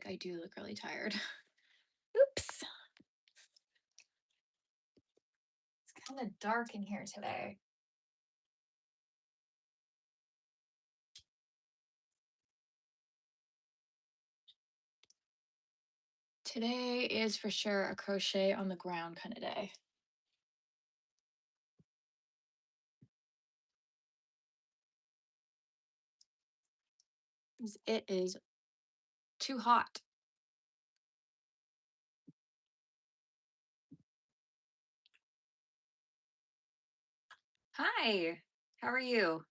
like I do look really tired. Oops. It's kind of dark in here today. Today is for sure a crochet on the ground kind of day. It is too hot. Hi, how are you?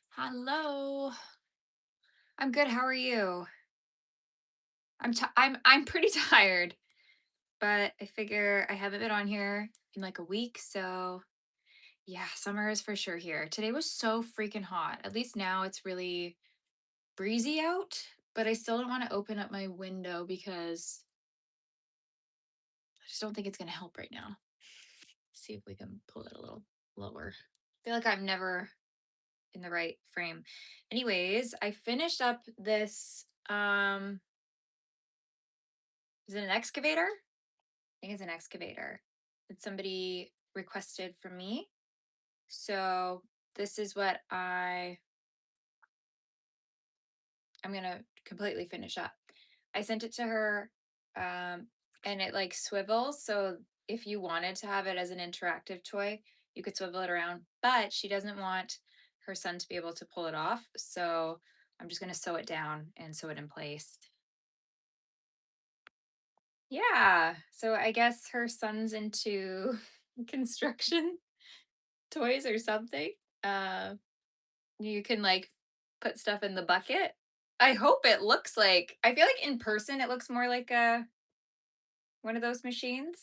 Hello. I'm good. How are you? I'm pretty tired, but I figure I haven't been on here in like a week, so yeah, summer is for sure here. Today was so freaking hot. At least now it's really breezy out, but I still don't want to open up my window because I just don't think it's going to help right now. See if we can pull it a little lower. I feel like I'm never in the right frame. Anyways, I finished up this is it an excavator? I think it's an excavator that somebody requested from me. So this is what I'm gonna completely finish up. I sent it to her, and it like swivels. So if you wanted to have it as an interactive toy, you could swivel it around. But she doesn't want her son to be able to pull it off. So I'm just gonna sew it down and sew it in place. Yeah. So I guess her son's into construction toys or something. Uh, you can like put stuff in the bucket. I hope it looks like, I feel like in person it looks more like a one of those machines.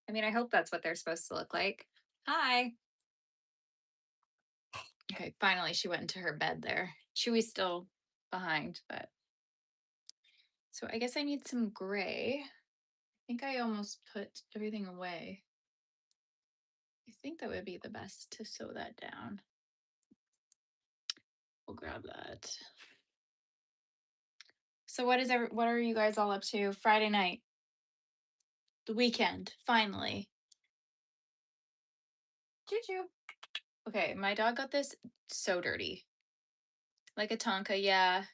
I mean, I hope that's what they're supposed to look like. Hi. Okay, finally she went into her bed there. Chewy's still behind, but so I guess I need some gray. I think I almost put everything away. I think that would be the best to sew that down. We'll grab that. So what are you guys all up to? Friday night, the weekend, finally. Choo choo. Okay, my dog got this so dirty. Like a Tonka, yeah.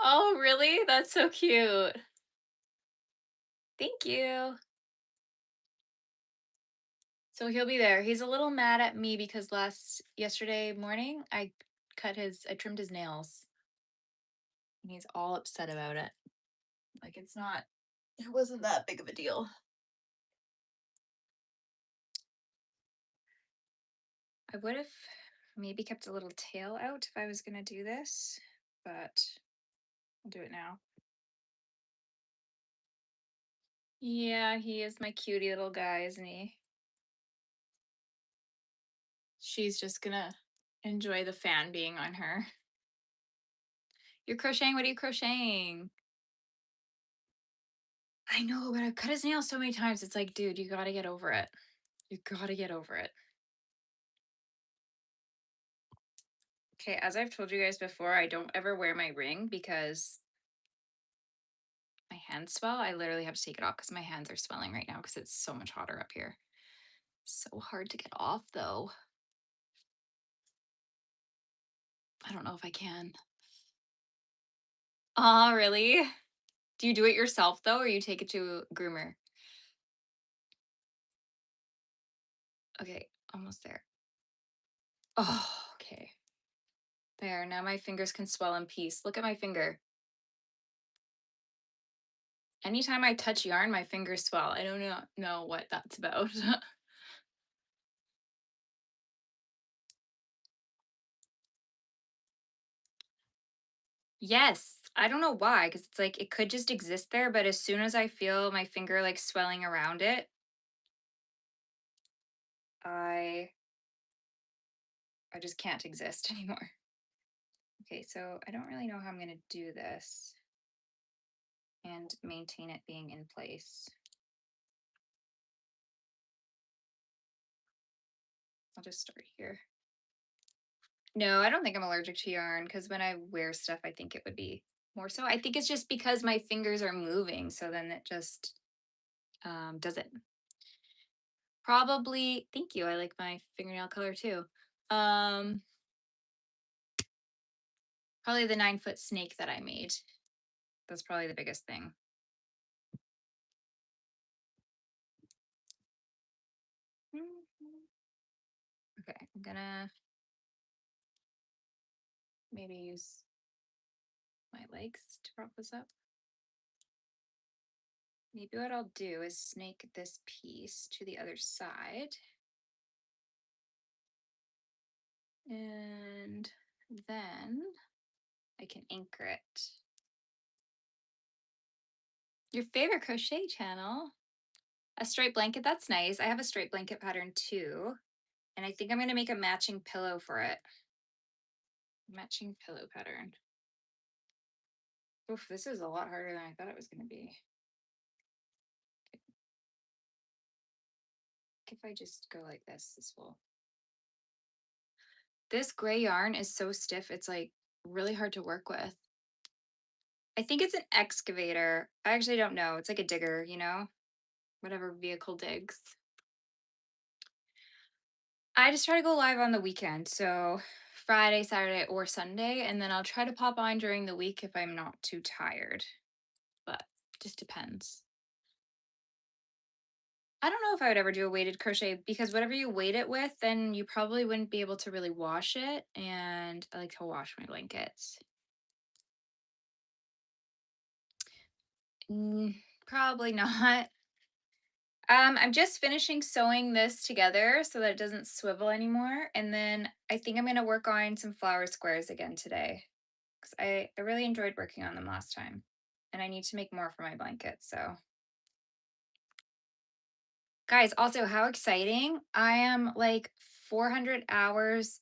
Oh, really? That's so cute. Thank you. So he'll be there. He's a little mad at me because yesterday morning I trimmed his nails. And he's all upset about it. Like it wasn't that big of a deal. I would have maybe kept a little tail out if I was gonna do this, but I'll do it now. Yeah, he is my cutie little guy, isn't he? She's just gonna enjoy the fan being on her. You're crocheting? What are you crocheting? I know, but I've cut his nails so many times. It's like, dude, you gotta get over it. You gotta get over it. Okay, as I've told you guys before, I don't ever wear my ring because my hands swell. I literally have to take it off because my hands are swelling right now because it's so much hotter up here. So hard to get off though. I don't know if I can. Oh, really? Do you do it yourself though, or you take it to a groomer? Okay, almost there. Oh, okay. There, now my fingers can swell in peace. Look at my finger. Anytime I touch yarn, my fingers swell. I don't know what that's about. Yes, I don't know why, because it's like it could just exist there, but as soon as I feel my finger like swelling around it, I I just can't exist anymore. Okay, so I don't really know how I'm gonna do this and maintain it being in place. I'll just start here. No, I don't think I'm allergic to yarn because when I wear stuff, I think it would be more so. I think it's just because my fingers are moving, so then it just does it. Probably, thank you. I like my fingernail color too. Um, Probably the 9-foot snake that I made. That's probably the biggest thing. Okay, I'm gonna maybe use my legs to prop this up. Maybe what I'll do is snake this piece to the other side. And then I can anchor it. Your favorite crochet channel? A striped blanket, that's nice. I have a striped blanket pattern too. And I think I'm gonna make a matching pillow for it. Matching pillow pattern. Oof, this is a lot harder than I thought it was gonna be. If I just go like this will. This gray yarn is so stiff, it's like really hard to work with. I think it's an excavator. I actually don't know. It's like a digger, you know, whatever vehicle digs. I just try to go live on the weekend. So Friday, Saturday, or Sunday. And then I'll try to pop on during the week if I'm not too tired. But just depends. I don't know if I would ever do a weighted crochet because whatever you weight it with, then you probably wouldn't be able to really wash it. And I like to wash my blankets. Probably not. I'm just finishing sewing this together so that it doesn't swivel anymore. And then I think I'm going to work on some flower squares again today because I really enjoyed working on them last time. And I need to make more for my blanket. So, guys, also, how exciting! I am like 400 hours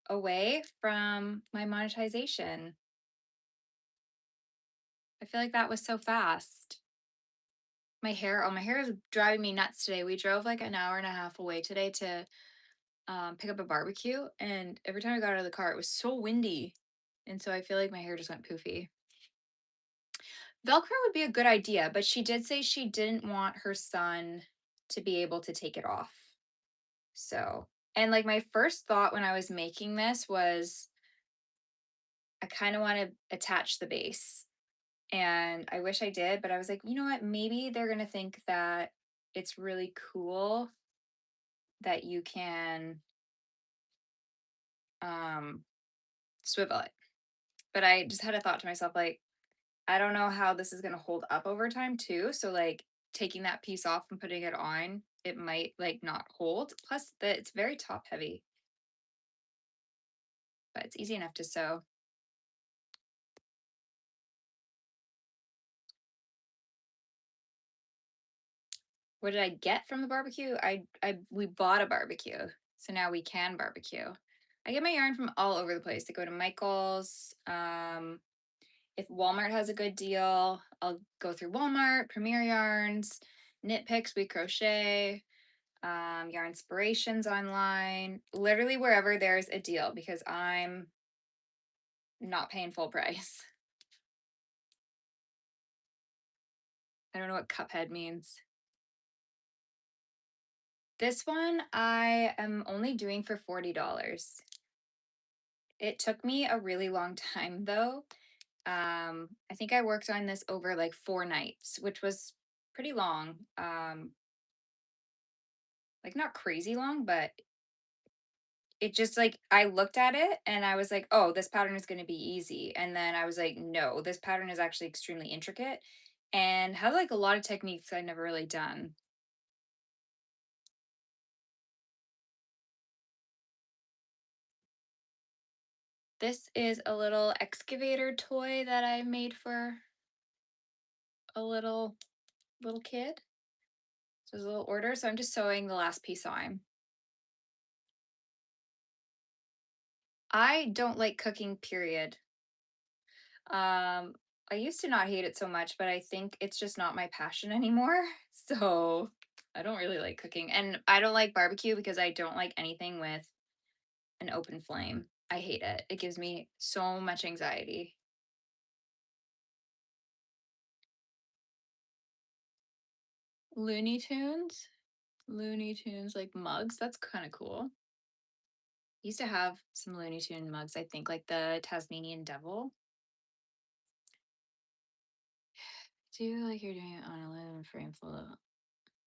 away from my monetization. I feel like that was so fast. My hair is driving me nuts today. We drove like an hour and a half away today to pick up a barbecue, and every time I got out of the car, it was so windy, and so I feel like my hair just went poofy. Velcro would be a good idea, but she did say she didn't want her son to be able to take it off. So, and like my first thought when I was making this was I kind of want to attach the base. And I wish I did, but I was like, you know what? Maybe they're going to think that it's really cool that you can um swivel it. But I just had a thought to myself like I don't know how this is going to hold up over time too. So like taking that piece off and putting it on, it might like not hold. Plus that it's very top heavy, but it's easy enough to sew. What did I get from the barbecue? We bought a barbecue. So now we can barbecue. I get my yarn from all over the place. I go to Michael's. If Walmart has a good deal, I'll go through Walmart, Premier Yarns, Knit Picks, We Crochet, Yarn Inspirations online, literally wherever there's a deal because I'm not paying full price. I don't know what cuphead means. This one I am only doing for $40. It took me a really long time though. I think I worked on this over like 4 nights, which was pretty long. Like not crazy long, but it just like I looked at it and I was like, oh, this pattern is going to be easy. And then I was like, no, this pattern is actually extremely intricate and has like a lot of techniques I've never really done. This is a little excavator toy that I made for a little kid. So it's a little order. So I'm just sewing the last piece on. I don't like cooking, period. I used to not hate it so much, but I think it's just not my passion anymore. So I don't really like cooking. And I don't like barbecue because I don't like anything with an open flame. I hate it. It gives me so much anxiety. Looney Tunes? Looney Tunes like mugs. That's kind of cool. Used to have some Looney Tune mugs, I think, like the Tasmanian Devil. Do you like you're doing it on a aluminum frame full of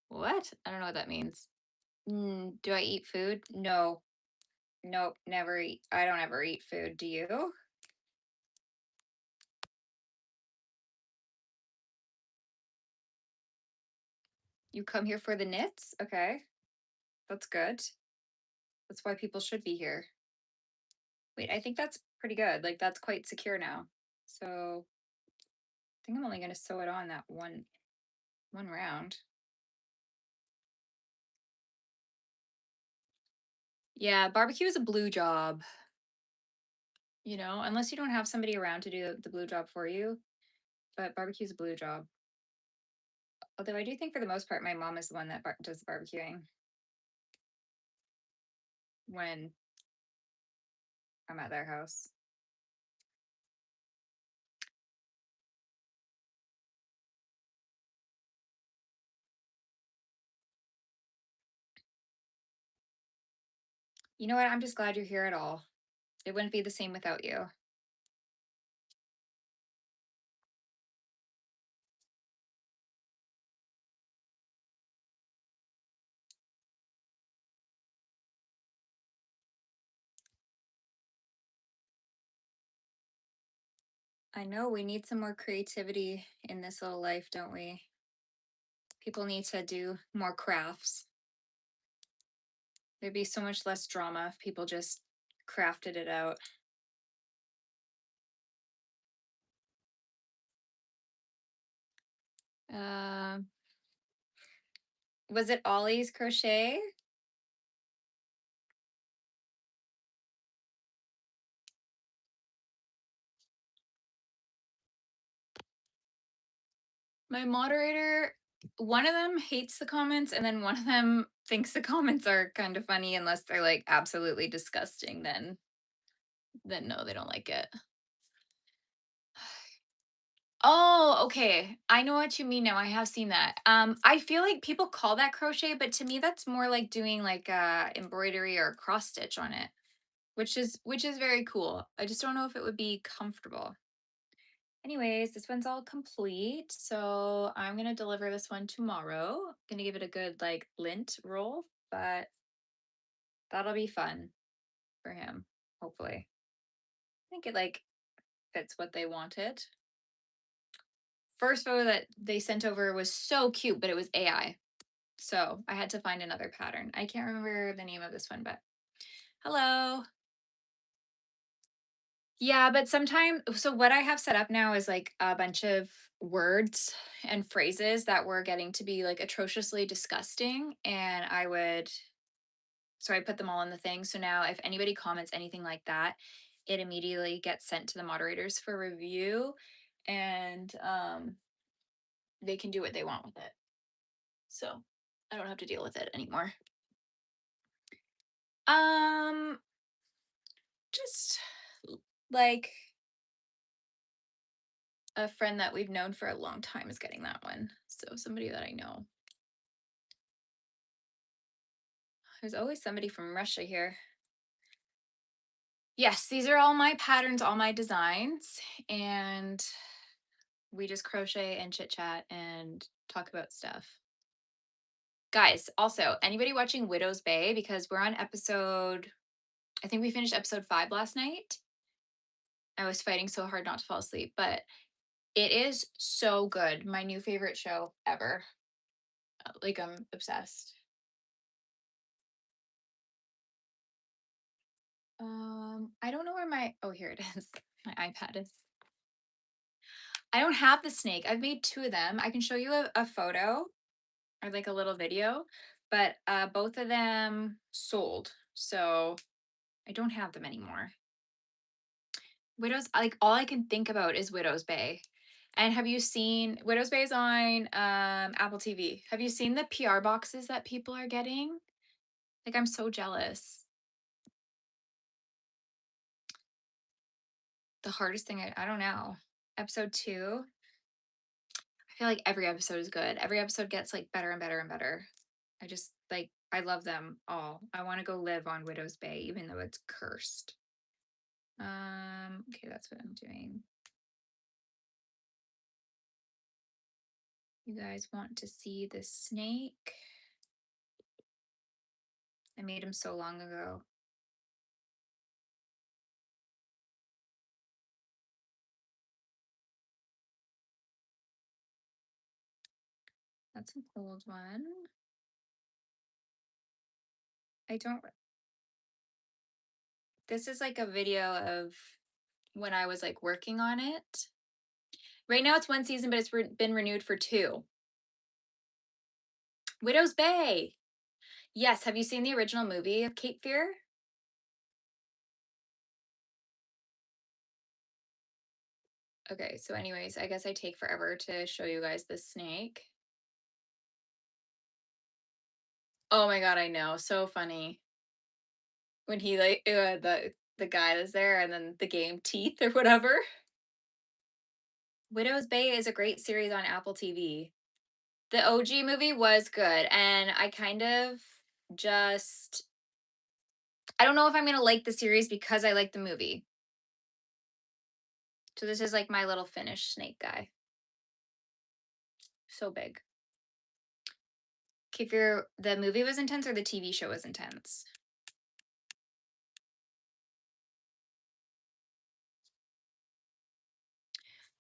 what? I don't know what that means. Do I eat food? No. Nope, never eat. I don't ever eat food. Do you? You come here for the knits? Okay. That's good. That's why people should be here. Wait, I think that's pretty good. Like that's quite secure now. So I think I'm only gonna sew it on that one round. Yeah, barbecue is a blue job, unless you don't have somebody around to do the blue job for you. But barbecue is a blue job. Although I do think for the most part, my mom is the one that does the barbecuing when I'm at their house. You know what? I'm just glad you're here at all. It wouldn't be the same without you. I know we need some more creativity in this little life, don't we? People need to do more crafts. There'd be so much less drama if people just crafted it out. Uh, was it Ollie's Crochet? My moderator, one of them hates the comments, and then one of them thinks the comments are kind of funny unless they're like absolutely disgusting. Then no, they don't like it. Oh, okay. I know what you mean now. I have seen that. I feel like people call that crochet, but to me that's more like doing like embroidery or cross stitch on it, which is very cool. I just don't know if it would be comfortable. Anyways, this one's all complete. So I'm gonna deliver this one tomorrow. Gonna give it a good like lint roll, but that'll be fun for him, hopefully. I think it like fits what they wanted. First photo that they sent over was so cute, but it was AI. So I had to find another pattern. I can't remember the name of this one, but hello. Yeah, but sometimes, so what I have set up now is like a bunch of words and phrases that were getting to be like atrociously disgusting. And so I put them all in the thing. So now if anybody comments anything like that, it immediately gets sent to the moderators for review and they can do what they want with it. So I don't have to deal with it anymore. Um, just like a friend that we've known for a long time is getting that one. So somebody that I know. There's always somebody from Russia here. Yes, these are all my patterns, all my designs, and we just crochet and chit chat and talk about stuff. Guys, also, anybody watching Widow's Bay, because we're on I think we finished episode 5 last night. I was fighting so hard not to fall asleep, but it is so good. My new favorite show ever. Like, I'm obsessed. I don't know where oh, here it is. My iPad is. I don't have the snake. I've made 2 of them. I can show you a photo or like a little video, but both of them sold. So I don't have them anymore. Like all I can think about is Widow's Bay. And have you seen Widow's Bay is on Apple TV? Have you seen the PR boxes that people are getting? Like, I'm so jealous. The hardest thing I don't know. Episode 2. I feel like every episode is good. Every episode gets like better and better and better. I just like I love them all. I want to go live on Widow's Bay even though it's cursed. Okay, that's what I'm doing. You guys want to see the snake? I made him so long ago. That's an old one. I don't This is like a video of when I was like working on it. Right now it's one season, but it's been renewed for 2. Widow's Bay. Yes, have you seen the original movie of Cape Fear? Okay, so anyways, I guess I take forever to show you guys the snake. Oh my god, I know, so funny. When he like the guy that's there and then the game Teeth or whatever. Widow's Bay is a great series on Apple TV. The OG movie was good, and I kind of just I don't know if I'm gonna like the series because I like the movie. So this is like my little Finnish snake guy. So big. If the movie was intense or the TV show was intense.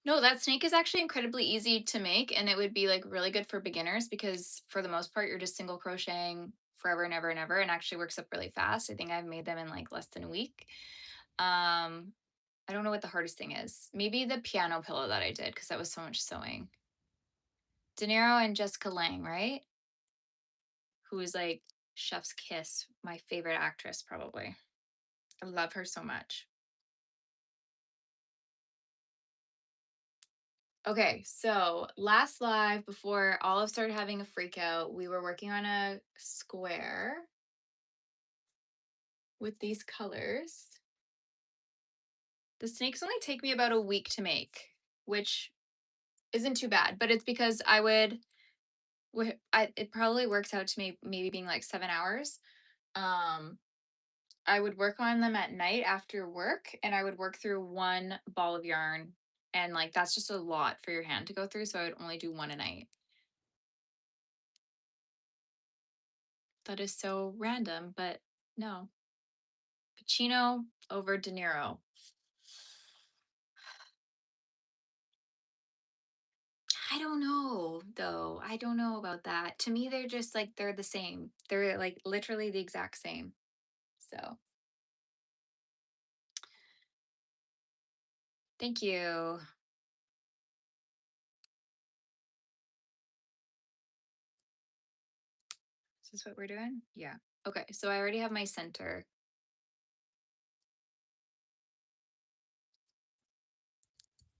No, that snake is actually incredibly easy to make, and it would be like really good for beginners because for the most part you're just single crocheting forever and ever and ever, and actually works up really fast. I think I've made them in like less than a week. I don't know what the hardest thing is. Maybe the piano pillow that I did because that was so much sewing. De Niro and Jessica Lange, right? Who is like Chef's Kiss, my favorite actress probably. I love her so much. Okay, so last live before Olive started having a freak out, we were working on a square with these colors. The snakes only take me about a week to make, which isn't too bad, but it's because it probably works out to me maybe being like 7 hours. Um, I would work on them at night after work, and I would work through one ball of yarn, and like that's just a lot for your hand to go through, so I would only do one a night. That is so random, but no. Pacino over De Niro. I don't know though. I don't know about that. To me, they're just like they're the same. They're like literally the exact same. So thank you. Is this what we're doing? Yeah. Okay. So I already have my center.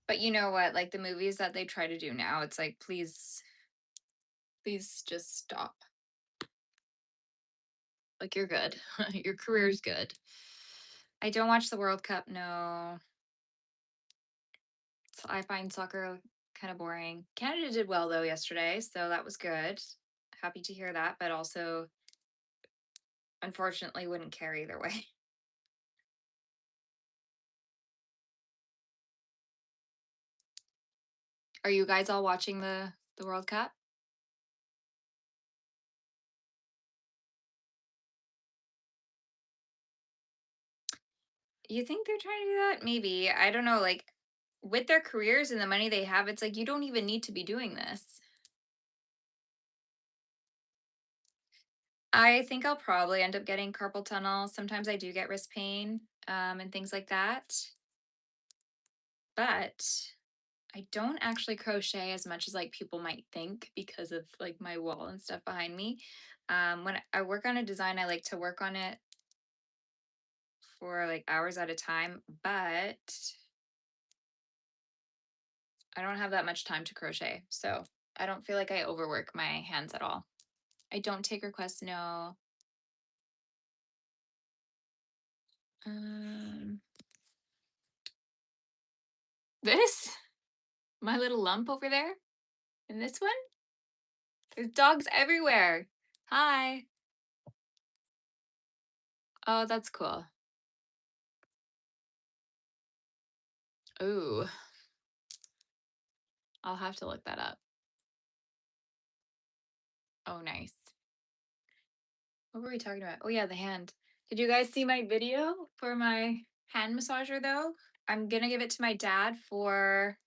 But you know what? Like the movies that they try to do now, it's like, please just stop. Like you're good. Your career's good. I don't watch the World Cup. No. So I find soccer kind of boring. Canada did well though yesterday, so that was good. Happy to hear that, but also unfortunately wouldn't care either way. Are you guys all watching the World Cup? You think they're trying to do that? Maybe. I don't know, like with their careers and the money they have, it's like you don't even need to be doing this. I think I'll probably end up getting carpal tunnel. Sometimes I do get wrist pain, and things like that. But I don't actually crochet as much as like people might think because of like my wall and stuff behind me. When I work on a design, I like to work on it for like hours at a time, but I don't have that much time to crochet, so I don't feel like I overwork my hands at all. I don't take requests, no. Um, this, my little lump over there, and this one. There's dogs everywhere. Hi. Oh, that's cool. Ooh, I'll have to look that up. Oh, nice. What were we talking about? Oh yeah, the hand. Did you guys see my video for my hand massager though? I'm gonna give it to my dad for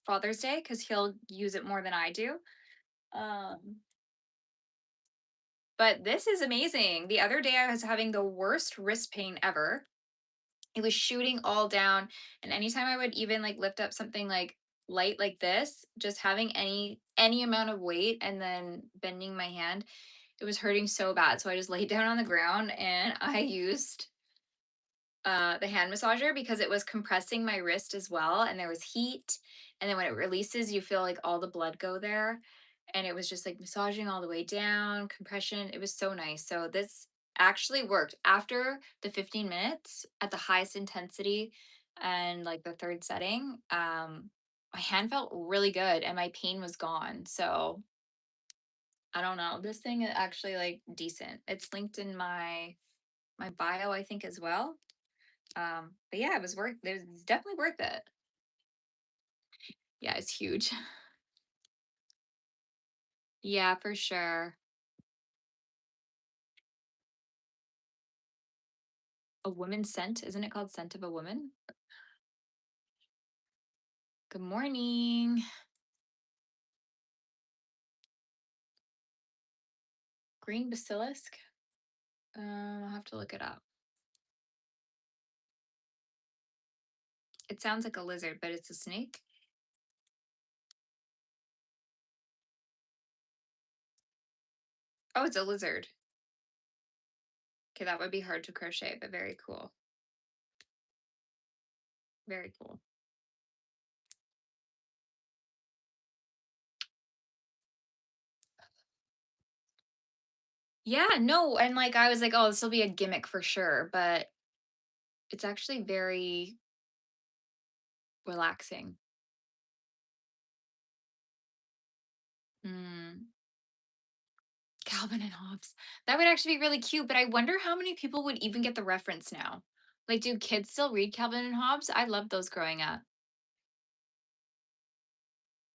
Father's Day because he'll use it more than I do. Um, but this is amazing. The other day I was having the worst wrist pain ever. It was shooting all down, and anytime I would even like lift up something like light like this, just having any amount of weight and then bending my hand, it was hurting so bad. So I just laid down on the ground and I used the hand massager because it was compressing my wrist as well, and there was heat, and then when it releases you feel like all the blood go there, and it was just like massaging all the way down, compression. It was so nice. So this actually worked after the 15 minutes at the highest intensity and like the third setting. My hand felt really good and my pain was gone. So I don't know, this thing is actually like decent. It's linked in my bio, I think, as well. But yeah, it was definitely worth it. Yeah, it's huge. Yeah, for sure. A woman's scent, isn't it called Scent of a Woman? Good morning. Green basilisk. I'll have to look it up. It sounds like a lizard, but it's a snake. Oh, it's a lizard. Okay, that would be hard to crochet, but very cool. Very cool. Yeah, no, and like I was like, oh, this will be a gimmick for sure, but it's actually very relaxing. Hmm. Calvin and Hobbes. That would actually be really cute, but I wonder how many people would even get the reference now. Like, do kids still read Calvin and Hobbes? I loved those growing up.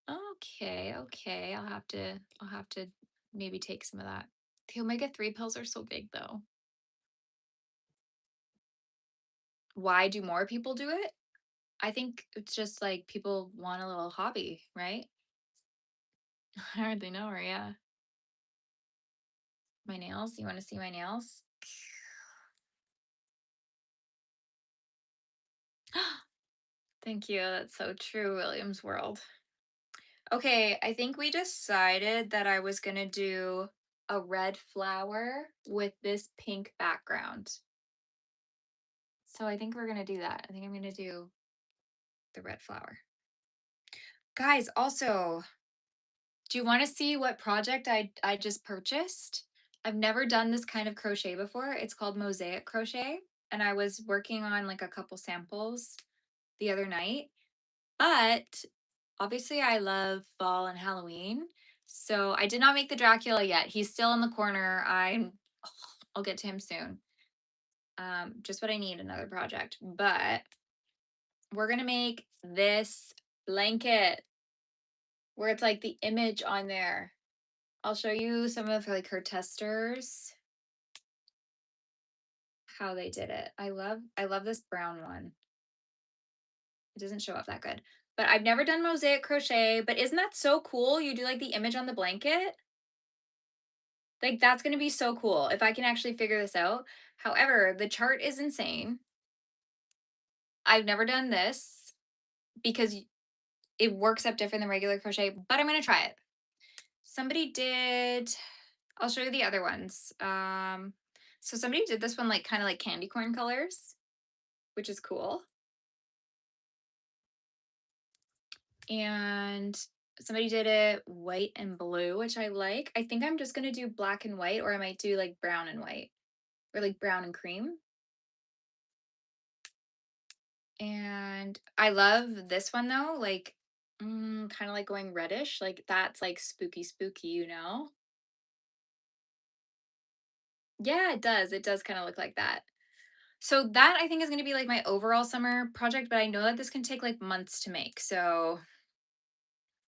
Okay, okay. I'll have to maybe take some of that. The omega-3 pills are so big though. Why do more people do it? I think it's just like people want a little hobby, right? I hardly know her, yeah. My nails. You want to see my nails? Thank you. That's so true, William's World. Okay, I think we decided that I was gonna do a red flower with this pink background. So I think we're gonna do that. I think I'm gonna do the red flower. Guys, also, do you want to see what project I just purchased? I've never done this kind of crochet before. It's called mosaic crochet, and I was working on like a couple samples the other night. But obviously, I love fall and Halloween. So I did not make the Dracula yet. He's still in the corner. I'll get to him soon. Just what I need, another project. But we're gonna make this blanket where it's like the image on there. I'll show you some of like her testers, how they did it. I love this brown one. It doesn't show up that good. But I've never done mosaic crochet, but isn't that so cool? You do like the image on the blanket. Like that's going to be so cool if I can actually figure this out. However, the chart is insane. I've never done this because it works up different than regular crochet, but I'm going to try it. Somebody did, I'll show you the other ones. So somebody did this one like kind of like candy corn colors, which is cool. And somebody did it white and blue, which I like. I think I'm just gonna do black and white, or I might do like brown and white, or like brown and cream. And I love this one though, like kind of like going reddish, like that's like spooky, spooky, you know? Yeah, it does. It does kind of look like that. So that I think is going to be like my overall summer project, but I know that this can take like months to make. So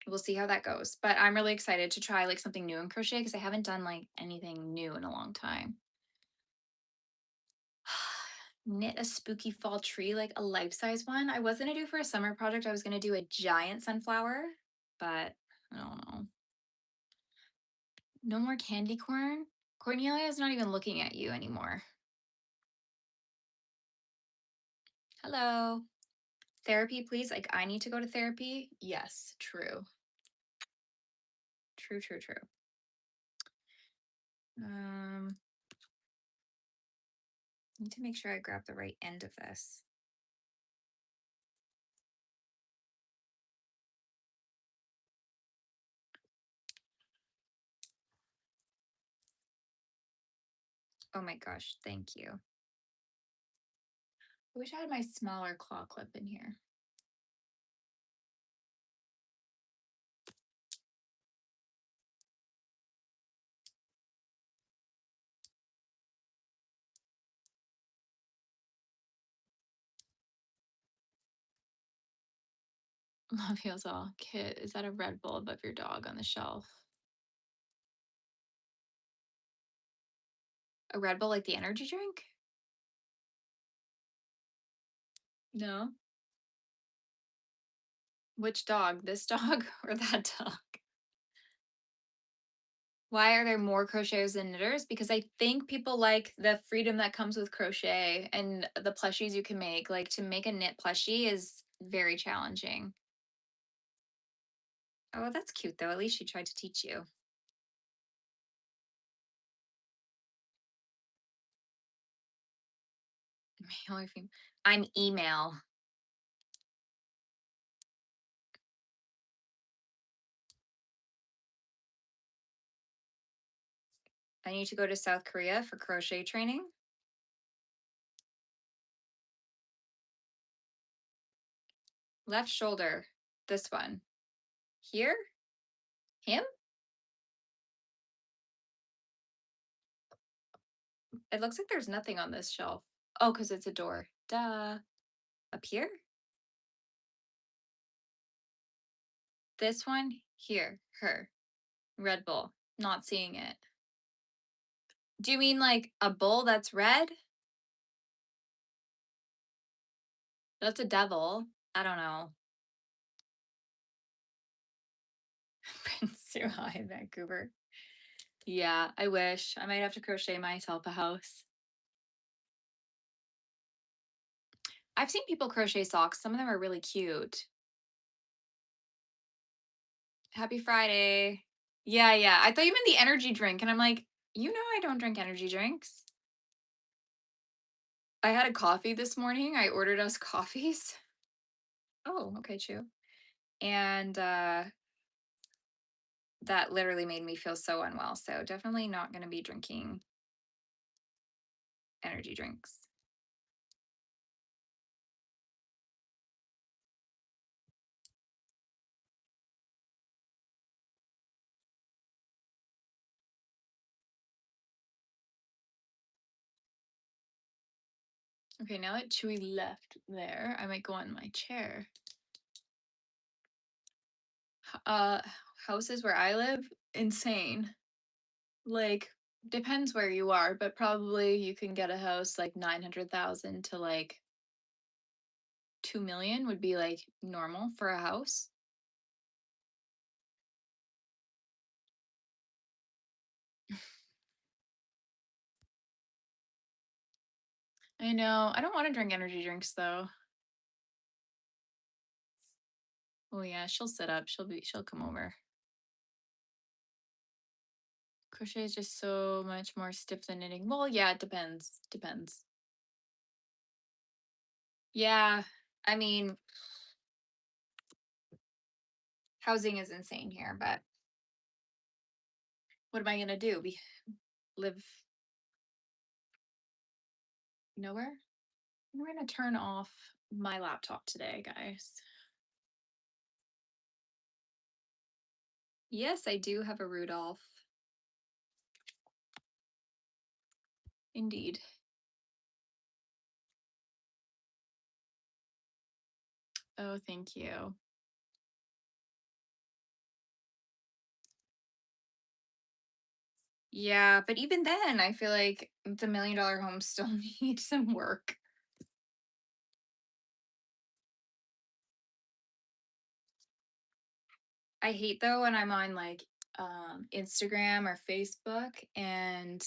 we'll see how that goes. But I'm really excited to try like something new in crochet because I haven't done like anything new in a long time. Knit a spooky fall tree, like a life-size one. I was gonna do for a summer project, I was gonna do a giant sunflower, but I don't know. No more candy corn. Cornelia is not even looking at you anymore. Hello. Therapy, please. Like, I need to go to therapy. Yes, true. True, true, true. Um, need to make sure I grab the right end of this. Oh my gosh, thank you. I wish I had my smaller claw clip in here. Love heals all. Kit, is that a Red Bull above your dog on the shelf? A Red Bull like the energy drink? No. Which dog? This dog or that dog? Why are there more crocheters than knitters? Because I think people like the freedom that comes with crochet and the plushies you can make. Like to make a knit plushie is very challenging. Oh, that's cute though. At least she tried to teach you. I'm email. I need to go to South Korea for crochet training. Left shoulder. This one. Here? Him? It looks like there's nothing on this shelf. Oh, because it's a door. Duh. Up here? This one? Here. Her. Red Bull. Not seeing it. Do you mean like a bull that's red? That's a devil. I don't know. Prince too high, Vancouver. Yeah, I wish. I might have to crochet myself a house. I've seen people crochet socks. Some of them are really cute. Happy Friday. Yeah, yeah. I thought you meant the energy drink. And I'm like, you know, I don't drink energy drinks. I had a coffee this morning. I ordered us coffees. Oh, okay, true. And that literally made me feel so unwell. So definitely not going to be drinking energy drinks. Okay, now that Chewy left there, I might go on my chair. Uh, houses where I live, insane. Like, depends where you are, but probably you can get a house like 900,000 to like 2 million would be like normal for a house. I know. I don't want to drink energy drinks though. Oh yeah, she'll sit up. She'll come over. Crochet is just so much more stiff than knitting. Well, yeah, it depends. Depends. Yeah. I mean, Housing is insane here, but what am I gonna do? We live nowhere? I'm gonna turn off my laptop today, guys. Yes, I do have a Rudolph. Indeed. Oh, thank you. Yeah, but even then, I feel like the $1 million homes still need some work. I hate though when I'm on like Instagram or Facebook and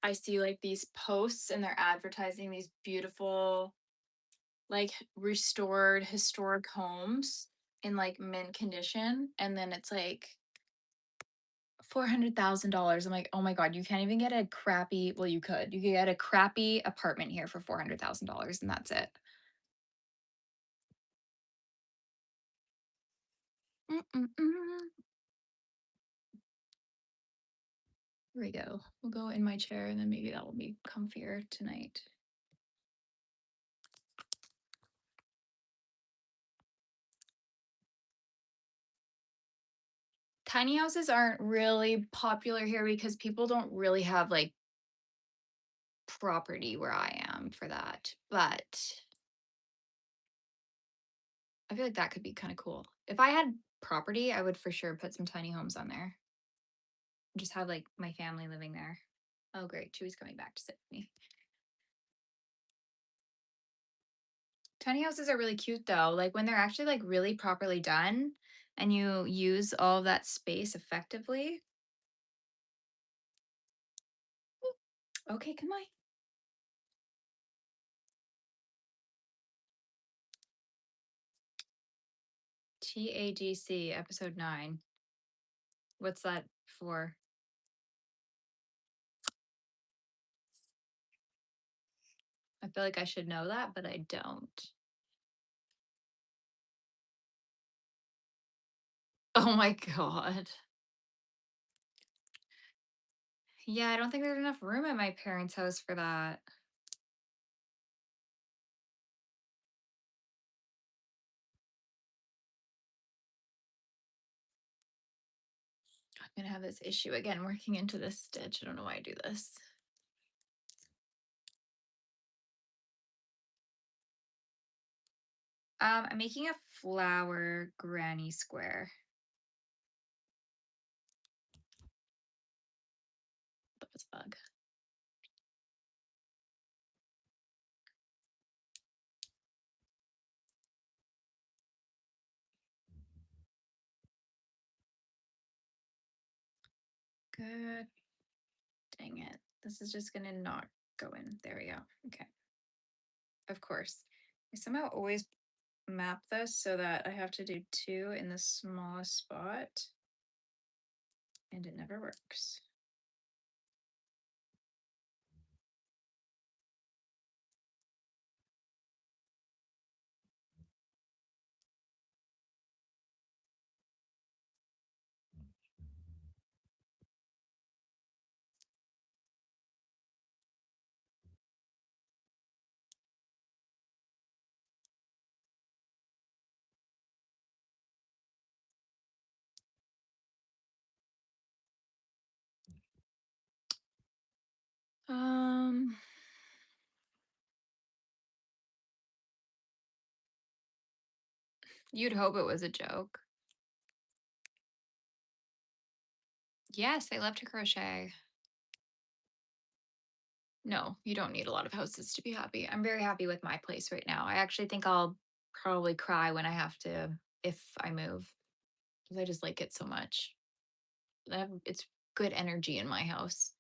I see like these posts and they're advertising these beautiful, like restored historic homes in like mint condition. And then it's like $400,000. I'm like, oh my God, you can't even get a crappy, well, you could get a crappy apartment here for $400,000 and that's it. Mm-mm-mm. Here we go. We'll go in my chair and then maybe that will be comfier tonight. Tiny houses aren't really popular here because people don't really have like property where I am for that. But I feel like that could be kind of cool. If I had property, I would for sure put some tiny homes on there. Just have like my family living there. Oh, great. Chewy's coming back to sit with me. Tiny houses are really cute though. Like when they're actually like really properly done and you use all of that space effectively. Okay, come on. TAGC episode 9. What's that for? I feel like I should know that, but I don't. Oh my God. Yeah, I don't think there's enough room at my parents' house for that. I'm gonna have this issue again working into this stitch. I don't know why I do this. I'm making a flower granny square. That was a bug. Good. Dang it. This is just gonna not go in. There we go. Okay. Of course. I somehow always map this so that I have to do 2 in the smallest spot. And it never works. Um, you'd hope it was a joke. Yes, I love to crochet. No, you don't need a lot of houses to be happy. I'm very happy with my place right now. I actually think I'll probably cry when I have to, if I move, because I just like it so much. It's good energy in my house.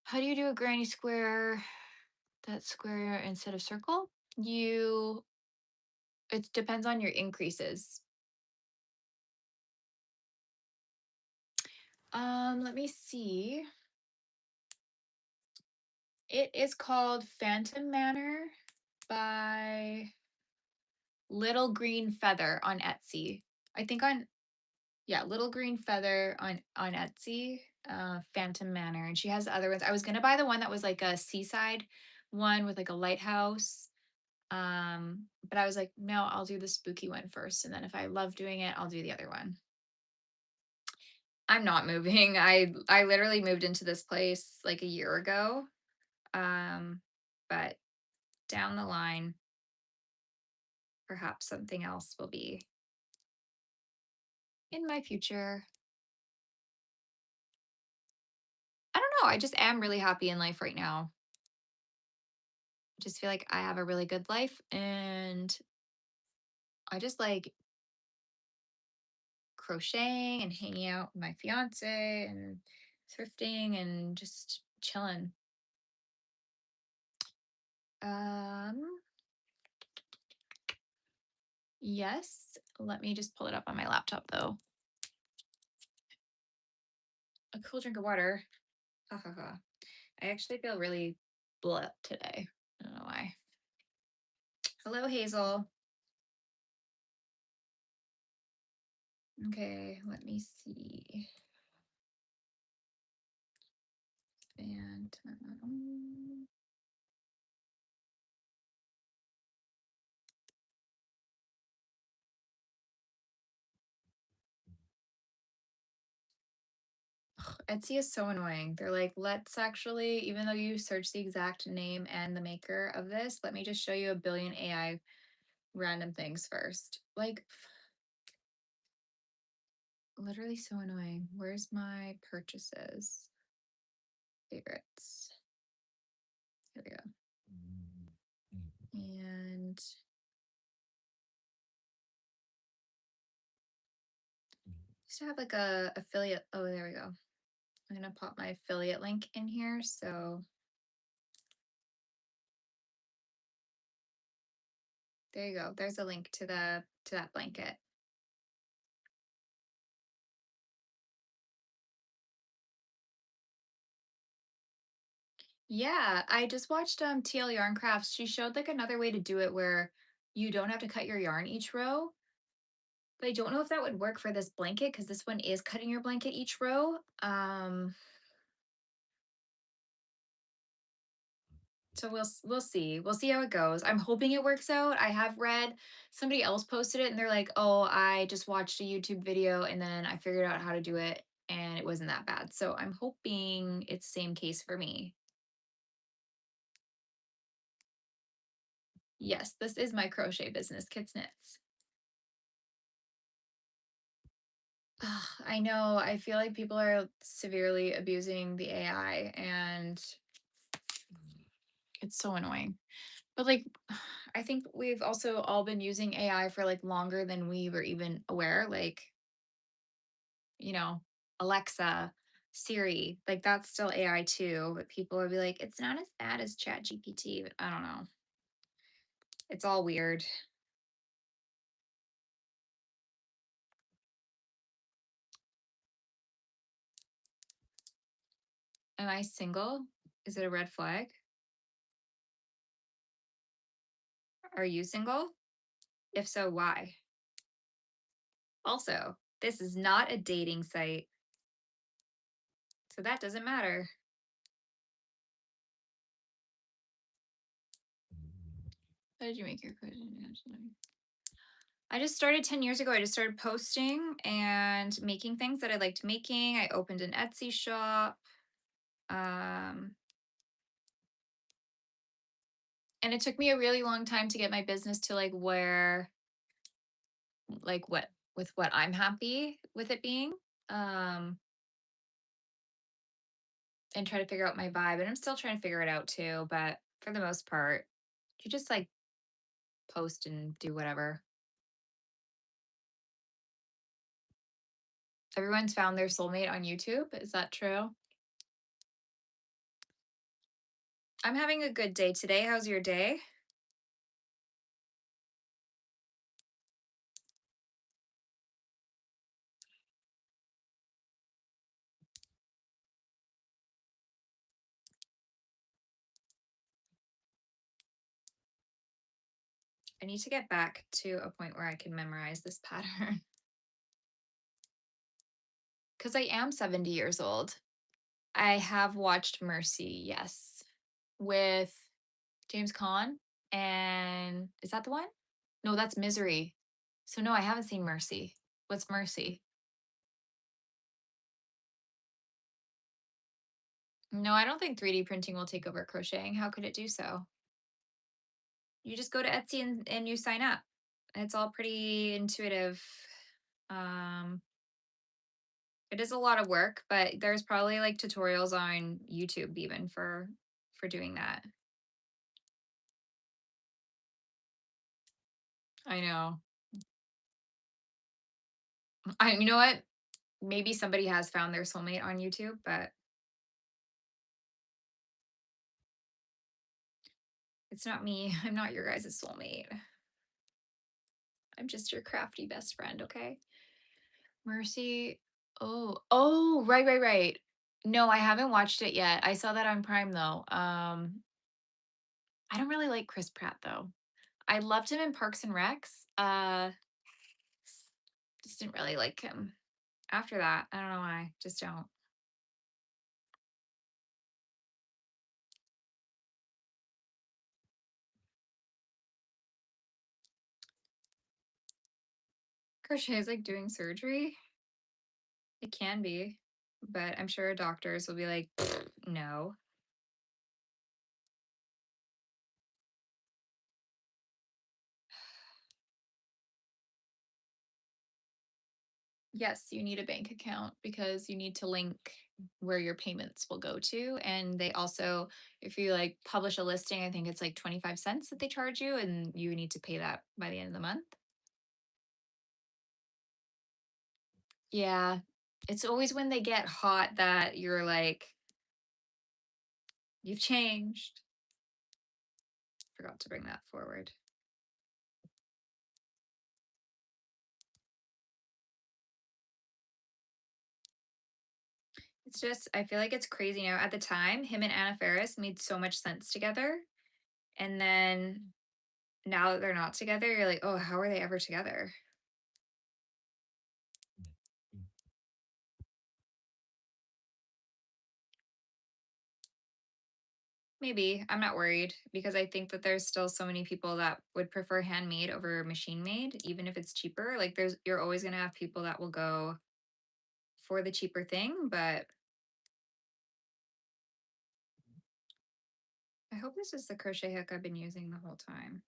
How do you do a granny square? That square instead of circle? You, it depends on your increases. Let me see. It is called Phantom Manor by Little Green Feather on Etsy. I think on yeah, Little Green Feather on Etsy, Phantom Manor, and she has other ones. I was gonna buy the one that was like a seaside one with like a lighthouse. But I was like, no, I'll do the spooky one first, and then if I love doing it, I'll do the other one. I'm not moving. I literally moved into this place like a year ago. Um, but down the line, perhaps something else will be in my future. I don't know. I just am really happy in life right now. I just feel like I have a really good life and I just like crocheting and hanging out with my fiance and thrifting and just chilling. Um, yes. Let me just pull it up on my laptop though. A cool drink of water. Ha ha ha. I actually feel really blah today. I don't know why. Hello, Hazel. Okay, let me see. Phantom. Etsy is so annoying. They're like, let's actually, even though you search the exact name and the maker of this, let me just show you a billion AI random things first. Like, literally so annoying. Where's my purchases? Favorites. Here we go. And used to have like a affiliate. Oh, there we go. I'm gonna pop my affiliate link in here. So there you go. There's a link to that blanket. Yeah, I just watched TL Yarn Crafts. She showed like another way to do it where you don't have to cut your yarn each row. But I don't know if that would work for this blanket because this one is cutting your blanket each row. So we'll see. We'll see how it goes. I'm hoping it works out. I have read somebody else posted it and they're like, "Oh, I just watched a YouTube video and then I figured out how to do it and it wasn't that bad." So I'm hoping it's same case for me. Yes, this is my crochet business, Kits Knits. Ugh, I know. I feel like people are severely abusing the AI and it's so annoying. But like I think we've also all been using AI for like longer than we were even aware. Like, you know, Alexa, Siri, like that's still AI too. But people will be like, it's not as bad as Chat GPT. But I don't know. It's all weird. Am I single? Is it a red flag? Are you single? If so, why? Also, this is not a dating site. So that doesn't matter. How did you make your question? I just started 10 years ago. I just started posting and making things that I liked making. I opened an Etsy shop. Um, and it took me a really long time to get my business to like where, like what, with what I'm happy with it being. Um, and try to figure out my vibe. And I'm still trying to figure it out too. But for the most part, you just like post and do whatever. Everyone's found their soulmate on YouTube. Is that true? I'm having a good day today. How's your day? I need to get back to a point where I can memorize this pattern because I am 70 years old. I have watched Mercy, yes, with James Caan. And is that the one? No, that's Misery. So no, I haven't seen Mercy. What's Mercy? No, I don't think 3D printing will take over crocheting. How could it do so? You just go to Etsy and you sign up. It's all pretty intuitive. Um, it is a lot of work, but there's probably like tutorials on YouTube even for doing that. I know. You know what? Maybe somebody has found their soulmate on YouTube, but it's not me. I'm not your guys' soulmate. I'm just your crafty best friend, okay? Mercy. Oh, right, right, right. No, I haven't watched it yet. I saw that on Prime though. I don't really like Chris Pratt though. I loved him in Parks and Recs. Just didn't really like him after that. I don't know why. Just don't. Crochet is like doing surgery. It can be, but I'm sure doctors will be like, no. Yes, you need a bank account because you need to link where your payments will go to. And they also, if you like publish a listing, I think it's like 25 cents that they charge you, and you need to pay that by the end of the month. Yeah. It's always when they get hot that you're like, you've changed. Forgot to bring that forward. It's just, I feel like it's crazy now. At the time, him and Anna Faris made so much sense together. And then now that they're not together, you're like, oh, how are they ever together? Maybe. I'm not worried because I think that there's still so many people that would prefer handmade over machine made, even if it's cheaper. Like you're always gonna have people that will go for the cheaper thing, but I hope this is the crochet hook I've been using the whole time.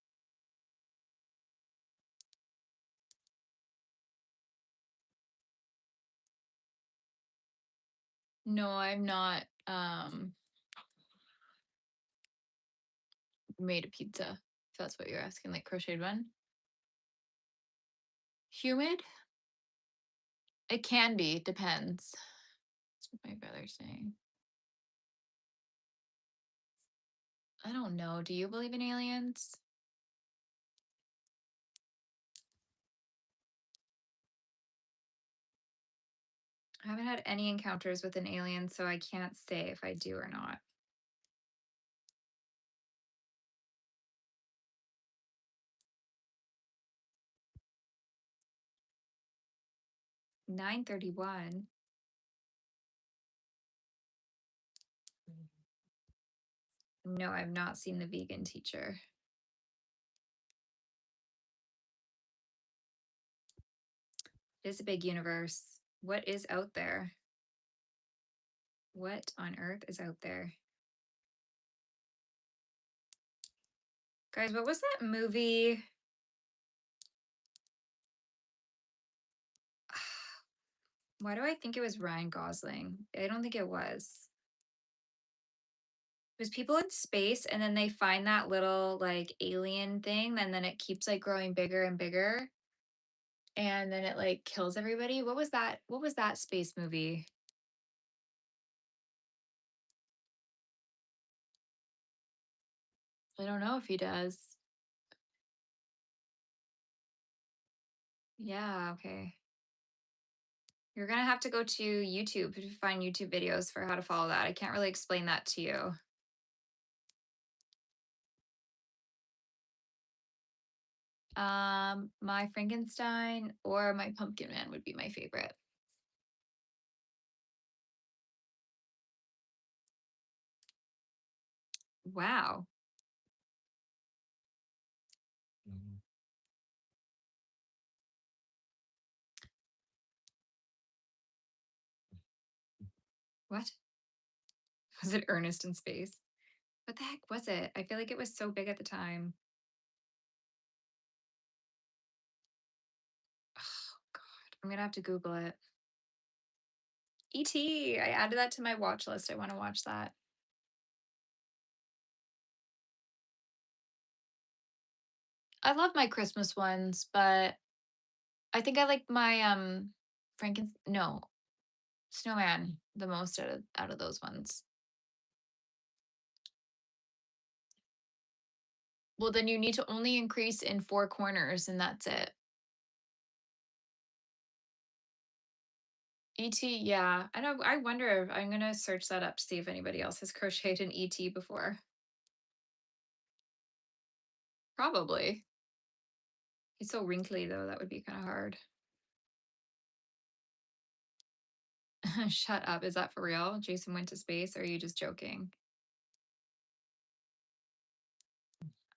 No, I'm not made a pizza. If that's what you're asking, like crocheted one. Humid? It can be, depends. That's what my brother's saying. I don't know. Do you believe in aliens? I haven't had any encounters with an alien, so I can't say if I do or not. 9:31. No, I've not seen the vegan teacher. It is a big universe. What is out there? What on earth is out there? Guys, what was that movie? Why do I think it was Ryan Gosling? I don't think it was. It was people in space and then they find that little like alien thing and then it keeps like growing bigger and bigger and then it like kills everybody. What was that? What was that space movie? I don't know if he does. Yeah, okay. You're gonna have to go to YouTube to find YouTube videos for how to follow that. I can't really explain that to you. My Frankenstein or my Pumpkin Man would be my favorite. Wow. What? Was it Ernest in Space? What the heck was it? I feel like it was so big at the time. Oh God, I'm gonna have to Google it. E.T. I added that to my watch list. I want to watch that. I love my Christmas ones, but I think I like my no, Snowman the most out of those ones. Well, then you need to only increase in 4 corners and that's it. ET, yeah. I know, I wonder if I'm gonna search that up to see if anybody else has crocheted an ET before. Probably. He's so wrinkly though, that would be kind of hard. Shut up. Is that for real? Jason went to space or are you just joking?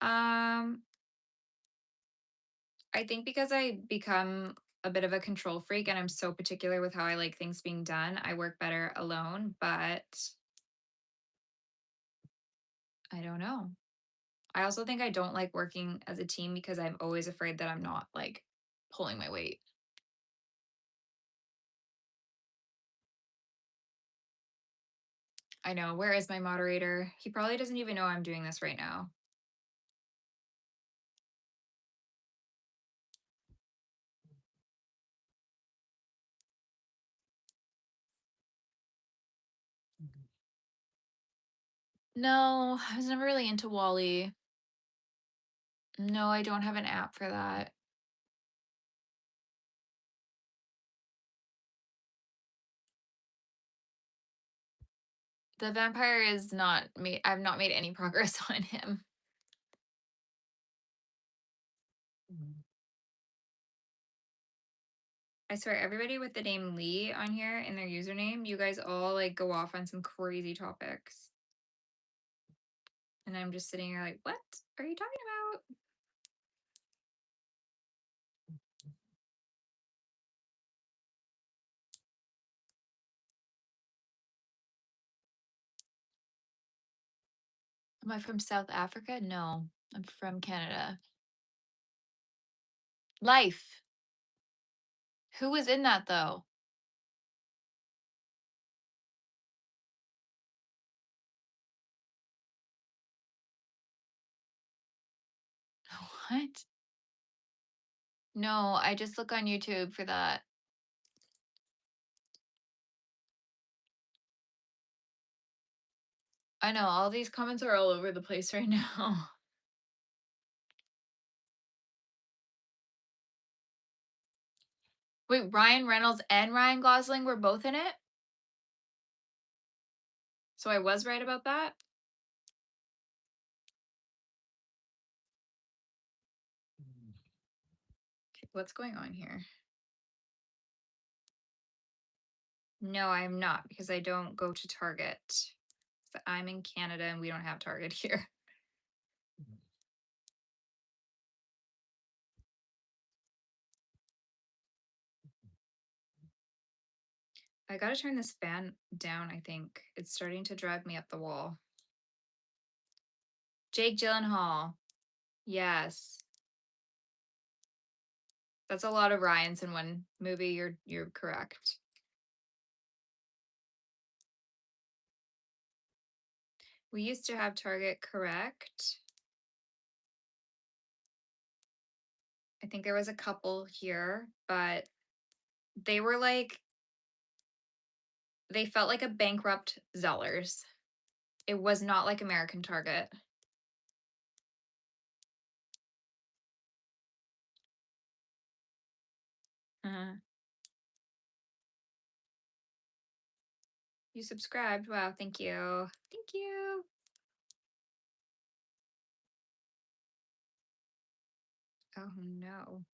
Um, I think because I become a bit of a control freak and I'm so particular with how I like things being done, I work better alone, but I don't know. I also think I don't like working as a team because I'm always afraid that I'm not like pulling my weight. I know. Where is my moderator? He probably doesn't even know I'm doing this right now. No, I was never really into Wally. No, I don't have an app for that. The vampire is not made. I've not made any progress on him. I swear, everybody with the name Lee on here in their username, you guys all like go off on some crazy topics. And I'm just sitting here like, what are you talking about? Am I from South Africa? No, I'm from Canada. Life. Who was in that though? What? No, I just look on YouTube for that. I know all these comments are all over the place right now. Wait, Ryan Reynolds and Ryan Gosling were both in it? So I was right about that? Okay, what's going on here? No, I'm not because I don't go to Target. So I'm in Canada and we don't have Target here. I gotta turn this fan down, I think. It's starting to drive me up the wall. Jake Gyllenhaal. Yes. That's a lot of Ryans in one movie. You're correct. We used to have Target, correct? I think there was a couple here, but they were like they felt like a bankrupt Zellers. It was not like American Target. Uh-huh. You subscribed. Wow, thank you. Thank you. Oh no.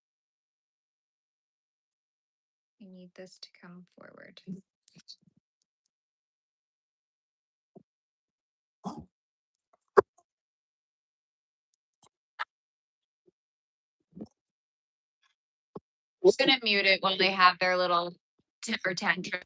I need this to come forward. I'm just gonna mute it while they have their little temper tantrum.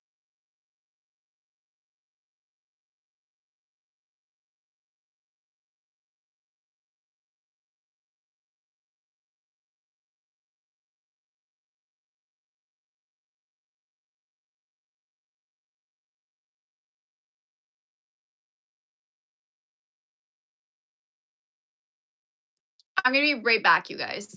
I'm gonna be right back, you guys.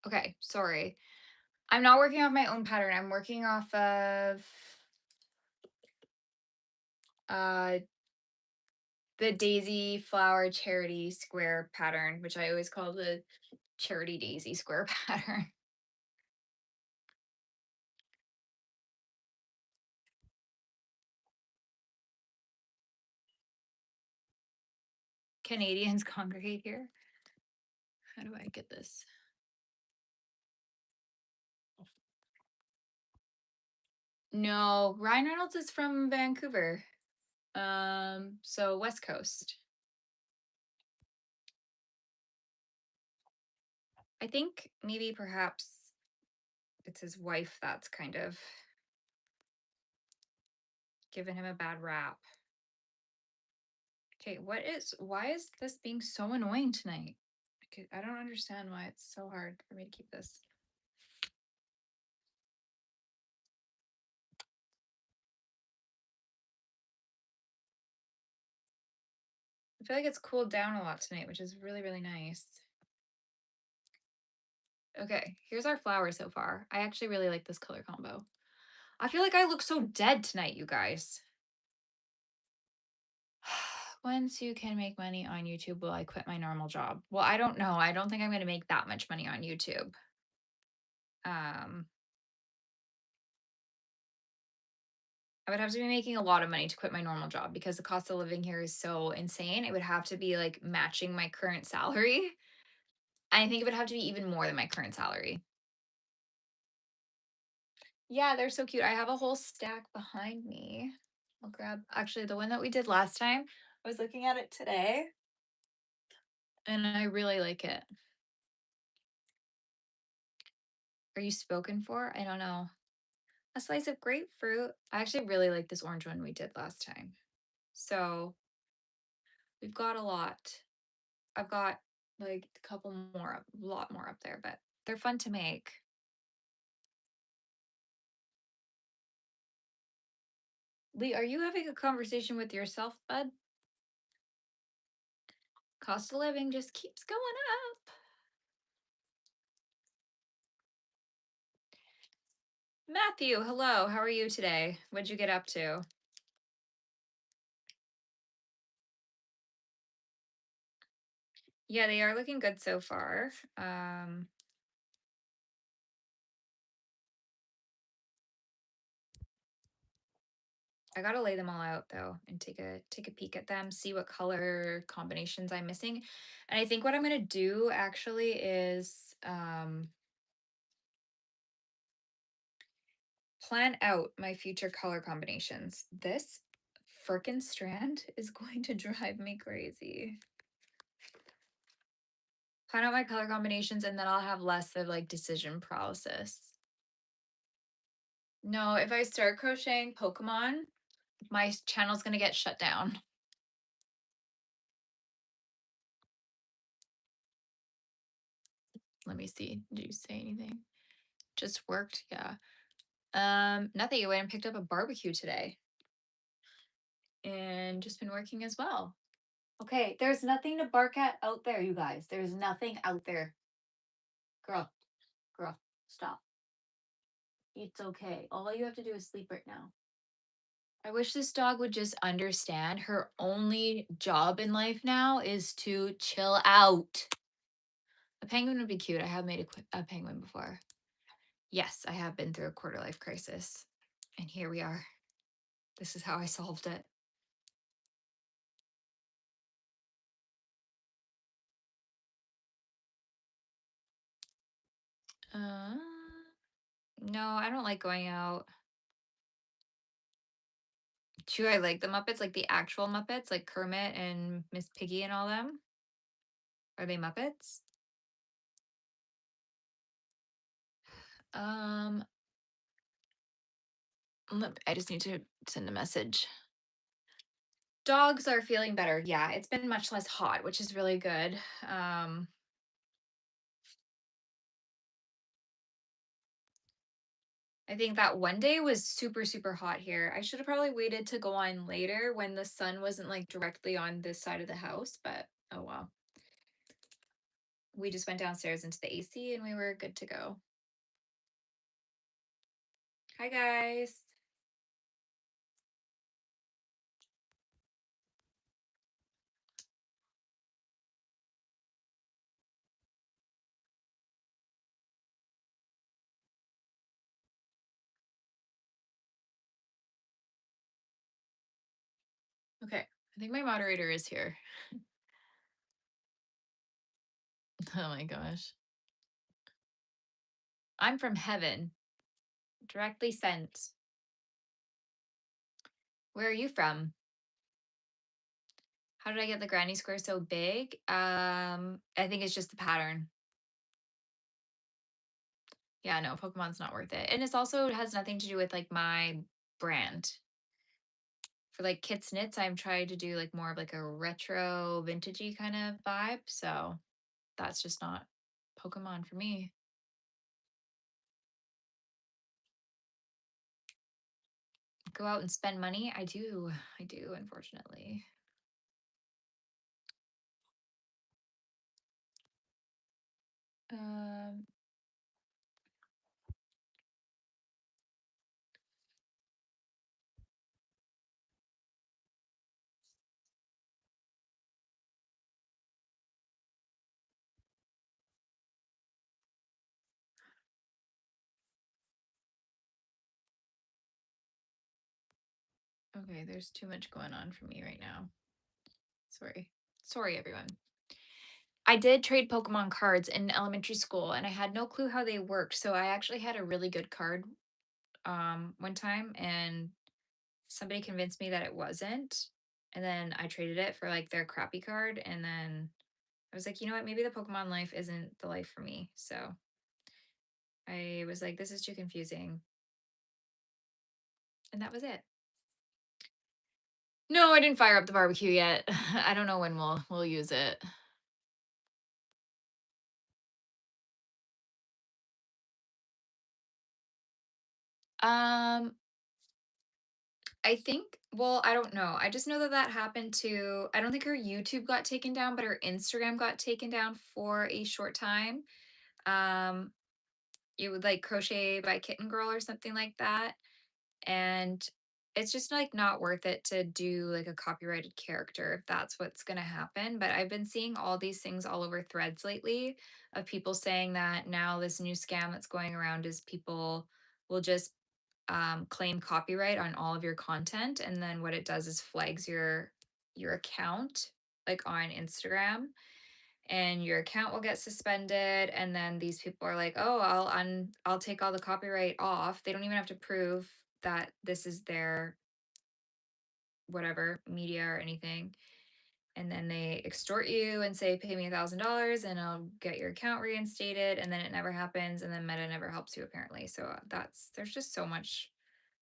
Okay, sorry. I'm not working off my own pattern. I'm working off of uh the daisy flower charity square pattern, which I always call the charity daisy square pattern. Canadians congregate here. How do I get this? No, Ryan Reynolds is from Vancouver. So West Coast. I think maybe perhaps it's his wife that's kind of given him a bad rap. Okay, why is this being so annoying tonight? Okay, I don't understand why it's so hard for me to keep this. I feel like it's cooled down a lot tonight, which is really, really nice. Okay, here's our flower so far. I actually really like this color combo. I feel like I look so dead tonight, you guys. Once you can make money on YouTube, will I quit my normal job? Well, I don't know. I don't think I'm going to make that much money on YouTube. I would have to be making a lot of money to quit my normal job because the cost of living here is so insane. It would have to be like matching my current salary. I think it would have to be even more than my current salary. Yeah, they're so cute. I have a whole stack behind me. I'll grab actually the one that we did last time. I was looking at it today and I really like it. Are you spoken for? I don't know. A slice of grapefruit. I actually really like this orange one we did last time. So we've got a lot. I've got like a couple more, a lot more up there, but they're fun to make. Lee, are you having a conversation with yourself, bud? Cost of living just keeps going up. Matthew, hello. How are you today? What'd you get up to? Yeah, they are looking good so far. I gotta lay them all out though and take a peek at them, see what color combinations I'm missing. And I think what I'm gonna do actually is plan out my future color combinations. This frickin' strand is going to drive me crazy. Plan out my color combinations and then I'll have less of like decision paralysis. No, if I start crocheting Pokemon, my channel's gonna get shut down. Let me see. Did you say anything? Just worked. Yeah. Nothing. I went and picked up a barbecue today and just been working as well. Okay, there's nothing to bark at out there, you guys. There's nothing out there. Girl, girl, stop. It's okay. All you have to do is sleep right now. I wish this dog would just understand her only job in life now is to chill out. A penguin would be cute. I have made a penguin before. Yes, I have been through a quarter life crisis. And here we are. This is how I solved it. Uh, no, I don't like going out. Do I like the Muppets, like the actual Muppets, like Kermit and Miss Piggy and all them? Are they Muppets? Um, I just need to send a message. Dogs are feeling better. Yeah, it's been much less hot, which is really good. I think that one day was super, super hot here. I should have probably waited to go on later when the sun wasn't like directly on this side of the house, but oh well. We just went downstairs into the AC and we were good to go. Hi, guys. Okay, I think my moderator is here. Oh my gosh. I'm from heaven, directly sent. Where are you from? How did I get the granny square so big? I think it's just the pattern. Yeah, no, Pokemon's not worth it. And it's also it has nothing to do with like my brand. For like kits knits, I'm trying to do like more of like a retro vintagey kind of vibe. So that's just not Pokemon for me. Go out and spend money. I do. I do, unfortunately. Um, okay, there's too much going on for me right now. Sorry. Sorry, everyone. I did trade Pokemon cards in elementary school and I had no clue how they worked. So I actually had a really good card one time and somebody convinced me that it wasn't. And then I traded it for like their crappy card and then I was like, you know what, maybe the Pokemon life isn't the life for me. So I was like, this is too confusing. And that was it. No, I didn't fire up the barbecue yet. I don't know when we'll use it. Um, I think, well, I don't know. I just know that that happened to, I don't think her YouTube got taken down, but her Instagram got taken down for a short time. Um, it would like Crochet by Kitten Girl or something like that. And it's just like not worth it to do like a copyrighted character if that's what's going to happen. But I've been seeing all these things all over threads lately of people saying that now this new scam that's going around is people will just claim copyright on all of your content, and then what it does is flags your account like on Instagram, and your account will get suspended. And then these people are like, oh, I'll take all the copyright off. They don't even have to prove that this is their whatever media or anything. And then they extort you and say, pay me $1,000 and I'll get your account reinstated. And then it never happens. And then Meta never helps you apparently. So there's just so much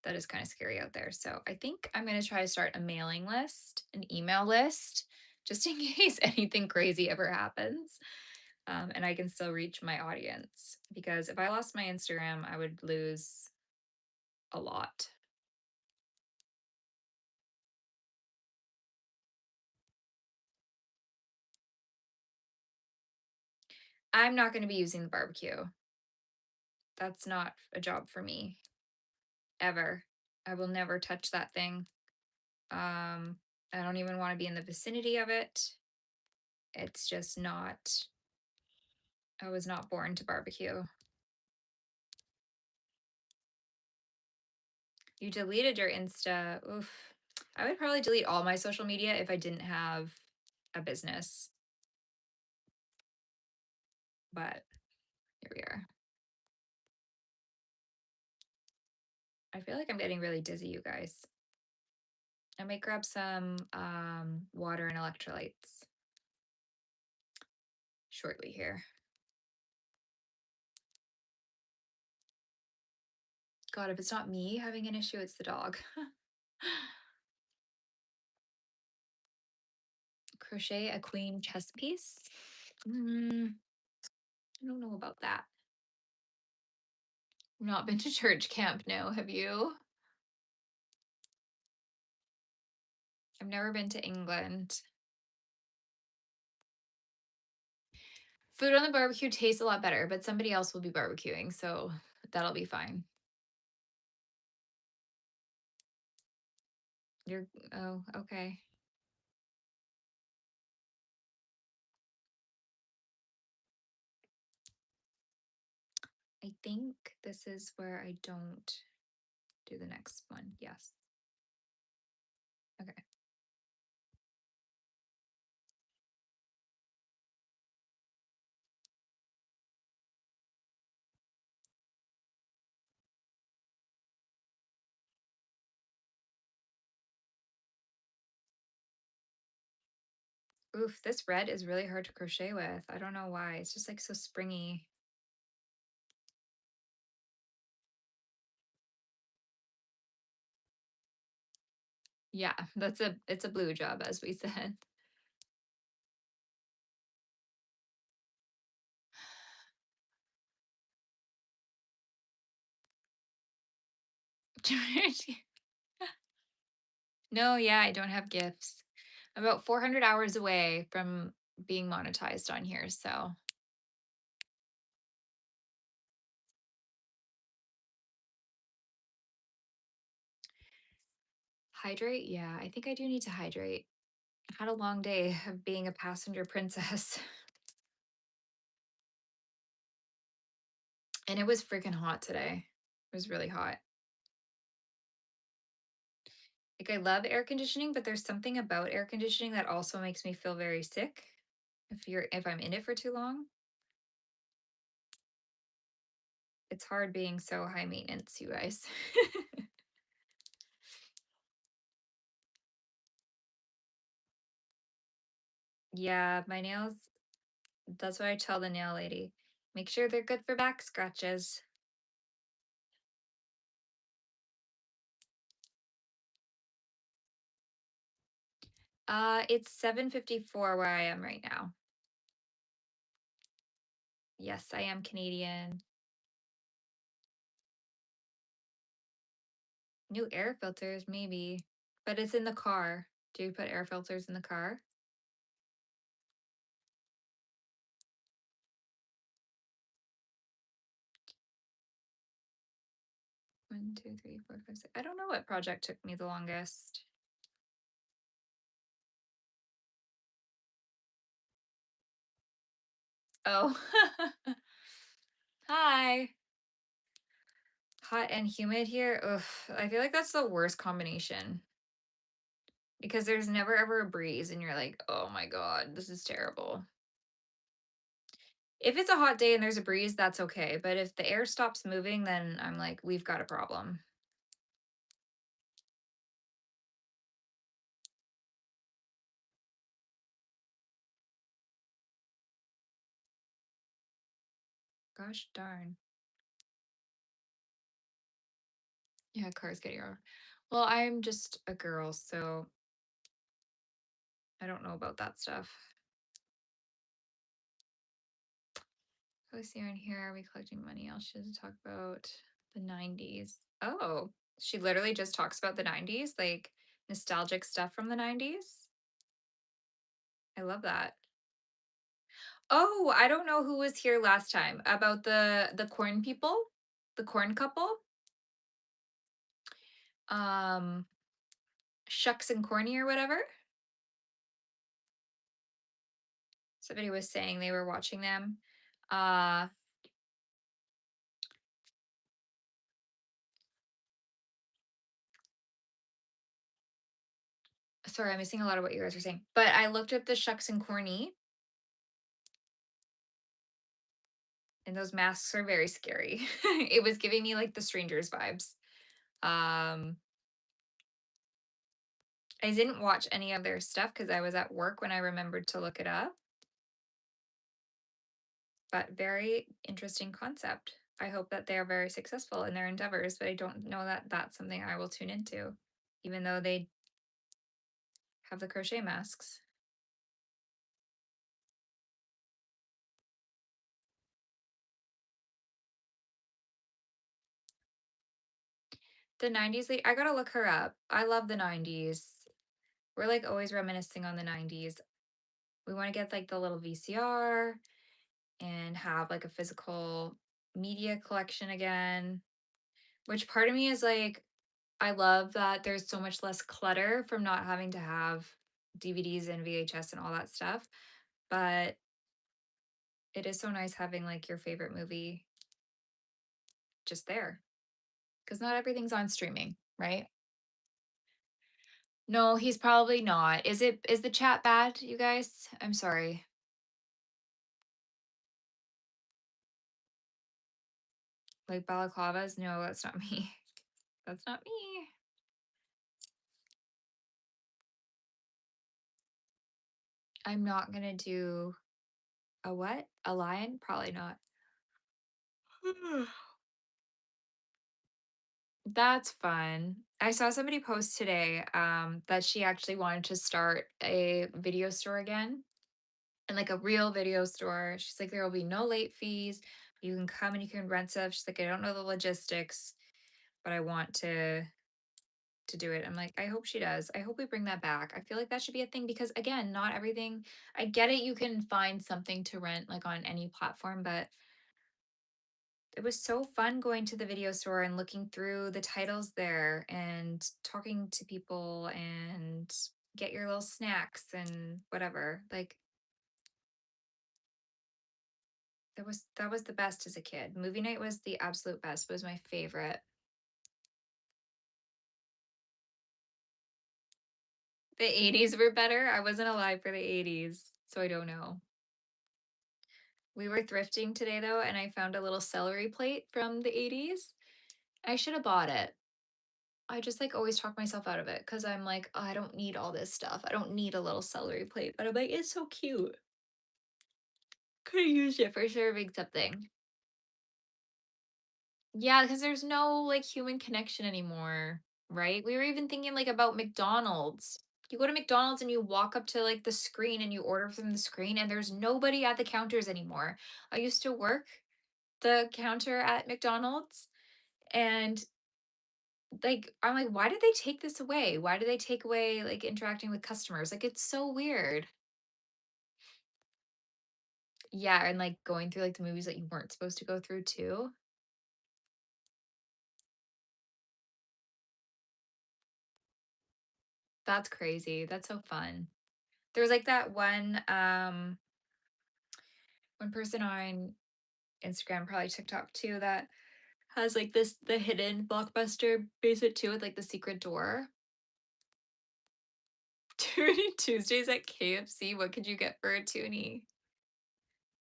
that is kind of scary out there. So I think I'm going to try to start a mailing list, an email list, just in case anything crazy ever happens. and I can still reach my audience. Because if I lost my Instagram, I would lose a lot. I'm not going to be using the barbecue. That's not a job for me ever. I will never touch that thing. I don't even want to be in the vicinity of it. It's just not, I was not born to barbecue. You deleted your Insta. Oof. I would probably delete all my social media if I didn't have a business. But here we are. I feel like I'm getting really dizzy, you guys. I might grab some water and electrolytes shortly here. God, if it's not me having an issue, it's the dog. Crochet a queen chess piece. I don't know about that. Not been to church camp, no. Have you? I've never been to England. Food on the barbecue tastes a lot better, but somebody else will be barbecuing, so that'll be fine. You're, oh, okay. I think this is where I don't do the next one. Yes. Okay. Oof, this red is really hard to crochet with. I don't know why. It's just like so springy. Yeah, it's a blue job, as we said. No, yeah, I don't have gifts. I'm about 400 hours away from being monetized on here, so hydrate. Yeah, I think I do need to hydrate. I had a long day of being a passenger princess. And it was freaking hot today. It was really hot. Like I love air conditioning, but there's something about air conditioning that also makes me feel very sick if I'm in it for too long. It's hard being so high maintenance, you guys. Yeah, my nails, that's what I tell the nail lady. Make sure they're good for back scratches. It's 7:54 where I am right now. Yes, I am Canadian. New air filters, maybe, but it's in the car. Do you put air filters in the car? 1, 2, 3, 4, 5, 6. I don't know what project took me the longest. Oh, hi. Hot and humid here. Ugh, I feel like that's the worst combination because there's never ever a breeze, and you're like, oh my God, this is terrible. If it's a hot day and there's a breeze, that's okay. But if the air stops moving, then I'm like, we've got a problem. Gosh darn. Yeah, cars getting around. Well, I'm just a girl, so I don't know about that stuff. Post here and here. Are we collecting money? I'll should talk about the 90s. Oh, she literally just talks about the 90s, like nostalgic stuff from the 90s. I love that. Oh, I don't know who was here last time about the corn people, the corn couple. Um, Shucks and Corny or whatever. Somebody was saying they were watching them. Uh, Sorry, I'm missing a lot of what you guys were saying. But I looked at the Shucks and Corny, and those masks are very scary. It was giving me like the strangers vibes. Um, I didn't watch any of their stuff because I was at work when I remembered to look it up. But very interesting concept. I hope that they are very successful in their endeavors, but I don't know that that's something I will tune into, even though they have the crochet masks. The 90s, I gotta look her up. I love the 90s. We're like always reminiscing on the 90s. We want to get like the little VCR and have like a physical media collection again, which part of me is like, I love that there's so much less clutter from not having to have DVDs and VHS and all that stuff. But it is so nice having like your favorite movie just there because not everything's on streaming, right? No, he's probably not. Is the chat bad, you guys? I'm sorry. Like balaclavas? No, that's not me. That's not me. I'm not gonna do a what? A lion? Probably not. That's fun. I saw somebody post today that she actually wanted to start a video store again and like a real video store. She's like, there will be no late fees. You can come and you can rent stuff. She's like, I don't know the logistics, but I want to do it. I'm like, I hope she does. I hope we bring that back. I feel like that should be a thing because again, not everything, I get it, you can find something to rent like on any platform, but it was so fun going to the video store and looking through the titles there and talking to people and get your little snacks and whatever. Like that was the best as a kid. Movie night was the absolute best. It was my favorite. The 80s were better. I wasn't alive for the 80s, so I don't know. We were thrifting today though, and I found a little celery plate from the 80s. I should have bought it. I just like always talk myself out of it because I'm like, oh, I don't need all this stuff. I don't need a little celery plate, but I'm like, it's so cute. Could have used it for serving something. Yeah, because there's no like human connection anymore, right? We were even thinking like about McDonald's. You go to McDonald's and you walk up to like the screen and you order from the screen, and there's nobody at the counters anymore. I used to work the counter at McDonald's, and like I'm like, why did they take this away? Why do they take away like interacting with customers? Like it's so weird. Yeah, and like going through like the movies that you weren't supposed to go through too. That's crazy. That's so fun. There was like that one person on Instagram, probably TikTok too, that has like this the hidden blockbuster basement too with like the secret door. Toonie Tuesdays at KFC. What could you get for a toonie?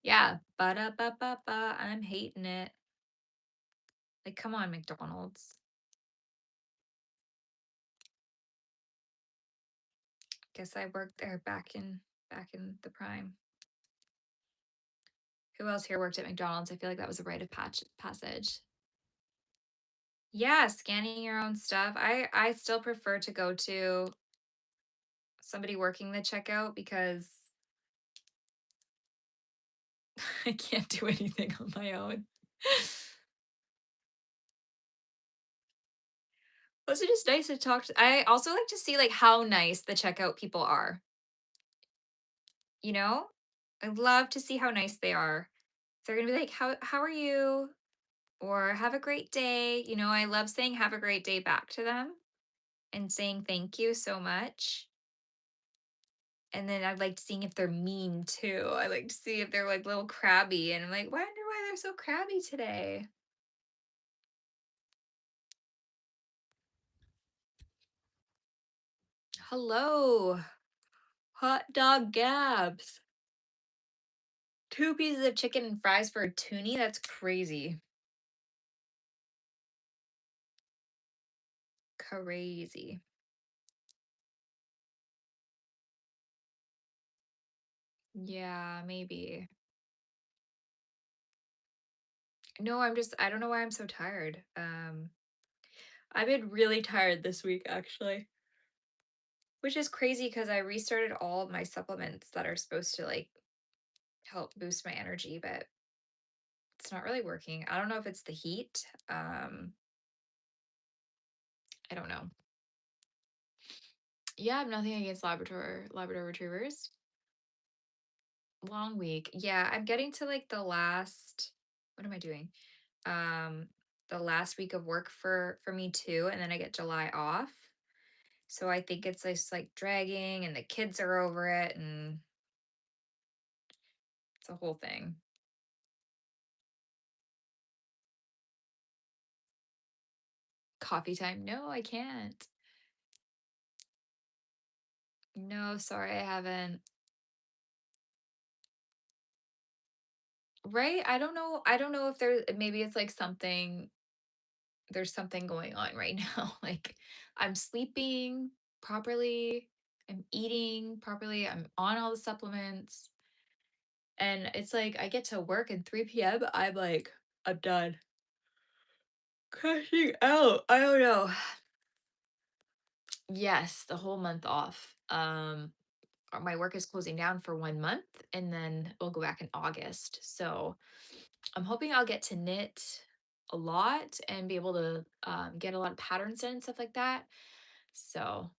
Yeah. Ba-da-ba-ba-ba. I'm hating it. Like, come on, McDonald's. Guess I worked there back in the prime. Who else here worked at McDonald's? I feel like that was a rite of passage. Yeah, scanning your own stuff. I still prefer to go to somebody working the checkout because I can't do anything on my own. Also just nice to talk to I also like to see, like, how nice the checkout people are, you know? I love to see how nice they are. They're gonna be like, "How are you?" Or "Have a great day." You know, I love saying "Have a great day" back to them and saying thank you so much. And then I like seeing if they're mean too. I like to see if they're, like, little crabby, and I'm like, "Wonder why they're so crabby today." Hello, hot dog Gabs. 2 pieces of chicken and fries for a toonie? That's crazy. Crazy. Yeah, maybe. No, I don't know why I'm so tired. I've been really tired this week, actually. Which is crazy because I restarted all of my supplements that are supposed to, like, help boost my energy, but it's not really working. I don't know if it's the heat. I don't know. Yeah, I have nothing against Labrador retrievers. Long week. Yeah, I'm getting to, like, the last what am I doing? Um, the last week of work for me too, and then I get July off. So I think it's just, like, dragging, and the kids are over it, and it's a whole thing. Coffee time. No, I can't. No, sorry, I haven't. Right? I don't know if maybe it's like there's something going on right now. Like I'm sleeping properly, I'm eating properly, I'm on all the supplements, and it's like I get to work at 3 p.m. I'm like, I'm done. Crashing out. I don't know. Yes, the whole month off. My work is closing down for 1 month, and then we'll go back in August. So I'm hoping I'll get to knit a lot and be able to get a lot of patterns in and stuff like that. So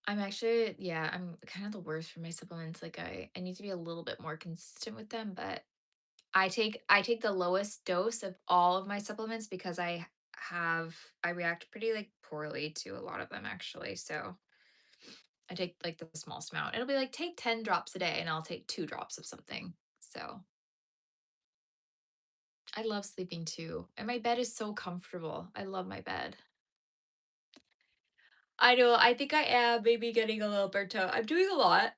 I'm actually, yeah, I'm kind of the worst for my supplements. Like I need to be a little bit more consistent with them, but I take the lowest dose of all of my supplements because I react pretty like poorly to a lot of them actually. So I take like the smallest amount. It'll be like take 10 drops a day and I'll take 2 drops of something. So I love sleeping too. And my bed is so comfortable. I love my bed. I know. I think I am maybe getting a little burnt out. I'm doing a lot.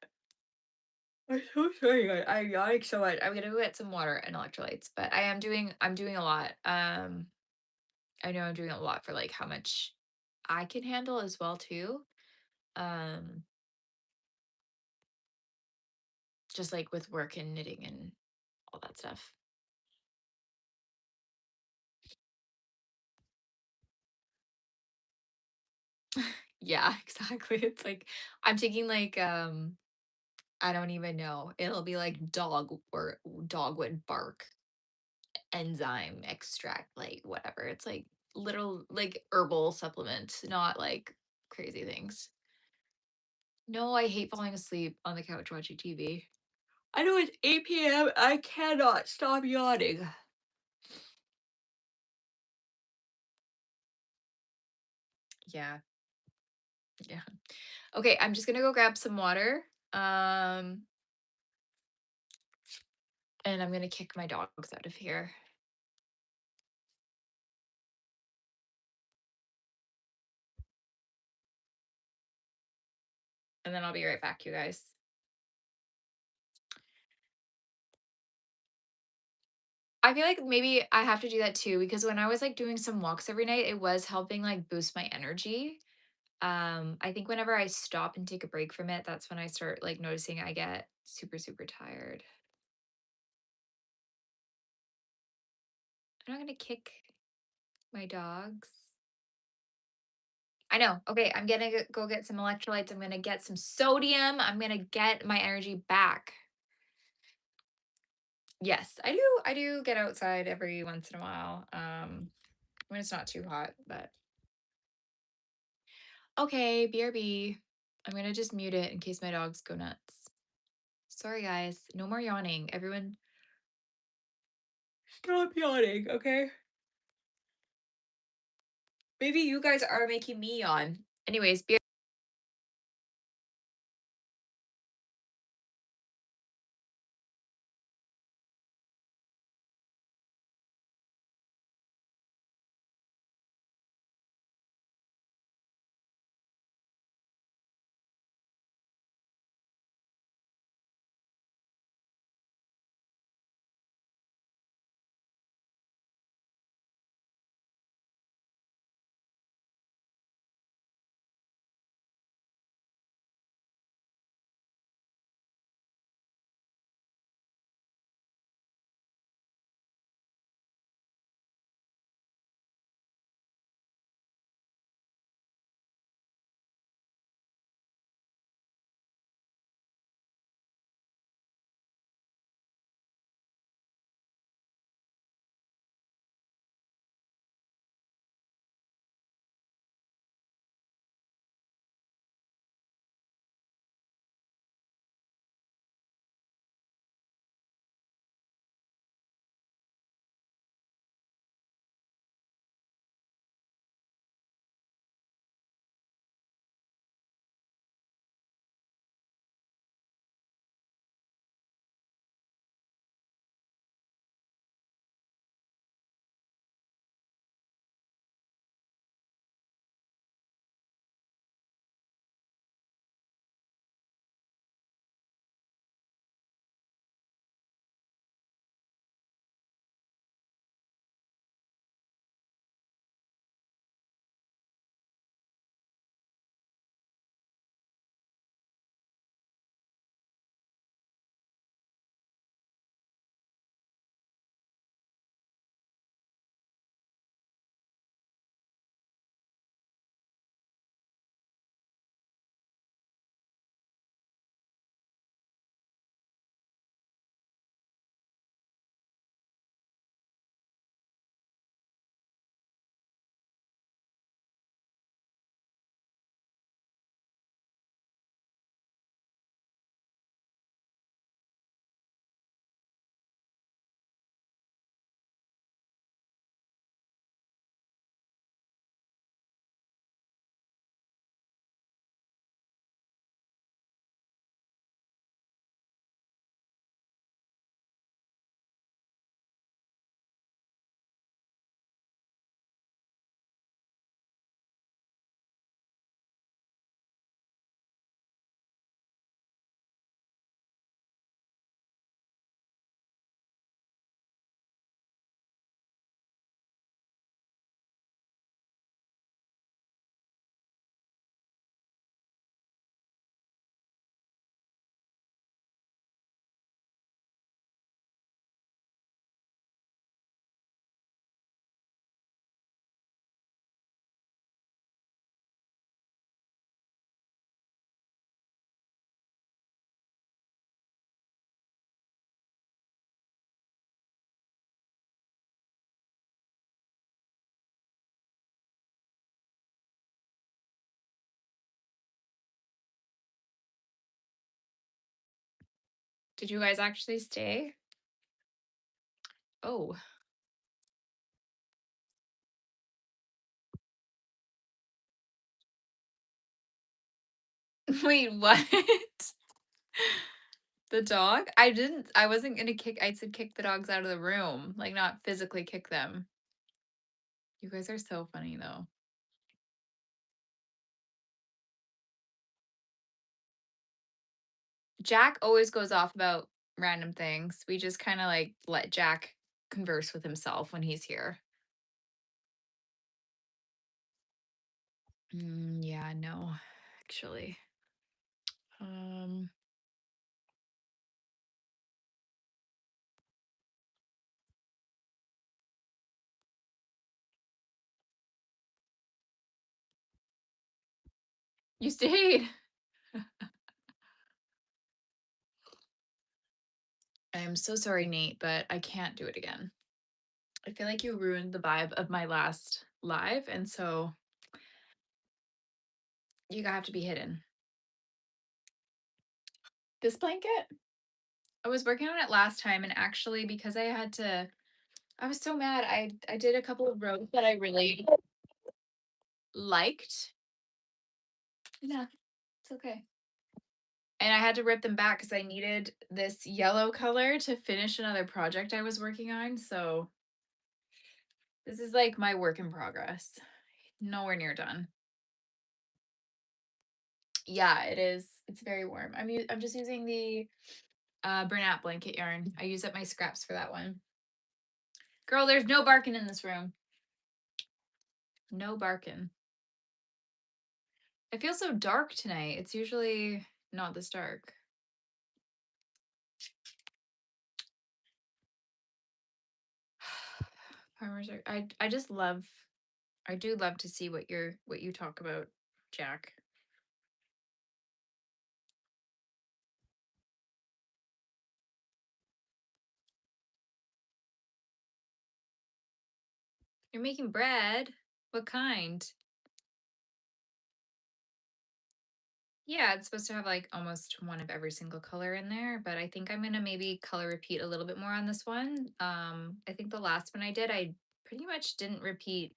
I'm so sorry. I'm yawning so much. I'm gonna go get some water and electrolytes, but I'm doing a lot. I know I'm doing a lot for like how much I can handle as well too. Um, just like with work and knitting and all that stuff. Yeah, exactly. It's like I'm taking like I don't even know. It'll be like dogwood bark enzyme extract, like whatever. It's like little like herbal supplement, not like crazy things. No, I hate falling asleep on the couch watching TV. I know it's 8 p.m. I cannot stop yawning. Yeah, yeah. Okay, I'm just gonna go grab some water. Um, and I'm gonna kick my dogs out of here. And then I'll be right back, you guys. I feel like maybe I have to do that too because when I was like doing some walks every night, it was helping like boost my energy. I think whenever I stop and take a break from it, that's when I start like noticing I get super, super tired. I'm not gonna kick my dogs. I know. Okay, I'm gonna go get some electrolytes. I'm gonna get some sodium. I'm gonna get my energy back. Yes, I do get outside every once in a while. When it's not too hot, but okay, BRB. I'm gonna just mute it in case my dogs go nuts. Sorry guys. No more yawning. Everyone stop yawning, okay? Maybe you guys are making me yawn. Anyways, did you guys actually stay? Oh, wait, what? The dog? I wasn't gonna kick, I said kick the dogs out of the room, like not physically kick them. You guys are so funny though. Jack always goes off about random things. We just kind of like let Jack converse with himself when he's here. Yeah, no, actually. Um, You stayed. I am so sorry, Nate, but I can't do it again. I feel like you ruined the vibe of my last live, and so you have to be hidden. This blanket, I was working on it last time, and actually, because I was so mad. I did a couple of rows that I really liked. Yeah, it's okay. And I had to rip them back because I needed this yellow color to finish another project I was working on. So this is like my work in progress. Nowhere near done. Yeah, it is. It's very warm. I'm just using the Bernat blanket yarn. I use up my scraps for that one. Girl, there's no barking in this room. No barking. It feels so dark tonight. It's usually not this dark. Farmers are I just love I do love to see what you talk about, Jack. You're making bread? What kind? Yeah, it's supposed to have like almost one of every single color in there, but I think I'm gonna maybe color repeat a little bit more on this one. I think the last one I did, I pretty much didn't repeat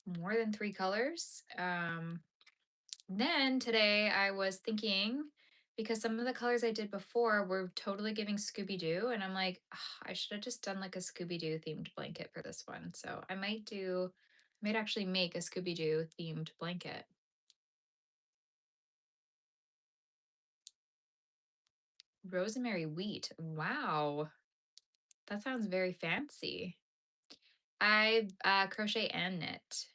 more than 3 colors. Then today I was thinking because some of the colors I did before were totally giving Scooby Doo, and I'm like, "Ugh, I should have just done like a Scooby Doo themed blanket for this one. So might actually make a Scooby Doo themed blanket. Rosemary wheat. Wow. That sounds very fancy. I crochet and knit,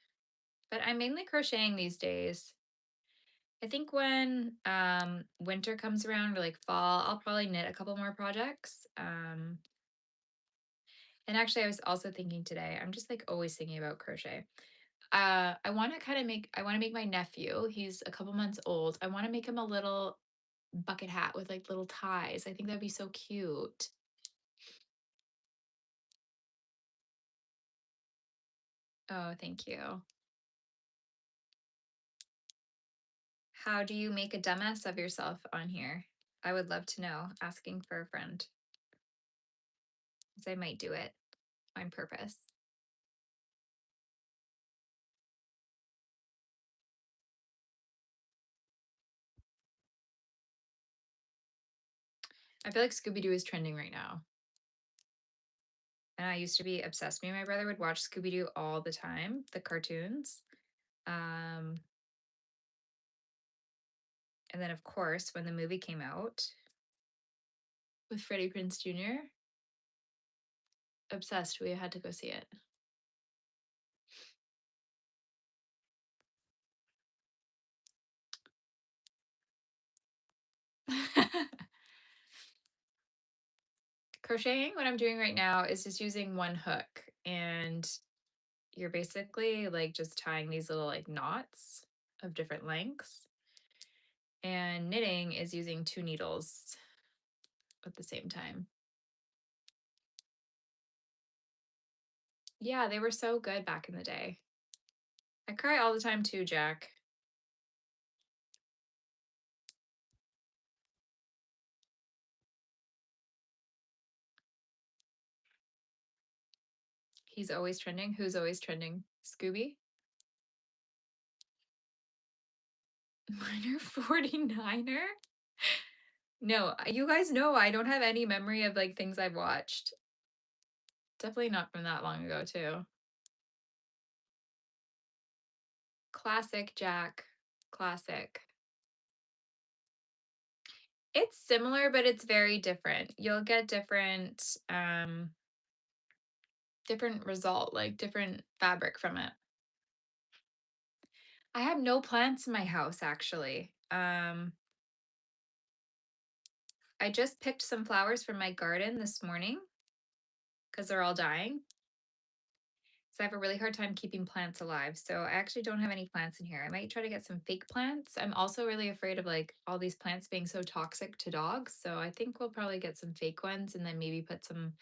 but I'm mainly crocheting these days. I think when winter comes around or like fall, I'll probably knit a couple more projects. And actually, I was also thinking today, I'm just like always thinking about crochet. I want to I want to make my nephew, he's a couple months old. I want to make him a little bucket hat with like little ties. I think that'd be so cute. Oh, thank you. How do you make a dumbass of yourself on here? I would love to know. Asking for a friend. Because I might do it on purpose. I feel like Scooby Doo is trending right now. And I used to be obsessed. Me and my brother would watch Scooby Doo all the time, the cartoons. Um, and then, of course, when the movie came out with Freddie Prinze Jr., obsessed. We had to go see it. Crocheting, what I'm doing right now is just using one hook, and you're basically like just tying these little like knots of different lengths. And knitting is using 2 needles at the same time. Yeah, they were so good back in the day. I cry all the time too, Jack. He's always trending. Who's always trending? Scooby? Minor 49er? No, you guys know I don't have any memory of like things I've watched. Definitely not from that long ago, too. Classic, Jack. Classic. It's similar, but it's very different. You'll get different result, like different fabric from it. I have no plants in my house actually. I just picked some flowers from my garden this morning because they're all dying. So I have a really hard time keeping plants alive. So I actually don't have any plants in here. I might try to get some fake plants. I'm also really afraid of like all these plants being so toxic to dogs. So I think we'll probably get some fake ones and then maybe put some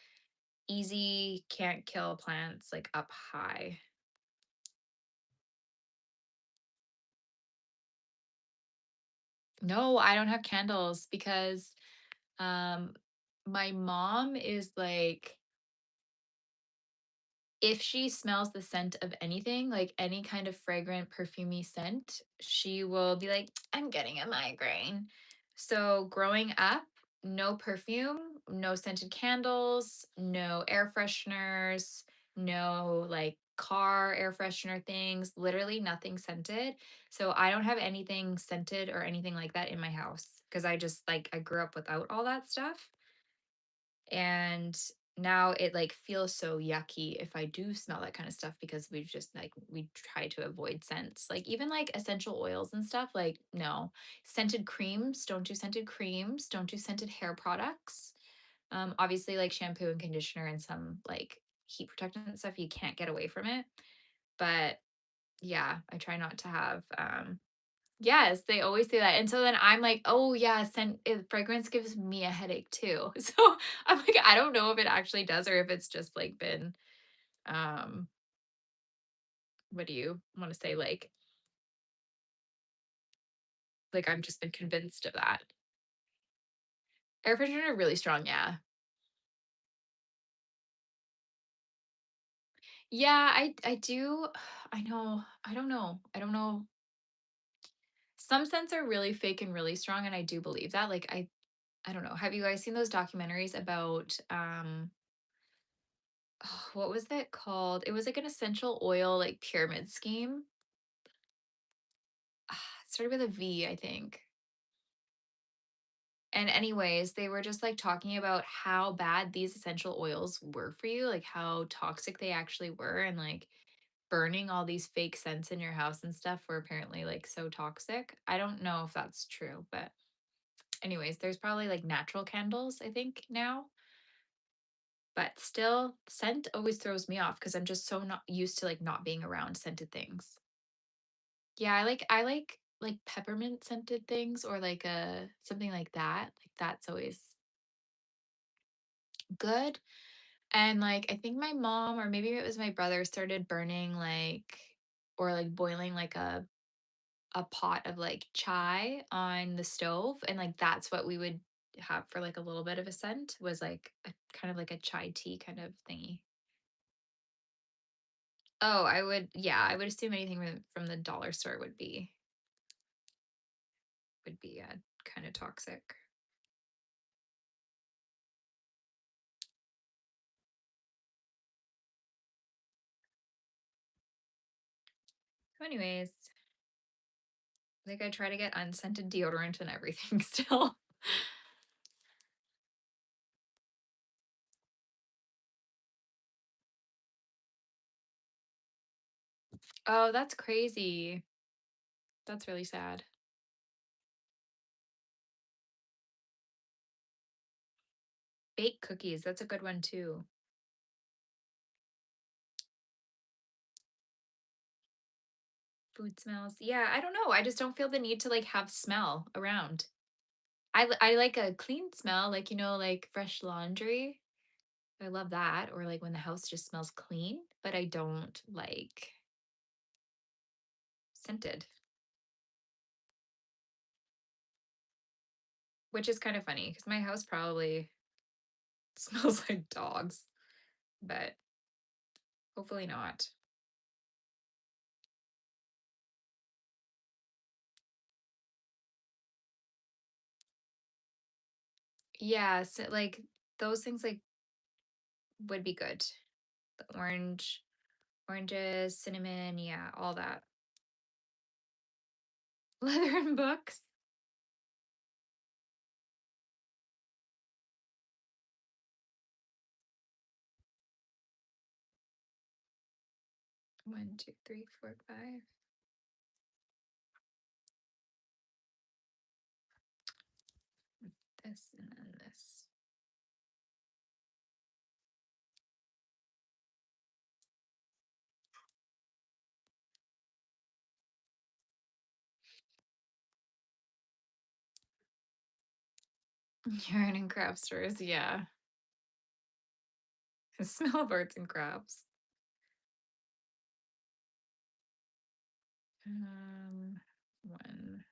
easy can't kill plants like up high. No, I don't have candles because um my mom is like if she smells the scent of anything, like any kind of fragrant, perfumey scent, she will be like, I'm getting a migraine. So, growing up, no perfume, no scented candles, no air fresheners, no like car air freshener things, literally nothing scented. So, I don't have anything scented or anything like that in my house because I just like, I grew up without all that stuff. And now it like feels so yucky if I do smell that kind of stuff because we've just like we try to avoid scents. Like even like essential oils and stuff, like no. Scented creams, don't do scented creams, don't do scented hair products. Obviously like shampoo and conditioner and some like heat protectant and stuff, you can't get away from it. But yeah, I try not to have yes, they always say that, and so then I'm like, "Oh, yeah, fragrance gives me a headache too." So, I'm like, I don't know if it actually does or if it's just, like, been, um, what do you wanna say? Like, I've just been convinced of that. Air freshener are really strong, yeah. Yeah, I do I know, I don't know. Some scents are really fake and really strong, and I do believe that, like, I don't know. Have you guys seen those documentaries about, oh, what was that called? It was like an essential oil like pyramid scheme. It started with a V, I think. And anyways, they were just like talking about how bad these essential oils were for you, like how toxic they actually were, and like burning all these fake scents in your house and stuff were apparently like so toxic. I don't know if that's true, but anyways, there's probably like natural candles, I think now. But still, scent always throws me off because I'm just so not used to like not being around scented things. Yeah, I like peppermint scented things or like a something like that. Like that's always good. And like I think my mom or maybe it was my brother started burning like or like boiling like a pot of like chai on the stove and like that's what we would have for like a little bit of a scent was like a kind of like a chai tea kind of thingy. Oh, I would yeah, I would assume anything from the dollar store would be kind of toxic. So anyways, like I try to get unscented deodorant and everything still. Oh, that's crazy. That's really sad. Baked cookies, that's a good one too. Food smells. Yeah, I don't know. I just don't feel the need to like have smell around. I like a clean smell, like like fresh laundry. I love that. Or like when the house just smells clean, but I don't like scented, which is kind of funny because my house probably smells like dogs, but hopefully not. Yeah, so like those things like would be good. The oranges, cinnamon, yeah, all that. Leather and books. One, two, three, four, five. This and then this. Yarn and craft stores, yeah. The smell of arts and crafts. Um, one.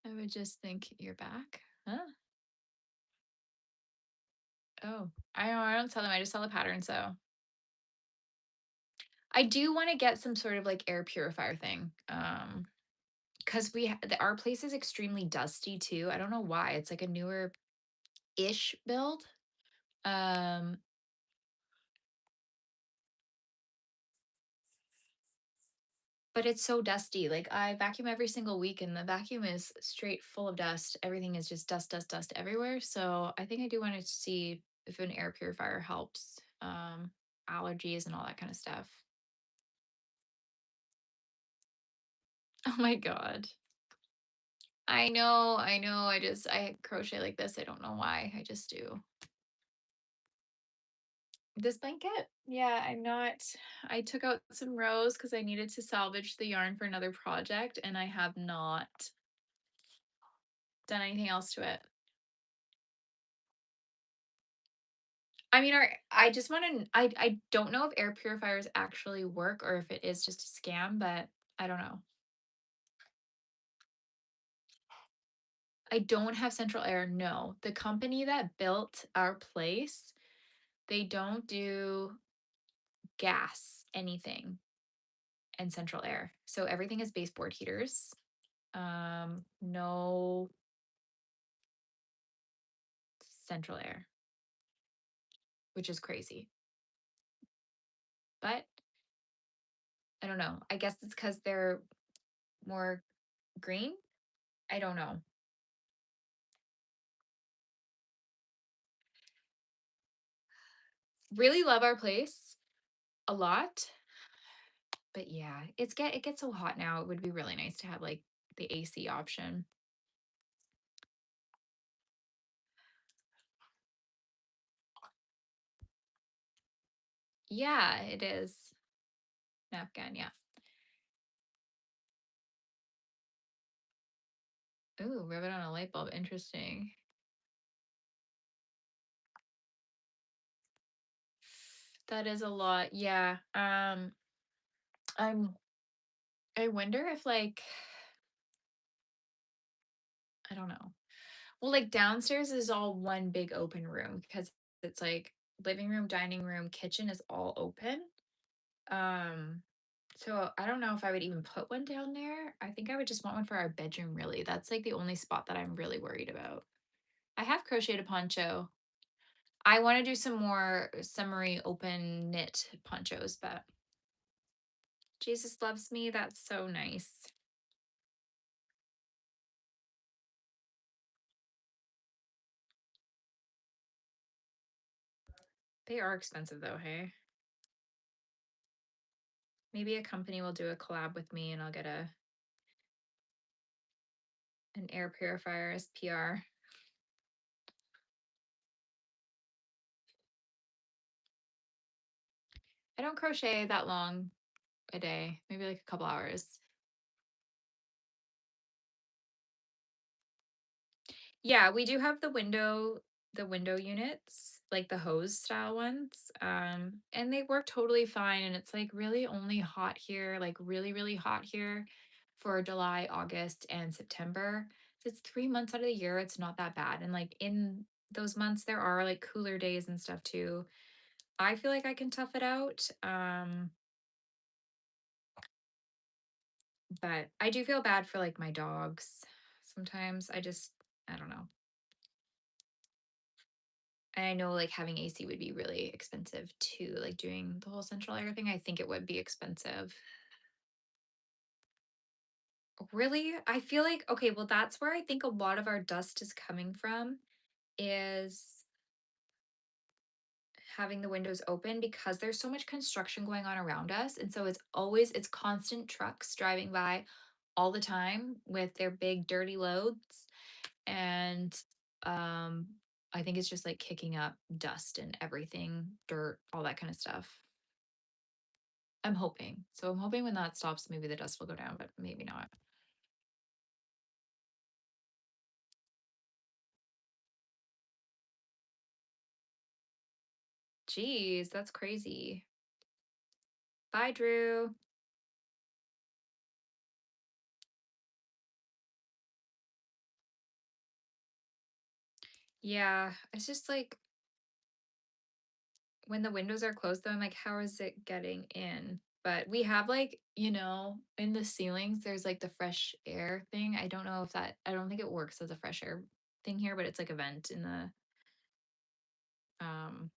I would just think you're back. Huh? Oh, I don't sell them. I just sell the pattern. So I do want to get some sort of like air purifier thing. Because our place is extremely dusty too. I don't know why. It's like a newer ish build. Um, but it's so dusty. Like I vacuum every single week and the vacuum is straight full of dust. Everything is just dust, dust, dust everywhere. So I think I do want to see if an air purifier helps. Allergies and all that kind of stuff. Oh my god. I know. I crochet like this. I don't know why. I just do. This blanket? Yeah, I took out some rows because I needed to salvage the yarn for another project, and I have not done anything else to it. I mean, I just want to. I don't know if air purifiers actually work or if it is just a scam, but I don't know. I don't have central air. No, the company that built our place, they don't do gas anything and central air. So everything is baseboard heaters. No central air, which is crazy. But I don't know. I guess it's because they're more green. I don't know. Really love our place a lot. But yeah, it gets so hot now. It would be really nice to have like the AC option. Yeah, it is. Afghan, yeah. Ooh, rivet on a light bulb. Interesting. That is a lot. Yeah. I'm I wonder if like I don't know. Well, like downstairs is all one big open room because it's like living room, dining room, kitchen is all open. Um, so I don't know if I would even put one down there. I think I would just want one for our bedroom, really. That's like the only spot that I'm really worried about. I have crocheted a poncho. I want to do some more summery open knit ponchos, but Jesus loves me. That's so nice. They are expensive though, hey? Maybe a company will do a collab with me and I'll get an air purifier as PR. I don't crochet that long a day, maybe like a couple hours. Yeah, we do have the window units, like the hose style ones. And they work totally fine. And it's like really only hot here, like really, really hot here for July, August, and September. So it's 3 months out of the year. It's not that bad. And like in those months, there are like cooler days and stuff too. I feel like I can tough it out. But I do feel bad for like my dogs. Sometimes I don't know. And I know like having AC would be really expensive too, like doing the whole central air thing. I think it would be expensive. Really? I feel like, okay, well, that's where I think a lot of our dust is coming from is having the windows open because there's so much construction going on around us. And so it's constant trucks driving by all the time with their big dirty loads. And um I think it's just like kicking up dust and everything, dirt, all that kind of stuff. I'm hoping. So I'm hoping when that stops, maybe the dust will go down, but maybe not. Jeez, that's crazy. Bye, Drew. Yeah, it's just like when the windows are closed, though, I'm like, how is it getting in? But we have like, in the ceilings, there's like the fresh air thing. I don't think it works as a fresh air thing here, but it's like a vent in the um,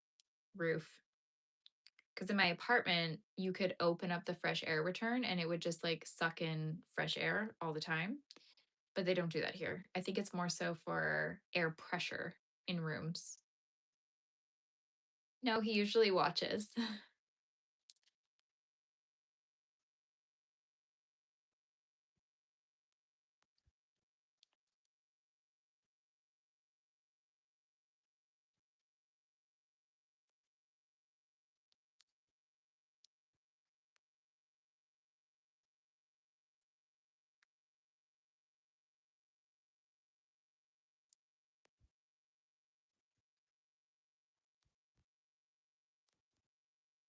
roof. Because in my apartment, you could open up the fresh air return and it would just like suck in fresh air all the time. But they don't do that here. I think it's more so for air pressure in rooms. No, he usually watches.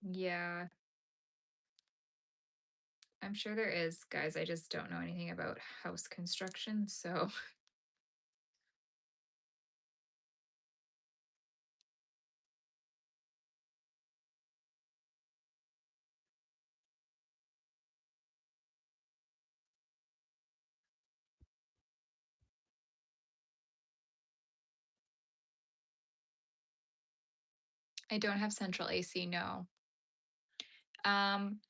Yeah, I'm sure there is, guys. I just don't know anything about house construction. So I don't have central AC, no. Um,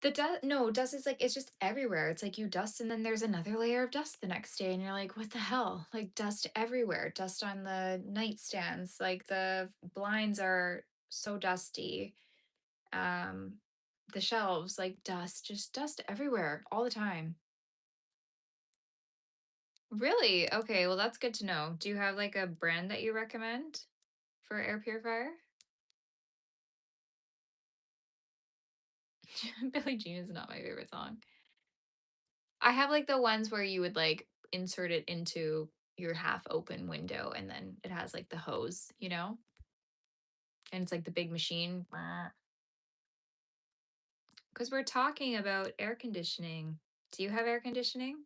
the dust, no, dust is like, it's just everywhere. It's like you dust and then there's another layer of dust the next day. And you're like, what the hell? Like dust everywhere, dust on the nightstands. Like the blinds are so dusty. Um, the shelves, like dust, just dust everywhere all the time. Really? Okay, well, that's good to know. Do you have like a brand that you recommend for air purifier? Billie Jean is not my favorite song. I have like the ones where you would like insert it into your half open window and then it has like the hose, and it's like the big machine. Because we're talking about air conditioning. Do you have air conditioning?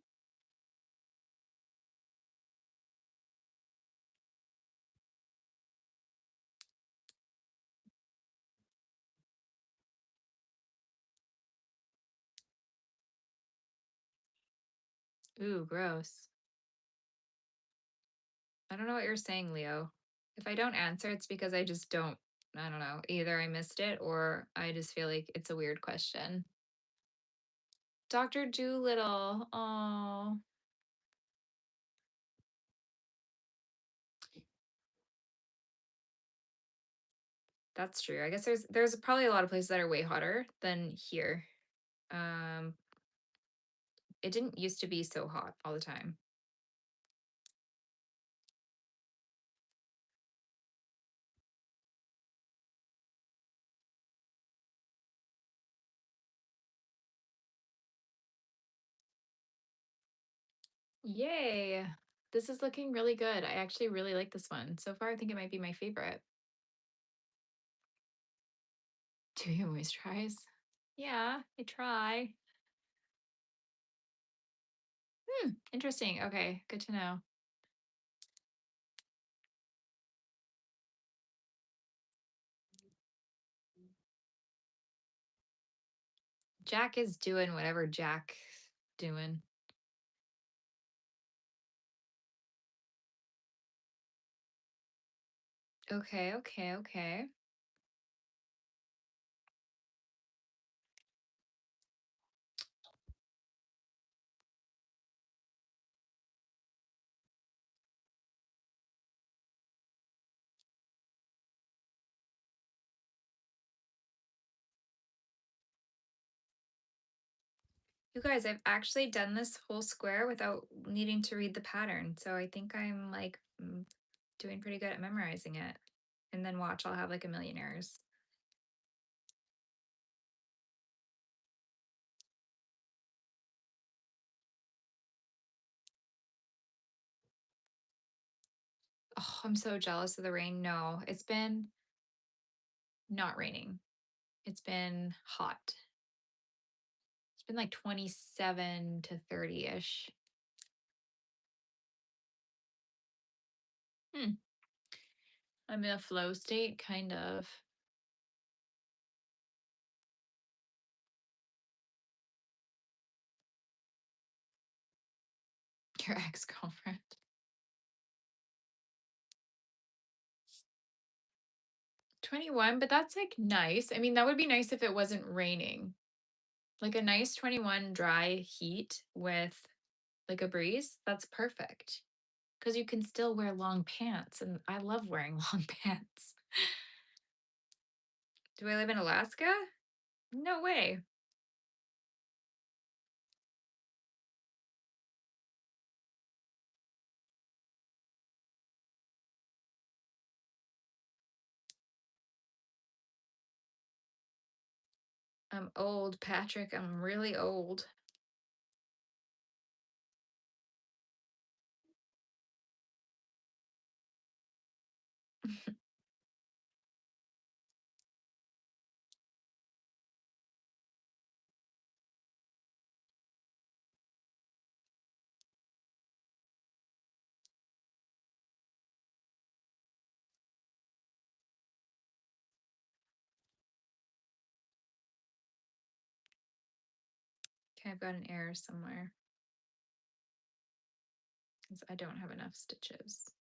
Ooh, gross. I don't know what you're saying, Leo. If I don't answer, it's because I just don't, I don't know. Either I missed it or I just feel like it's a weird question. Dr. Doolittle. Oh, that's true. I guess there's probably a lot of places that are way hotter than here. Um, it didn't used to be so hot all the time. Yay. This is looking really good. I actually really like this one. So far, I think it might be my favorite. Do you moisturize? Yeah, I try. Interesting. Okay, good to know. Jack is doing whatever Jack doing. Okay, okay, okay. You guys, I've actually done this whole square without needing to read the pattern. So I think I'm like doing pretty good at memorizing it. And then watch, I'll have like a million errors. Oh, I'm so jealous of the rain. No, it's been not raining. It's been hot. It's been like 27 to 30-ish. Hmm. I'm in a flow state, kind of. Your ex-girlfriend. 21, but that's like nice. I mean, that would be nice if it wasn't raining. Like a nice 21 dry heat with like a breeze, that's perfect. Because you can still wear long pants, and I love wearing long pants. Do I live in Alaska? No way. I'm old, Patrick. I'm really old. Okay, I've got an error somewhere because I don't have enough stitches.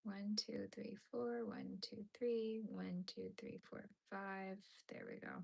1, 2, 3, 4, 1, 2, 3, 1, 2, 3, 4, 5. There we go.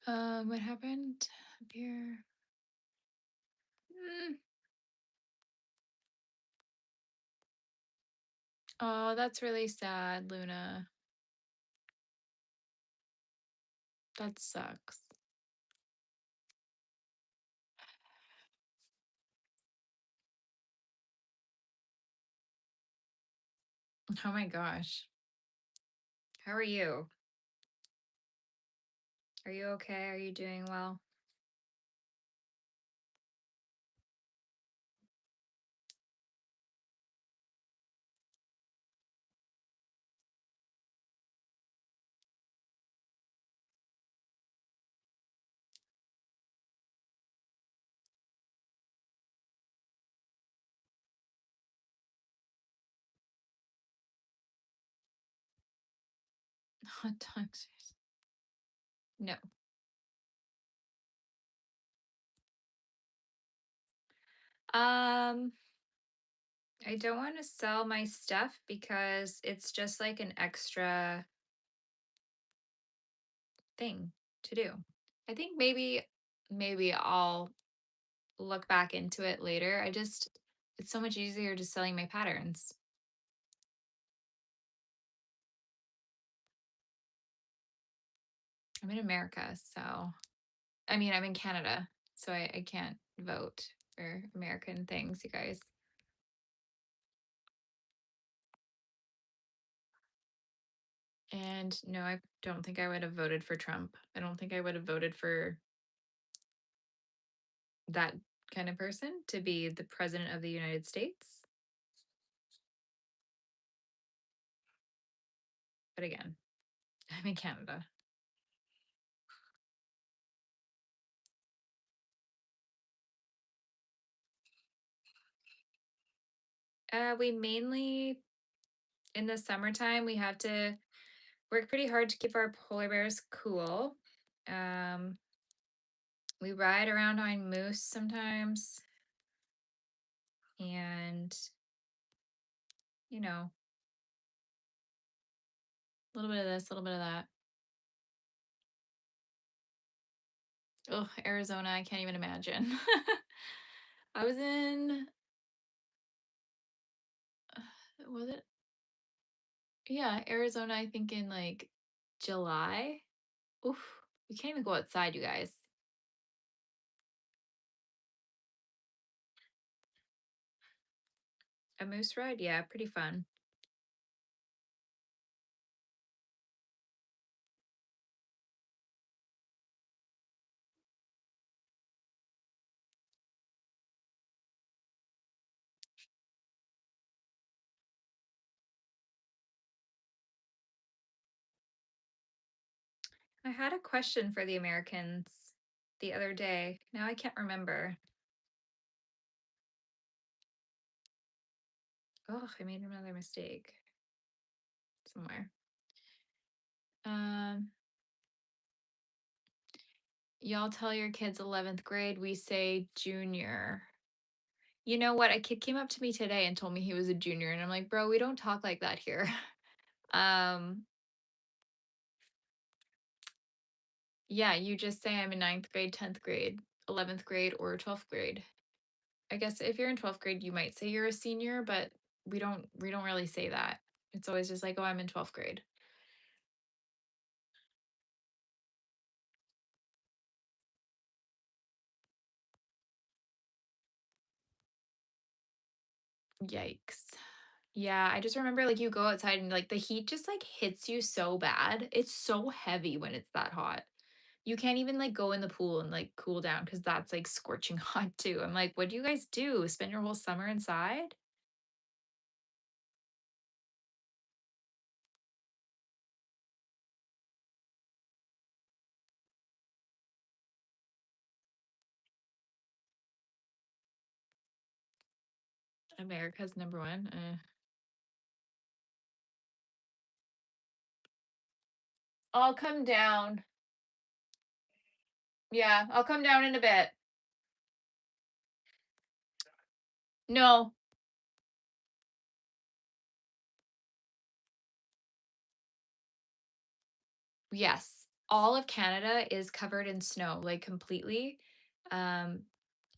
What happened up here? Mm. Oh, that's really sad, Luna. That sucks. Oh my gosh. How are you? Are you okay? Are you doing well? Hot dogs. No. Um, I don't want to sell my stuff because it's just like an extra thing to do. I think maybe I'll look back into it later. It's so much easier just selling my patterns. I'm in America, so I mean, I'm in Canada, so I can't vote for American things, you guys. And no, I don't think I would have voted for Trump. I don't think I would have voted for that kind of person to be the president of the United States. But again, I'm in Canada. We mainly in the summertime we have to work pretty hard to keep our polar bears cool. Um, we ride around on moose sometimes, and you know, a little bit of this, a little bit of that. Oh, Arizona, I can't even imagine. I was in, was it? Yeah, Arizona, I think in like July. Oof, we can't even go outside, you guys. A moose ride? Yeah, pretty fun. I had a question for the Americans the other day. Now I can't remember. Oh, I made another mistake somewhere. Um, y'all tell your kids 11th grade, we say junior. You know what? A kid came up to me today and told me he was a junior, and I'm like, bro, we don't talk like that here. um, yeah, you just say I'm in ninth grade, 10th grade, 11th grade, or 12th grade. I guess if you're in 12th grade, you might say you're a senior, but we don't really say that. It's always just like, oh, I'm in 12th grade. Yikes. Yeah, I just remember like you go outside and like the heat just like hits you so bad. It's so heavy when it's that hot. You can't even like go in the pool and like cool down because that's like scorching hot too. I'm like, what do you guys do? Spend your whole summer inside? America's number one. I'll come down. Yeah, I'll come down in a bit. No, yes. All of Canada is covered in snow, like completely. Um,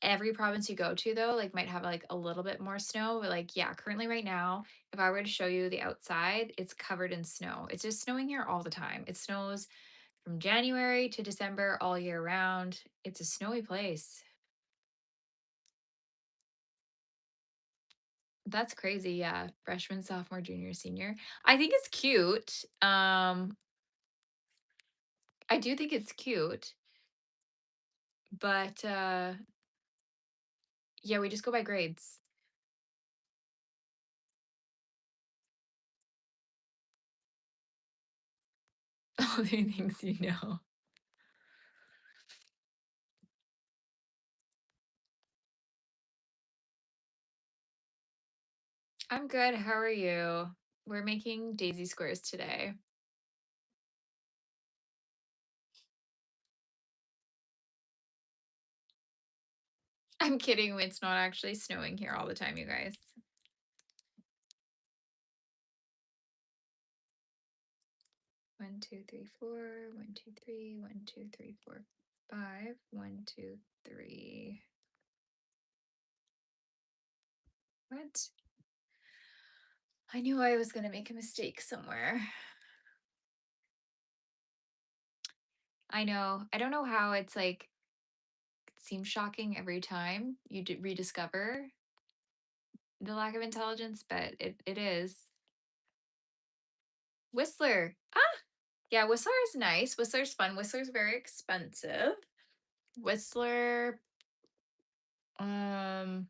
every province you go to though, like might have like a little bit more snow, but like yeah, currently right now, if I were to show you the outside, it's covered in snow. It's just snowing here all the time. It snows from January to December all year round. It's a snowy place. That's crazy. Yeah. Freshman, sophomore, junior, senior. I think it's cute. I do think it's cute, but yeah, we just go by grades. All the things you know. I'm good. How are you? We're making daisy squares today. I'm kidding. It's not actually snowing here all the time, you guys. 1, 2, 3, 4. 1, 2, 3. 1, 2, 3, 4, 5. 1, 2, 3. What? I knew I was going to make a mistake somewhere. I know. I don't know how it's like, it seems shocking every time you rediscover the lack of intelligence, but it is. Whistler. Ah, yeah, Whistler is nice. Whistler's fun. Whistler's very expensive. Whistler, um,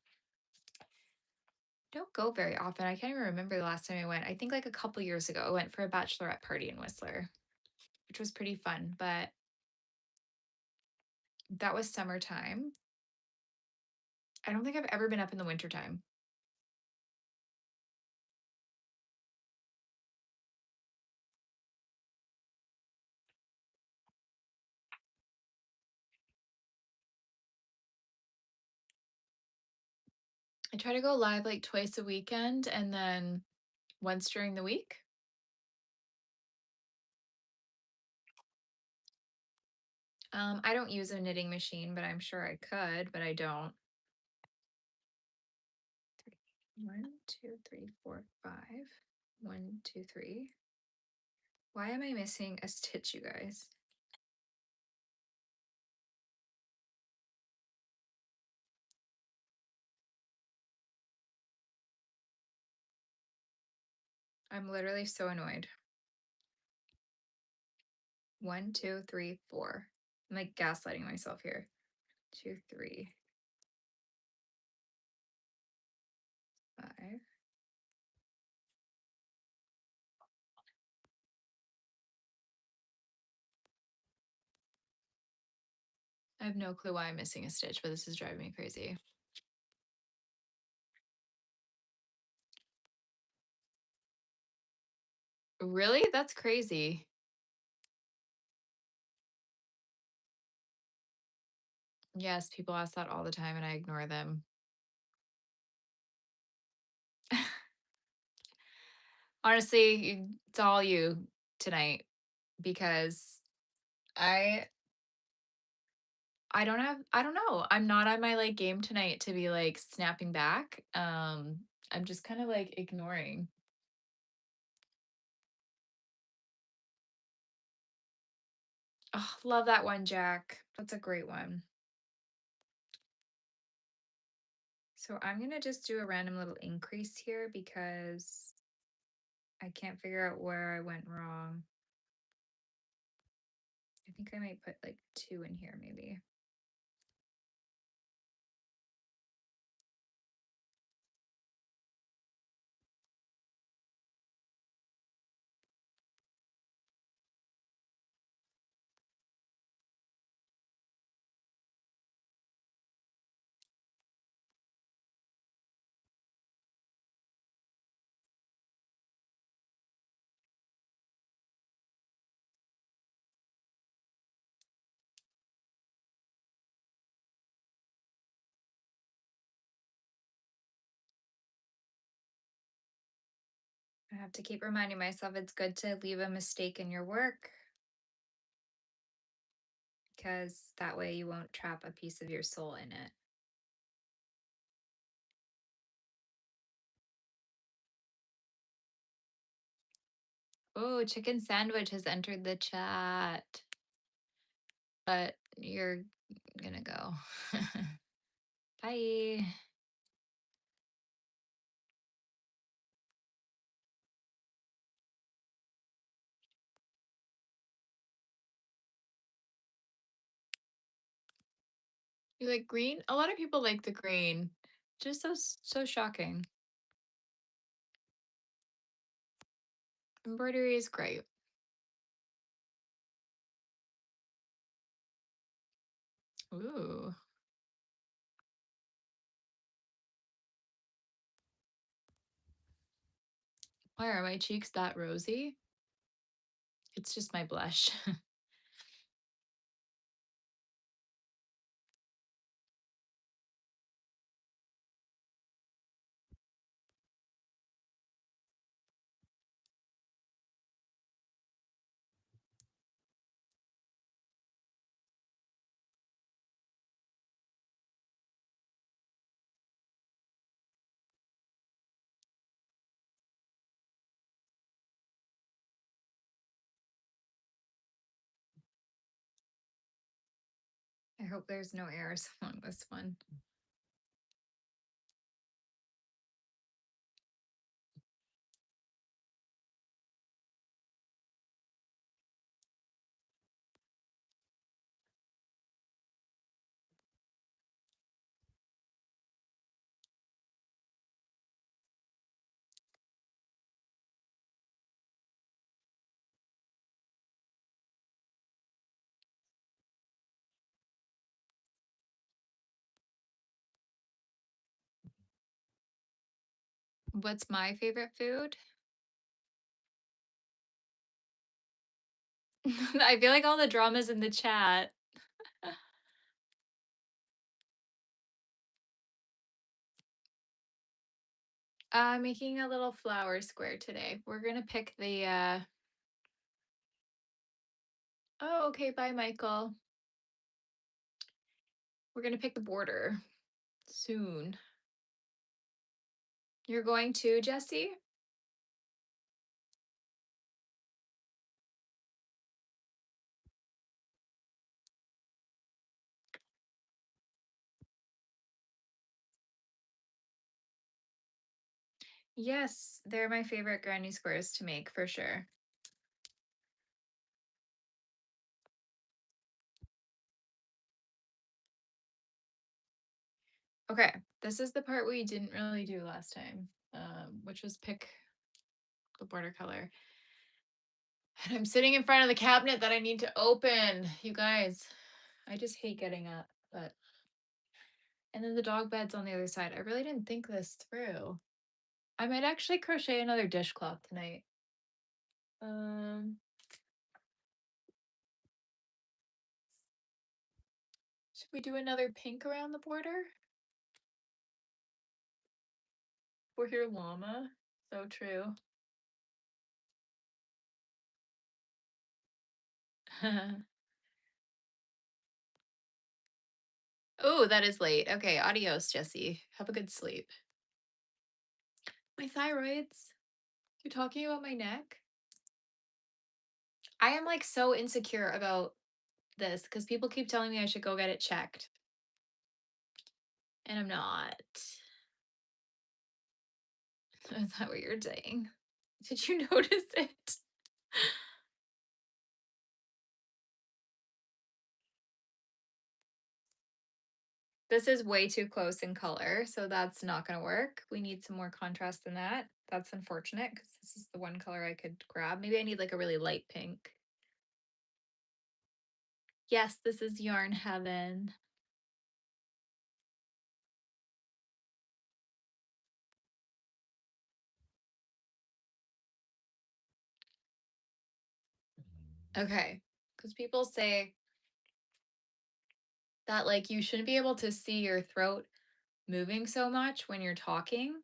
don't go very often. I can't even remember the last time I went. I think like a couple years ago, I went for a bachelorette party in Whistler, which was pretty fun, but that was summertime. I don't think I've ever been up in the wintertime. I try to go live like twice a weekend and then once during the week. I don't use a knitting machine, but I'm sure I could, but I don't. Three. 1, 2, 3, 4, 5. 1, 2, 3. Why am I missing a stitch, you guys? I'm literally so annoyed. 1, 2, 3, 4. I'm like gaslighting myself here. 2, 3, 5. I have no clue why I'm missing a stitch, but this is driving me crazy. Really? That's crazy. Yes, people ask that all the time and I ignore them. Honestly, it's all you tonight because I I don't know. I'm not on my like game tonight to be like snapping back. I'm just kind of like ignoring. Oh, love that one, Jack. That's a great one. So I'm gonna just do a random little increase here because I can't figure out where I went wrong. I think I might put like 2 in here maybe. I have to keep reminding myself it's good to leave a mistake in your work because that way you won't trap a piece of your soul in it. Oh, chicken sandwich has entered the chat, but you're gonna go. Bye. You like green? A lot of people like the green. Just so shocking. Embroidery is great. Ooh. Why are my cheeks that rosy? It's just my blush. I hope there's no errors on this one. What's my favorite food? I feel like all the drama's in the chat. Making a little flower square today. We're gonna pick the oh, okay, bye, Michael. We're gonna pick the border soon. You're going to, Jesse? Yes, they're my favorite granny squares to make for sure. Okay, this is the part we didn't really do last time, which was pick the border color. And I'm sitting in front of the cabinet that I need to open. You guys, I just hate getting up, but and then the dog bed's on the other side. I really didn't think this through. I might actually crochet another dishcloth tonight. Um, should we do another pink around the border? For your llama. So true. Oh, that is late. Okay, adios, Jesse. Have a good sleep. My thyroids. You're talking about my neck? I am like so insecure about this because people keep telling me I should go get it checked. And I'm not. Is that what you're saying? Did you notice it? This is way too close in color, so that's not going to work. We need some more contrast than that. That's unfortunate because this is the one color I could grab. Maybe I need like a really light pink. Yes, this is yarn heaven. Okay, because people say that like you shouldn't be able to see your throat moving so much when you're talking,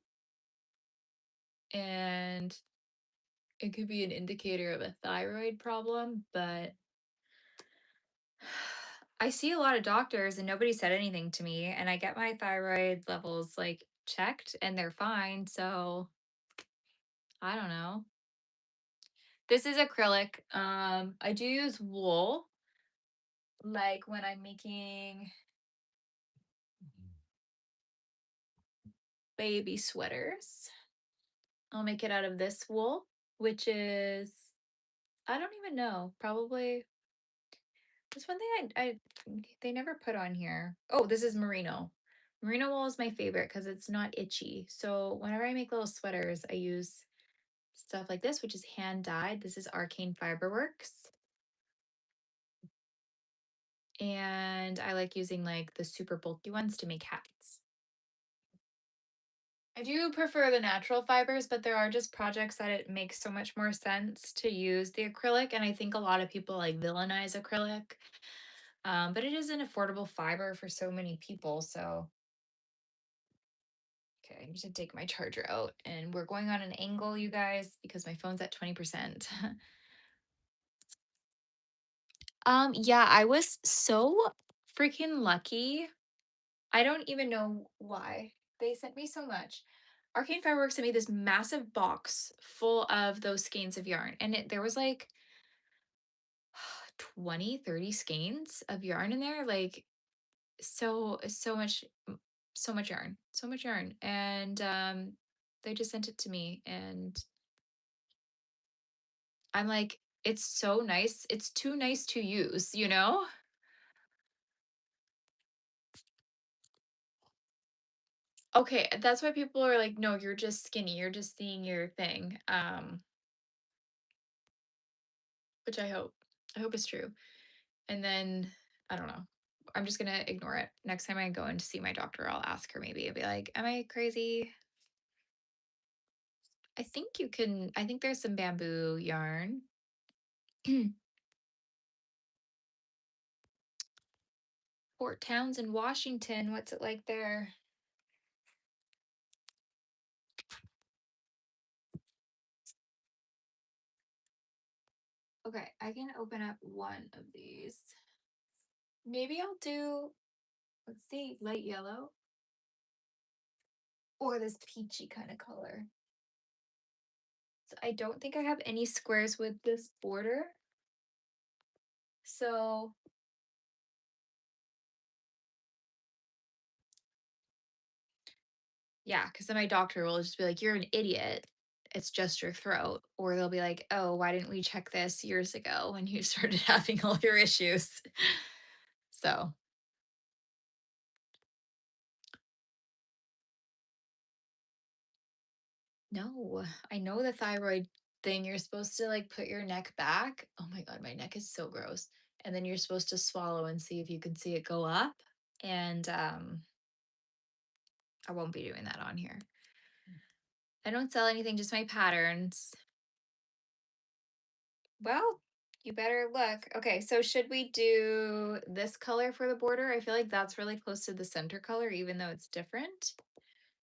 and it could be an indicator of a thyroid problem, but I see a lot of doctors and nobody said anything to me, and I get my thyroid levels like checked and they're fine, so I don't know. This is acrylic. I do use wool like when I'm making baby sweaters. I'll make it out of this wool, which is I don't even know. Probably there's one thing I they never put on here. Oh, this is merino. Merino wool is my favorite because it's not itchy. So whenever I make little sweaters, I use stuff like this, which is hand dyed. This is Arcane Fiberworks. And I like using like the super bulky ones to make hats. I do prefer the natural fibers, but there are just projects that it makes so much more sense to use the acrylic. And I think a lot of people like villainize acrylic. But it is an affordable fiber for so many people. So, okay, I need to take my charger out. And we're going on an angle, you guys, because my phone's at 20%. Yeah, I was so freaking lucky. I don't even know why. They sent me so much. Arcane Fireworks sent me this massive box full of those skeins of yarn. And there was like 20, 30 skeins of yarn in there. Like so much so much yarn. So much yarn. And they just sent it to me and I'm like, it's so nice. It's too nice to use, you know? Okay, that's why people are like, no, you're just skinny. You're just seeing your thing. Which I hope. I hope is true. And then I don't know. I'm just gonna ignore it. Next time I go in to see my doctor, I'll ask her maybe. I'll be like, am I crazy? I think there's some bamboo yarn. Fort Townsend, Washington. What's it like there? Okay, I can open up one of these. Maybe I'll do, let's see, light yellow or this peachy kind of color. So I don't think I have any squares with this border. So yeah, because then my doctor will just be like, "You're an idiot. It's just your throat." Or they'll be like, "Oh, why didn't we check this years ago when you started having all your issues?" So, no, I know the thyroid thing. You're supposed to like put your neck back. Oh my God, my neck is so gross. And then you're supposed to swallow and see if you can see it go up. And I won't be doing that on here. I don't sell anything, just my patterns. Well, you better look. Okay, so should we do this color for the border? I feel like that's really close to the center color, even though it's different,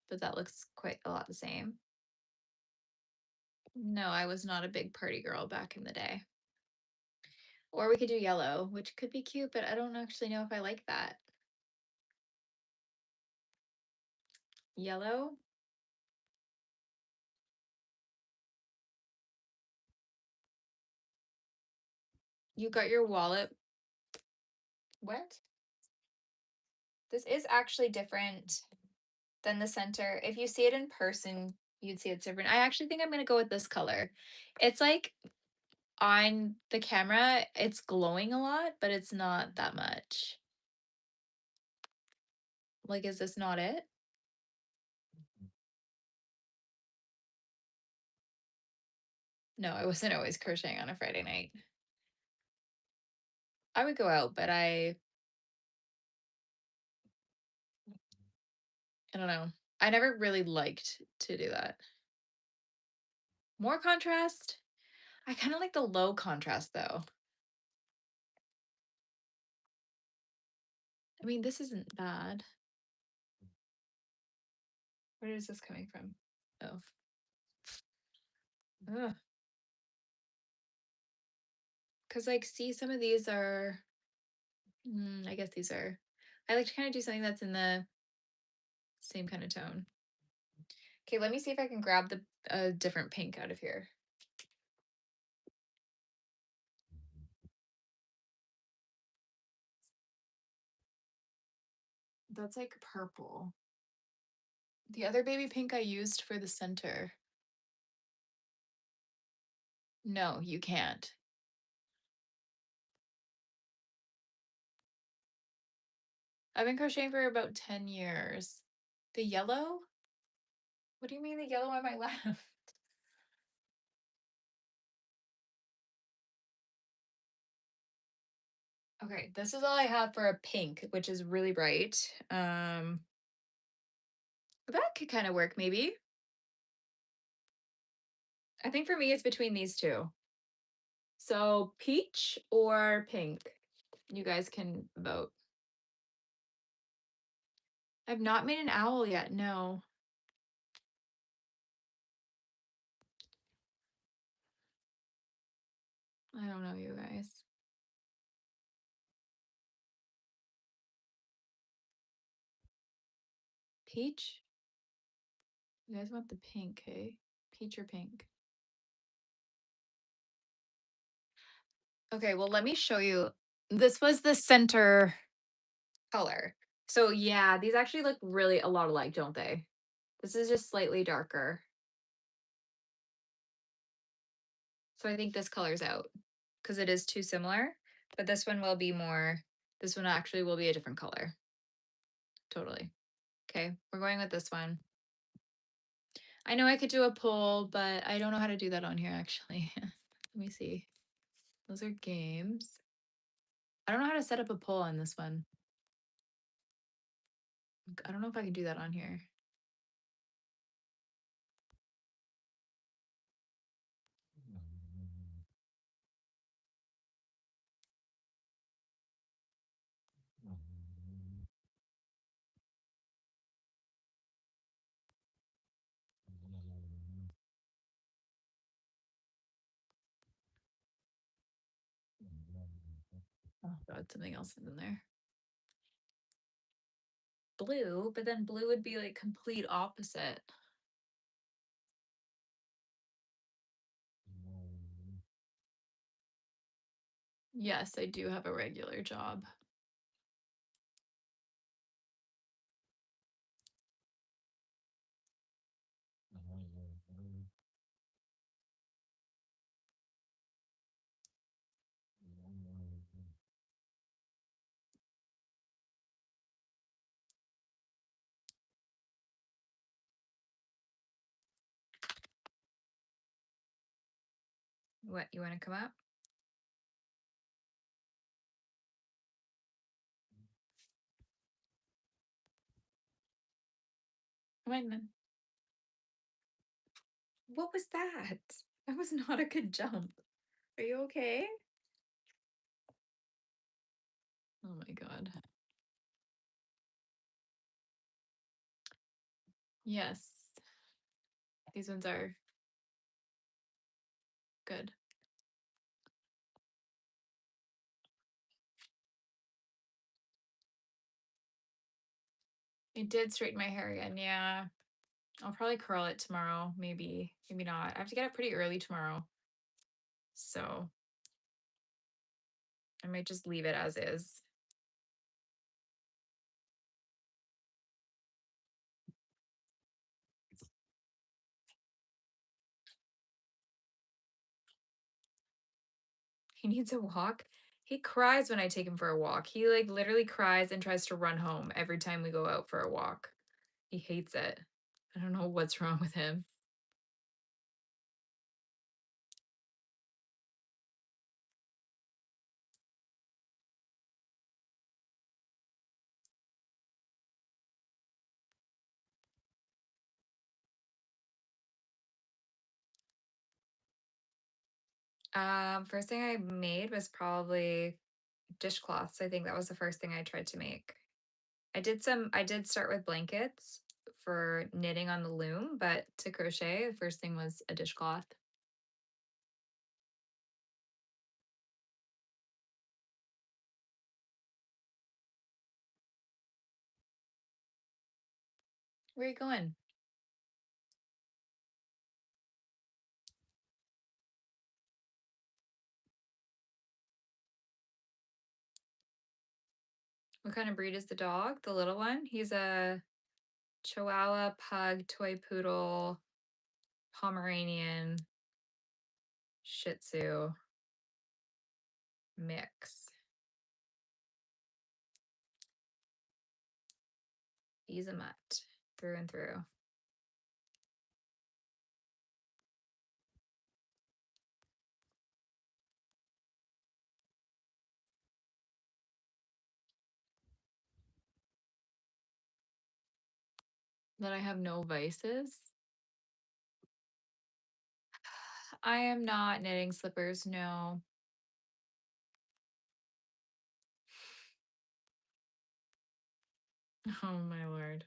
but that looks quite a lot the same. No, I was not a big party girl back in the day. Or we could do yellow, which could be cute, but I don't actually know if I like that. Yellow? You got your wallet. What? This is actually different than the center. If you see it in person, you'd see it's different. I actually think I'm going to go with this color. It's like on the camera, it's glowing a lot, but it's not that much. Like, is this not it? No, I wasn't always crocheting on a Friday night. I would go out, but I don't know. I never really liked to do that. More contrast? I kind of like the low contrast though. I mean, this isn't bad. Where is this coming from? Oh. Ugh. Cause like, see, some of these are. I guess these are. I like to kind of do something that's in the same kind of tone. Okay, let me see if I can grab the different pink out of here. That's like purple. The other baby pink I used for the center. No, you can't. I've been crocheting for about 10 years. The yellow? What do you mean the yellow on my left? Okay, this is all I have for a pink, which is really bright. That could kind of work maybe. I think for me it's between these two. So peach or pink. You guys can vote. I've not made an owl yet. No. I don't know, you guys. Peach? You guys want the pink, hey? Peach or pink? Okay, well, let me show you. This was the center color. So yeah, these actually look really a lot alike, don't they? This is just slightly darker. So I think this color's out because it is too similar, but this one will be more, this one actually will be a different color. Totally. Okay, we're going with this one. I know I could do a poll, but I don't know how to do that on here actually. Let me see. Those are games. I don't know how to set up a poll on this one. I don't know if I can do that on here. God, something else is in there. Blue, but then blue would be like complete opposite. Yes, I do have a regular job. What, you want to come up? Come on then. What was that? That was not a good jump. Are you okay? Oh my God. Yes. These ones are good. I did straighten my hair again. Yeah. I'll probably curl it tomorrow. Maybe, maybe not. I have to get up pretty early tomorrow. So I might just leave it as is. He needs a walk. He cries when I take him for a walk. He like literally cries and tries to run home every time we go out for a walk. He hates it. I don't know what's wrong with him. First thing I made was probably dishcloths. I think that was the first thing I tried to make. I did start with blankets for knitting on the loom, but to crochet, the first thing was a dishcloth. Where are you going? What kind of breed is the dog? The little one? He's a Chihuahua, Pug, Toy Poodle, Pomeranian, Shih Tzu mix. He's a mutt through and through. That I have no vices. I am not knitting slippers, no. Oh my Lord.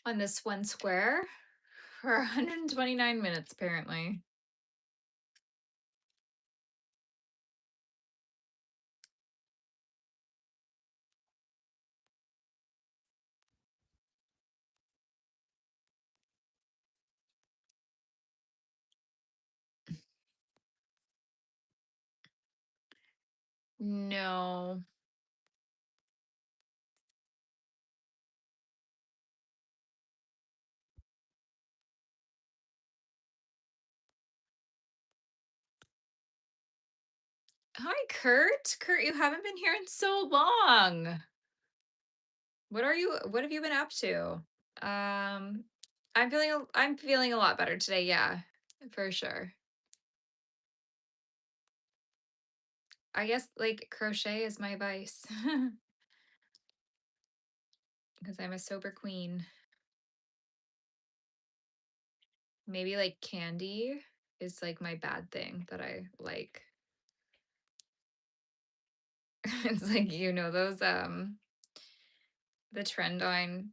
On this one square for 129 minutes, apparently. No. Hi, Kurt. Kurt, you haven't been here in so long. What have you been up to? Um, I'm feeling a lot better today, yeah, for sure. I guess, like, crochet is my vice because I'm a sober queen. Maybe, like, candy is, like, my bad thing that I like. It's like, those, the trend on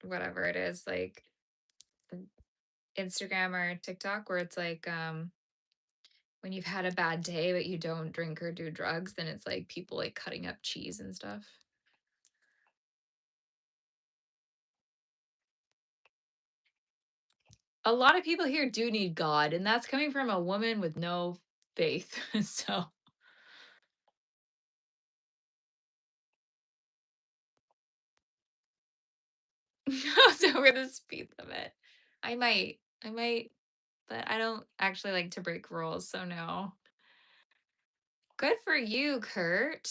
whatever it is, like, Instagram or TikTok where it's like, when you've had a bad day, but you don't drink or do drugs, then it's like people like cutting up cheese and stuff. A lot of people here do need God, and that's coming from a woman with no faith. So, goes over the speed limit. I might, but I don't actually like to break rules. So, no. Good for you, Kurt.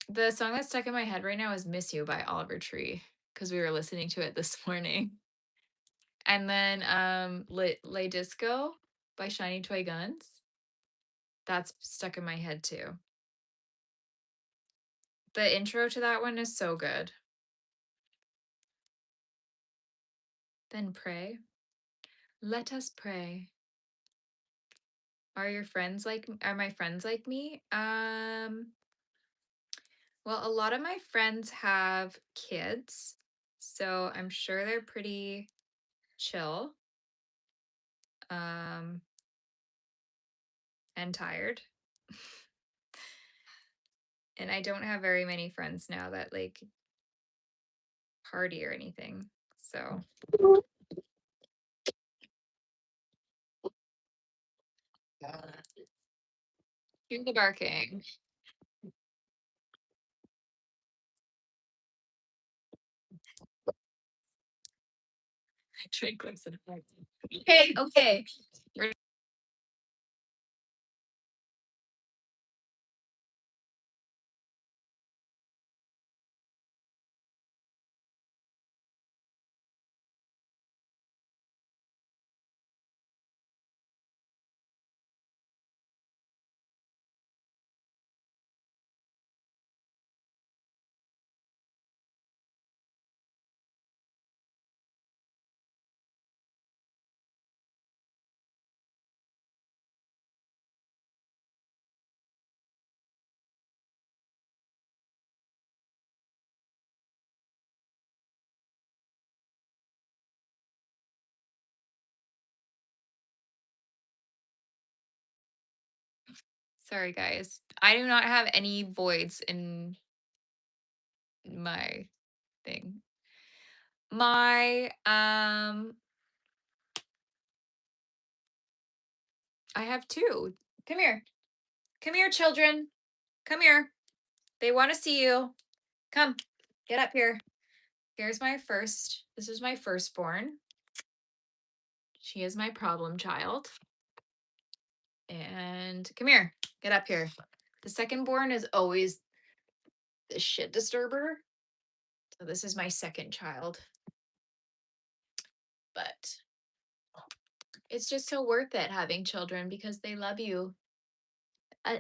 The song that's stuck in my head right now is Miss You by Oliver Tree because we were listening to it this morning. And then Lay Disco by Shiny Toy Guns. That's stuck in my head too. The intro to that one is so good. Then pray. Let us pray. Are my friends like me? Well, a lot of my friends have kids, so I'm sure they're pretty chill um and tired. And I don't have very many friends now that like party or anything. So, cue the barking. Trade clips and effects. Okay, okay. We're sorry, guys. I do not have any voids in my thing. My I have two. Come here. Come here, children. Come here. They want to see you. Come. Get up here. Here's my first. This is my firstborn. She is my problem child. And come here. Get up here. The second born is always the shit disturber. So this is my second child. But it's just so worth it having children because they love you.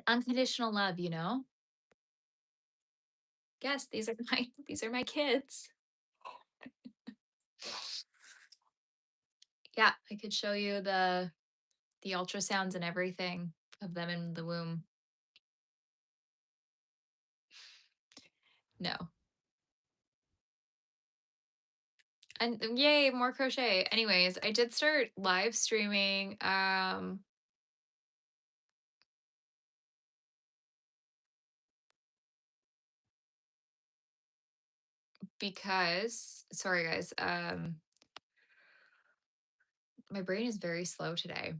Unconditional love, you know? Yes, these are my kids. Yeah, I could show you the ultrasounds and everything of them in the womb. No. And yay, more crochet. Anyways, I did start live streaming because sorry guys, my brain is very slow today.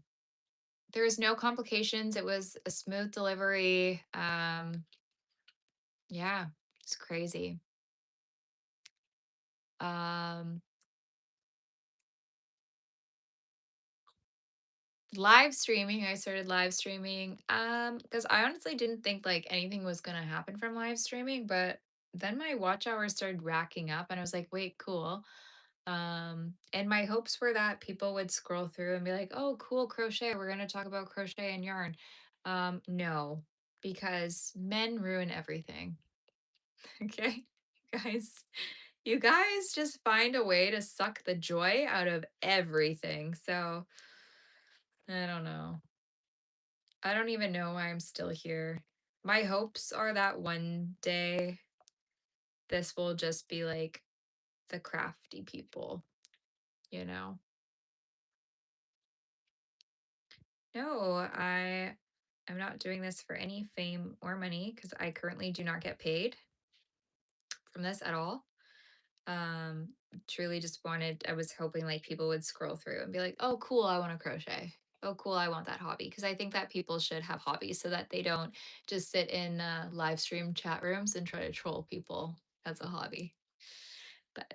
There was no complications. It was a smooth delivery. Yeah, it's crazy. Um Live streaming, I started live streaming because I honestly didn't think like anything was going to happen from live streaming, but then my watch hours started racking up and I was like, wait, cool. And my hopes were that people would scroll through and be like, oh, cool, crochet. We're going to talk about crochet and yarn. No, because men ruin everything. Okay. Guys, you guys just find a way to suck the joy out of everything. So I don't know. I don't even know why I'm still here. My hopes are that one day this will just be like the crafty people, you know? No, I am not doing this for any fame or money because I currently do not get paid from this at all. Um, Truly just wanted, I was hoping like people would scroll through and be like, oh, cool, I want to crochet. Oh, cool, I want that hobby. Because I think that people should have hobbies so that they don't just sit in live stream chat rooms and try to troll people as a hobby. But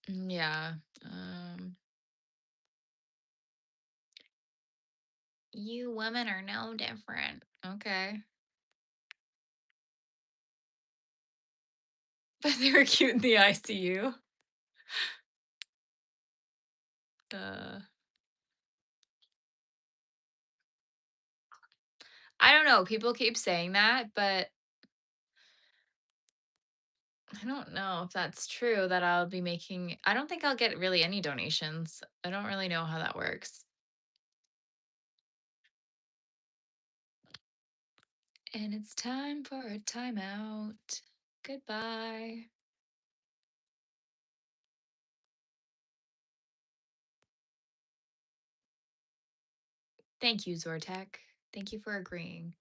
yeah, um, you women are no different. Okay. But they were cute in the ICU. Uh, I don't know. People keep saying that, but I don't know if that's true that I'll be making. I don't think I'll get really any donations. I don't really know how that works. And it's time for a timeout. Goodbye. Thank you, Zortek. Thank you for agreeing.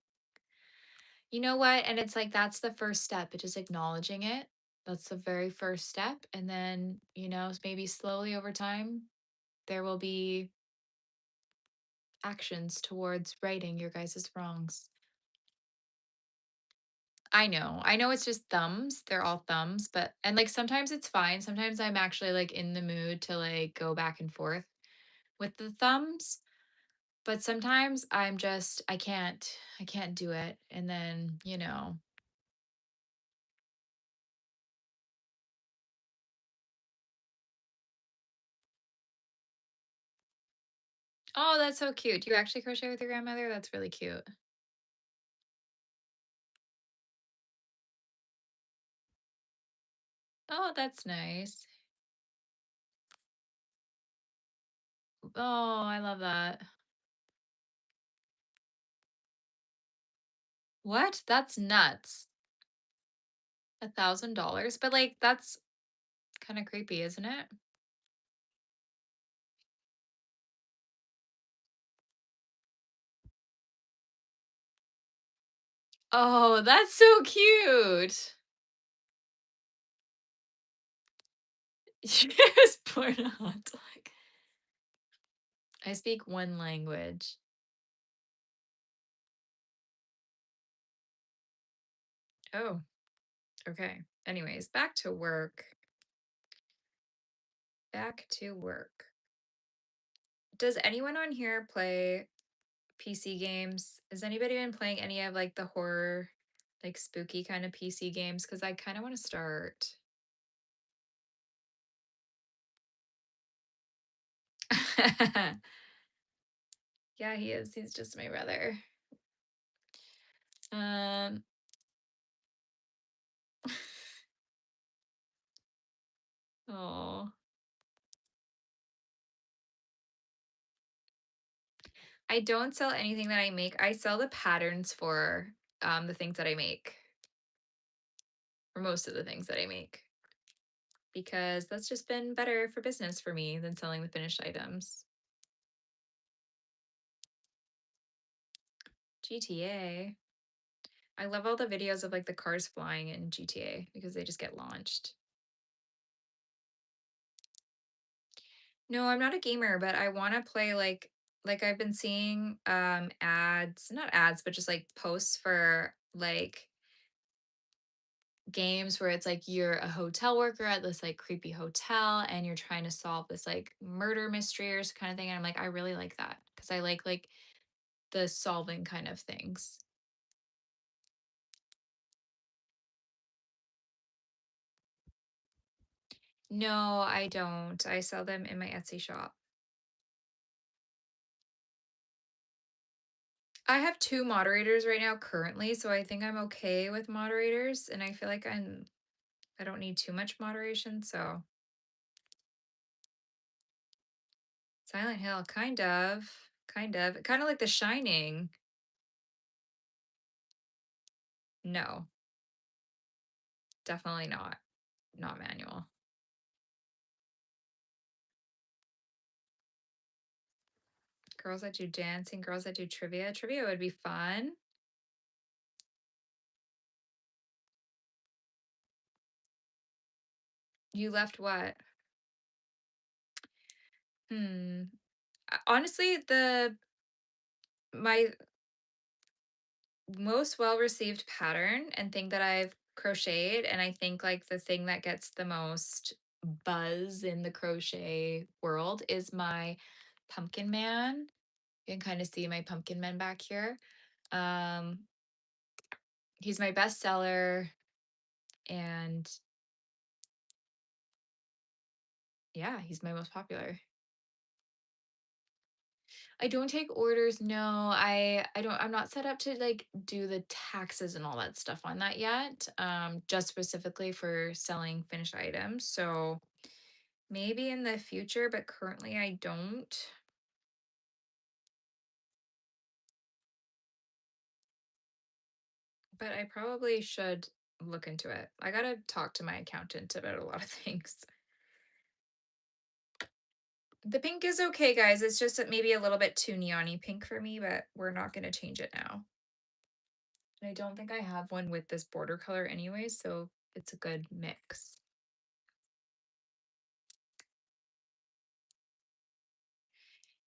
You know what? And it's like that's the first step, it's just acknowledging it. That's the very first step. And then, maybe slowly over time, there will be actions towards righting your guys' wrongs. I know. I know it's just thumbs. They're all thumbs, but and like sometimes it's fine. Sometimes I'm actually like in the mood to like go back and forth with the thumbs, but sometimes I can't do it. And then, oh, that's so cute. Do you actually crochet with your grandmother? That's really cute. Oh, that's nice. Oh, I love that. What? That's nuts. $1,000? But like that's kind of creepy, isn't it? Oh, that's so cute. She was born a hot dog. I speak one language. Oh, okay. Anyways, back to work. Back to work. Does anyone on here play PC games? Has anybody been playing any of like the horror, like spooky kind of PC games? Because I kind of want to start. Yeah, he is. He's just my brother. Um, oh, I don't sell anything that I make. I sell the patterns for the things that I make, or most of the things that I make, because that's just been better for business for me than selling the finished items. GTA. I love all the videos of like the cars flying in GTA because they just get launched. No, I'm not a gamer, but I want to play like I've been seeing ads, not ads, but just like posts for like games where it's like you're a hotel worker at this like creepy hotel and you're trying to solve this like murder mystery or kind of thing. And I'm like, I really like that because I like the solving kind of things. No, I don't. I sell them in my Etsy shop. I have 2 moderators right now currently, so I think I'm okay with moderators, and I feel like I don't need too much moderation, so Silent Hill, kind of, kinda like The Shining. No, definitely not manual. Girls that do dancing, girls that do trivia. Trivia would be fun. You left what? Hmm. Honestly, the my most well-received pattern and thing that I've crocheted, and I think like the thing that gets the most buzz in the crochet world is my pumpkin man. You can kind of see my pumpkin man back here. Um, he's my best seller, and yeah, he's my most popular. I don't take orders. No, I don't I'm not set up to like do the taxes and all that stuff on that yet. Just specifically for selling finished items. So maybe in the future, but currently I don't. But I probably should look into it. I got to talk to my accountant about a lot of things. The pink is okay, guys. It's just that maybe a little bit too neon pink for me, but we're not going to change it now. And I don't think I have one with this border color anyway, so it's a good mix.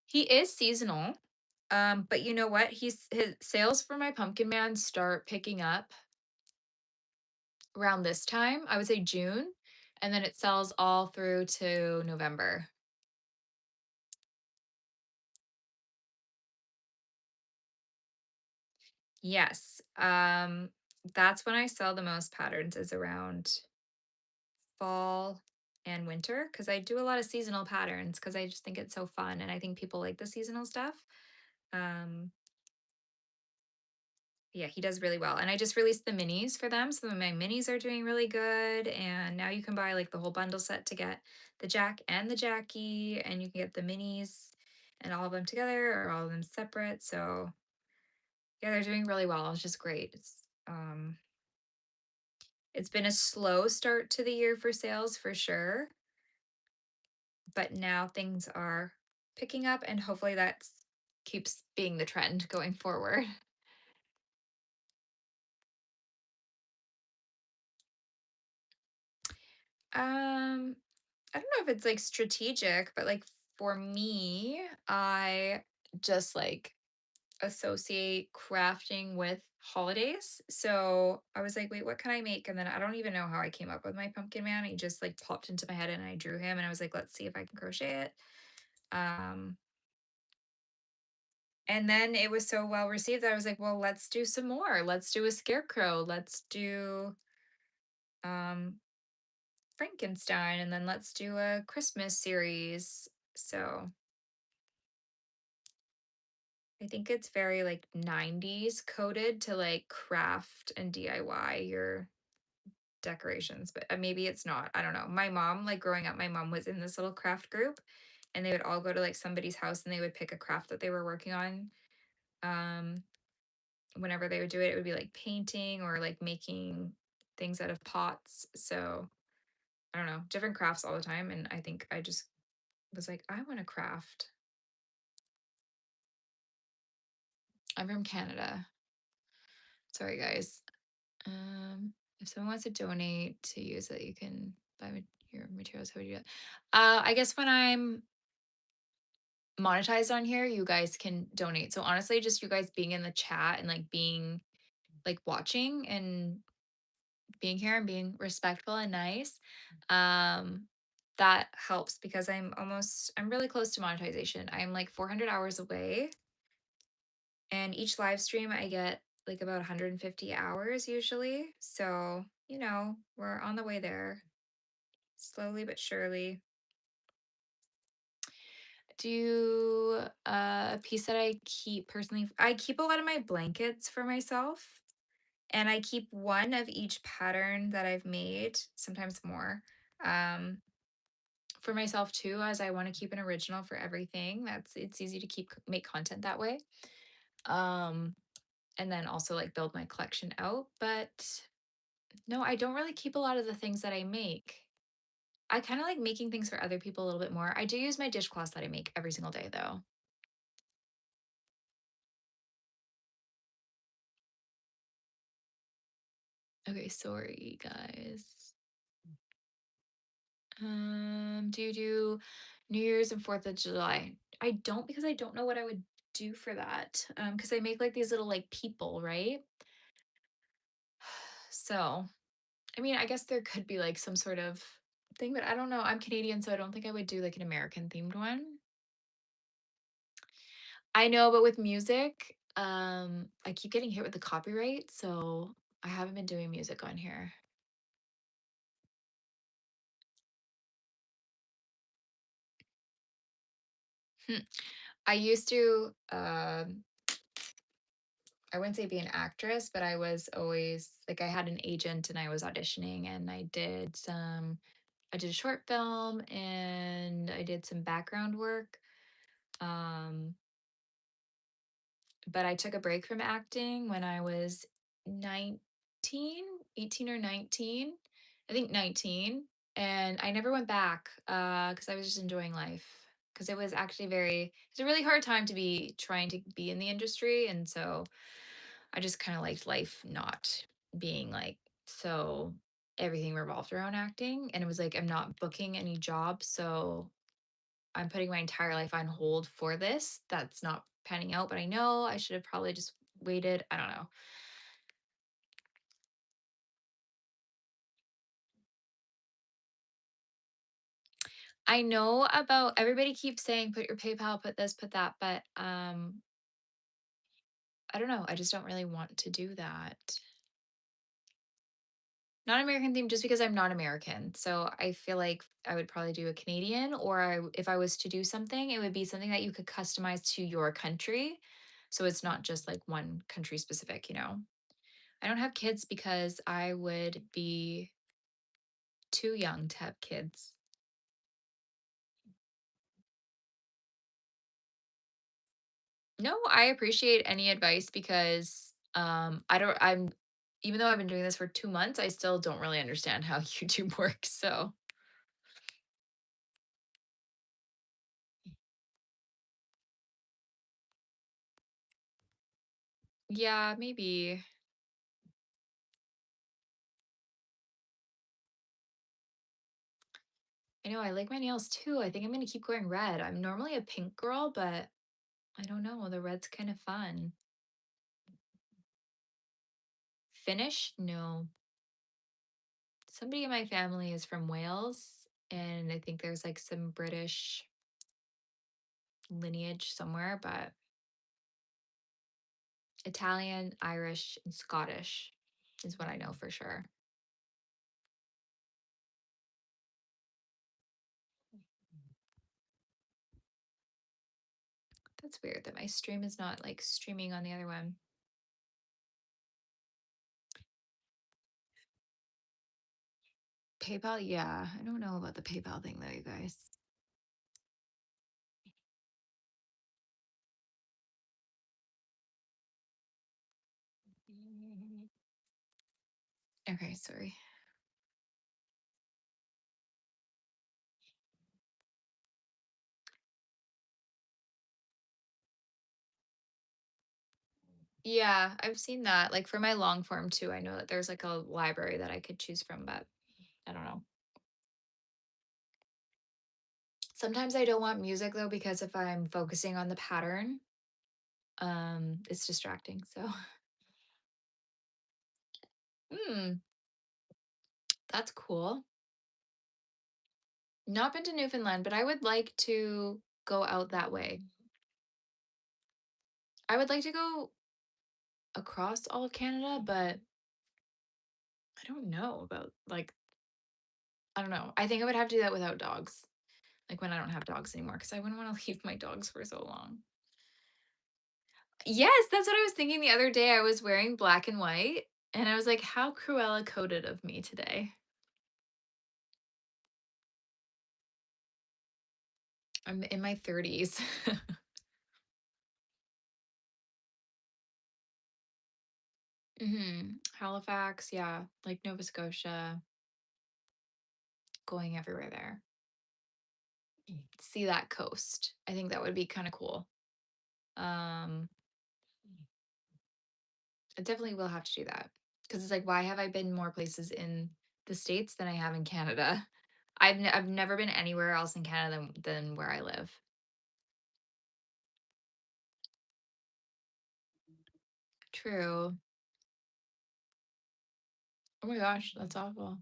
He is seasonal. But you know what? His sales for my pumpkin man start picking up around this time. I would say June, and then it sells all through to November. Yes. That's when I sell the most patterns is around fall and winter because I do a lot of seasonal patterns because I just think it's so fun and I think people like the seasonal stuff. Um, yeah, he does really well. And I just released the minis for them. So my minis are doing really good. And now you can buy like the whole bundle set to get the Jack and the Jackie, and you can get the minis and all of them together or all of them separate. So yeah, they're doing really well. It's just great. It's been a slow start to the year for sales for sure, but now things are picking up and hopefully that's keeps being the trend going forward. Um, I don't know if it's like strategic, but like for me, I just like associate crafting with holidays. So I was like, wait, what can I make? And then I don't even know how I came up with my pumpkin man. He just like popped into my head and I drew him and I was like, let's see if I can crochet it. Um, and then it was so well received that I was like, well, let's do some more. Let's do a scarecrow. Let's do um Frankenstein and then let's do a Christmas series. So I think it's very like 90s coded to like craft and DIY your decorations, but maybe it's not. I don't know. My mom, like growing up, my mom was in this little craft group and they would all go to like somebody's house and they would pick a craft that they were working on. Um, Whenever they would do it, it would be like painting or like making things out of pots. So I don't know, different crafts all the time. And I think I just was like, I want to craft. I'm from Canada. Sorry, guys. If someone wants to donate to use it, you can buy your materials. How would you do that? I guess when I'm monetized on here, you guys can donate. So honestly, just you guys being in the chat and like being like watching and being here and being respectful and nice. Um, that helps because I'm really close to monetization. I'm like 400 hours away, and each live stream I get like about 150 hours usually. So, we're on the way there, slowly but surely. Do a piece that I keep personally, I keep a lot of my blankets for myself, and I keep one of each pattern that I've made, sometimes more. Um, for myself too, as I want to keep an original for everything. It's easy to make content that way. Um, and then also like build my collection out. But no, I don't really keep a lot of the things that I make. I kind of like making things for other people a little bit more. I do use my dishcloths that I make every single day though. Okay, sorry guys. Do you do New Year's and 4th of July? I don't, because I don't know what I would do for that. Because I make like these little like people, right? So, I mean, I guess there could be like some sort of thing, but I don't know. I'm Canadian, so I don't think I would do like an American themed one. I know, but with music, I keep getting hit with the copyright, so I haven't been doing music on here. Hmm. I used to I wouldn't say be an actress, but I was always like I had an agent and I was auditioning, and I did a short film and I did some background work. Um but I took a break from acting when I was 19, 18 or 19. I think 19, and I never went back cuz I was just enjoying life, cuz it was actually it's a really hard time to be trying to be in the industry, and so I just kind of liked life not being like so everything revolved around acting, and it was like I'm not booking any jobs, so I'm putting my entire life on hold for this. That's not panning out, but I know I should have probably just waited. I don't know. I know about everybody keeps saying put your PayPal, put this, put that, but I don't know. I just don't really want to do that. Not American theme just because I'm not American. So I feel like I would probably do a Canadian, or if I was to do something, it would be something that you could customize to your country. So it's not just like one country specific. I don't have kids because I would be too young to have kids. No, I appreciate any advice because I don't I'm even though I've been doing this for 2 months, I still don't really understand how YouTube works. So, yeah, maybe. I know I like my nails too. I think I'm going to keep going red. I'm normally a pink girl, but I don't know, the red's kind of fun. Finnish? No. Somebody in my family is from Wales, and I think there's like some British lineage somewhere, but Italian, Irish, and Scottish is what I know for sure. That's weird that my stream is not like streaming on the other one. PayPal? Yeah, I don't know about the PayPal thing though, you guys. Okay, sorry. Yeah, I've seen that. Like for my long form too, I know that there's like a library that I could choose from, but I don't know. Sometimes I don't want music though because if I'm focusing on the pattern, it's distracting. So, hmm. That's cool. Not been to Newfoundland, but I would like to go out that way. I would like to go across all of Canada, but I don't know about like I don't know. I think I would have to do that without dogs. Like when I don't have dogs anymore, because I wouldn't want to leave my dogs for so long. Yes, that's what I was thinking the other day. I was wearing black and white, and I was like, how Cruella coded of me today. I'm in my 30s. Halifax, yeah, like Nova Scotia, going everywhere there. See that coast. I think that would be kind of cool. Um, I definitely will have to do that because it's like, why have I been more places in the States than I have in Canada? I've never been anywhere else in Canada than where I live. True. Oh my gosh, that's awful.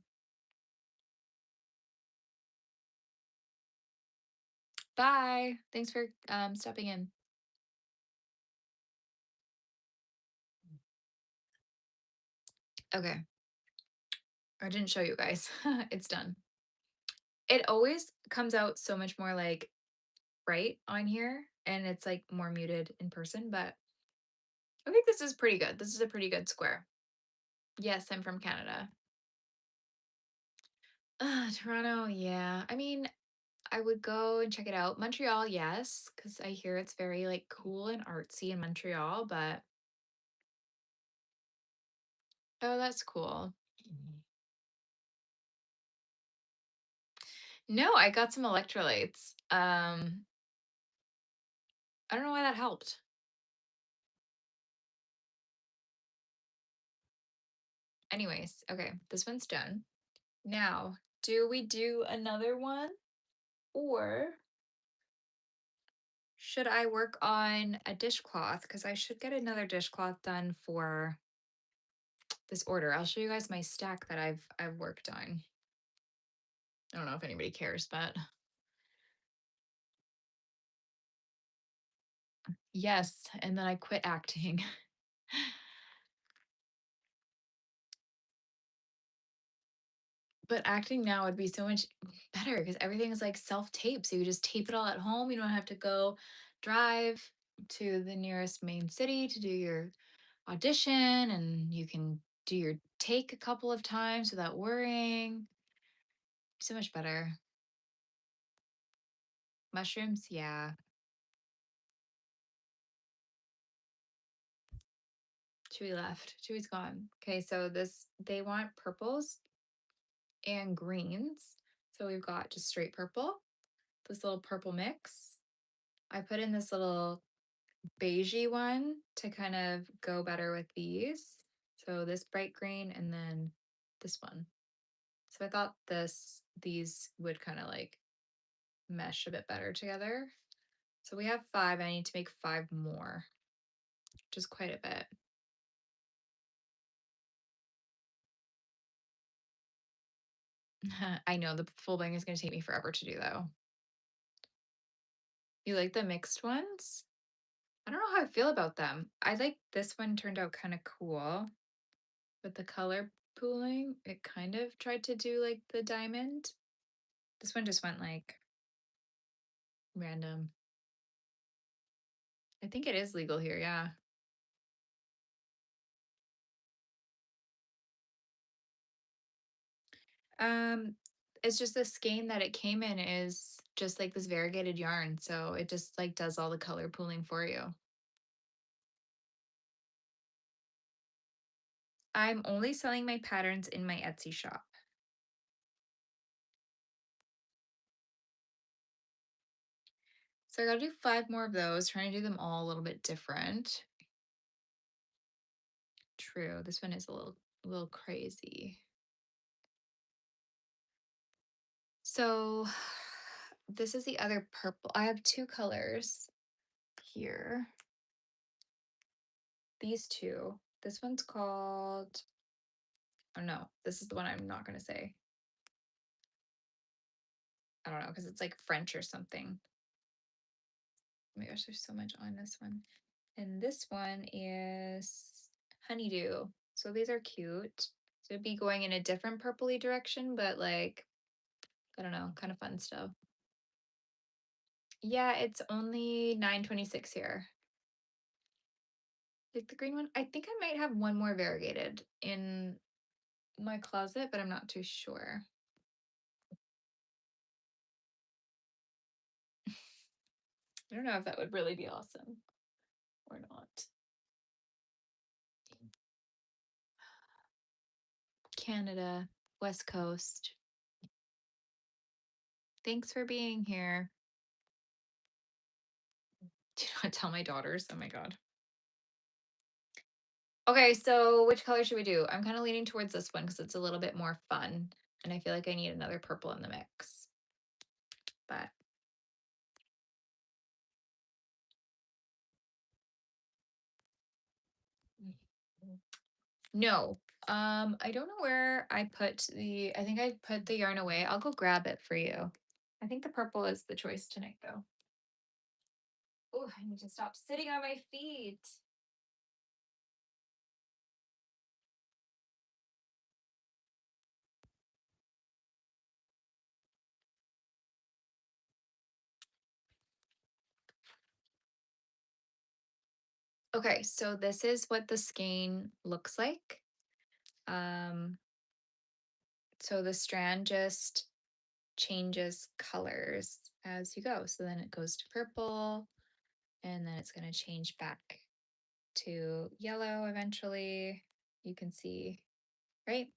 Bye. Thanks for stepping in. Okay. I didn't show you guys. It's done. It always comes out so much more like bright on here and it's like more muted in person, but I think this is pretty good. This is a pretty good square. Yes, I'm from Canada. Toronto, yeah. I mean, I would go and check it out. Montreal, yes, because I hear it's very like cool and artsy in Montreal, but oh, that's cool. No, I got some electrolytes. I don't know why that helped. Anyways, okay, this one's done. Now, do we do another one or should I work on a dishcloth? Because I should get another dishcloth done for this order. I'll show you guys my stack that I've worked on. I don't know if anybody cares, but yes, and then I quit acting. But acting now would be so much better because everything is like self-tape. So you just tape it all at home. You don't have to go drive to the nearest main city to do your audition and you can do your take a couple of times without worrying. So much better. Mushrooms, yeah. Chewy left. Chewy's gone. Okay, so this they want purples and greens. So we've got just straight purple, this little purple mix. I put in this little beigey one to kind of go better with these. So this bright green and then this one. So I thought these would kind of like mesh a bit better together. So we have 5. I need to make 5 more, which is quite a bit. I know the full bang is going to take me forever to do though. You like the mixed ones? I don't know how I feel about them. I like this one turned out kind of cool with the color pooling. It kind of tried to do like the diamond. This one just went like random. I think it is legal here, yeah. Um, it's just the skein that it came in is just like this variegated yarn, so it just like does all the color pooling for you. I'm only selling my patterns in my Etsy shop. So I gotta do 5 more of those, trying to do them all a little bit different. True, this one is a little crazy. So this is the other purple. I have 2 colors here. These 2. This one's called oh no, this is the one I'm not gonna say. I don't know, because it's like French or something. Oh my gosh, there's so much on this one. And this one is honeydew. So these are cute. So it'd be going in a different purpley direction, but like, I don't know, kind of fun stuff. Yeah, it's only 9.26 here. Like the green one. I think I might have one more variegated in my closet, but I'm not too sure. I don't know if that would really be awesome or not. Canada, West Coast. Thanks for being here. Do not tell my daughters. Oh my God. Okay, so which color should we do? I'm kind of leaning towards this one because it's a little bit more fun. And I feel like I need another purple in the mix. But no. I don't know where I think I put the yarn away. I'll go grab it for you. I think the purple is the choice tonight though. Oh, I need to stop sitting on my feet. Okay, so this is what the skein looks like. Um, so the strand just changes colors as you go. So then it goes to purple, and then it's going to change back to yellow eventually. You can see, right?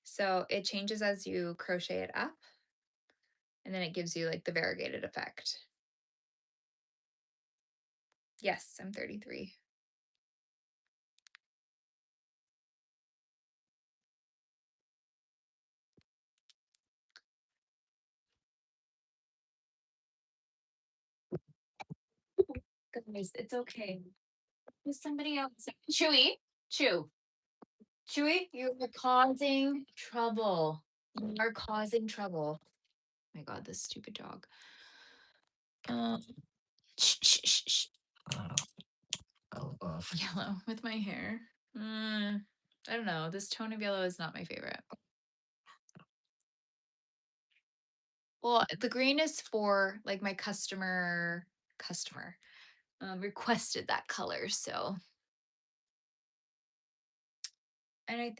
So it changes as you crochet it up, and then it gives you like the variegated effect. Yes, I'm 33. Guys, it's okay. There's somebody else. Chewy, chew. Chewy, you are causing trouble. You are causing trouble. My God, this stupid dog. Um, shh, shh, shh, shh. Yellow with my hair. I don't know. This tone of yellow is not my favorite. Well, the green is for like my customer requested that color. So, and I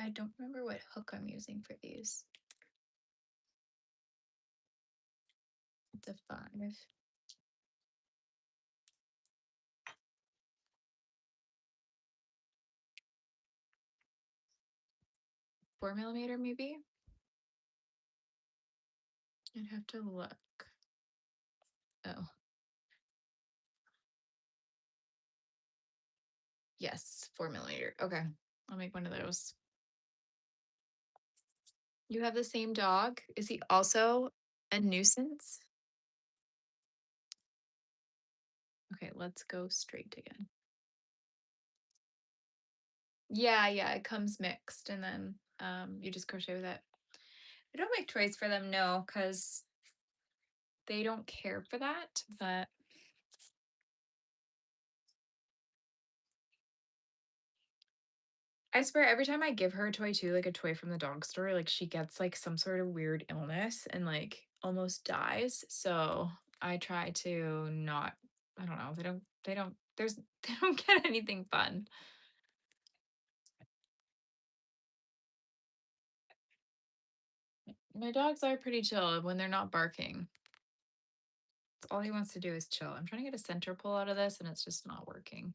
don't remember what hook I'm using for these. It's a 5. 4 millimeter, maybe. I'd have to look. Oh, yes, 4 millimeter. Okay, I'll make one of those. You have the same dog? Is he also a nuisance? Okay, let's go straight again. Yeah, yeah, it comes mixed and then you just crochet with it. I don't make toys for them, no, because they don't care for that, but I swear every time I give her a toy too, like a toy from the dog store, like she gets like some sort of weird illness and like almost dies. So I try to not, I don't know, they don't get anything fun. My dogs are pretty chill when they're not barking. All he wants to do is chill. I'm trying to get a center pull out of this and it's just not working.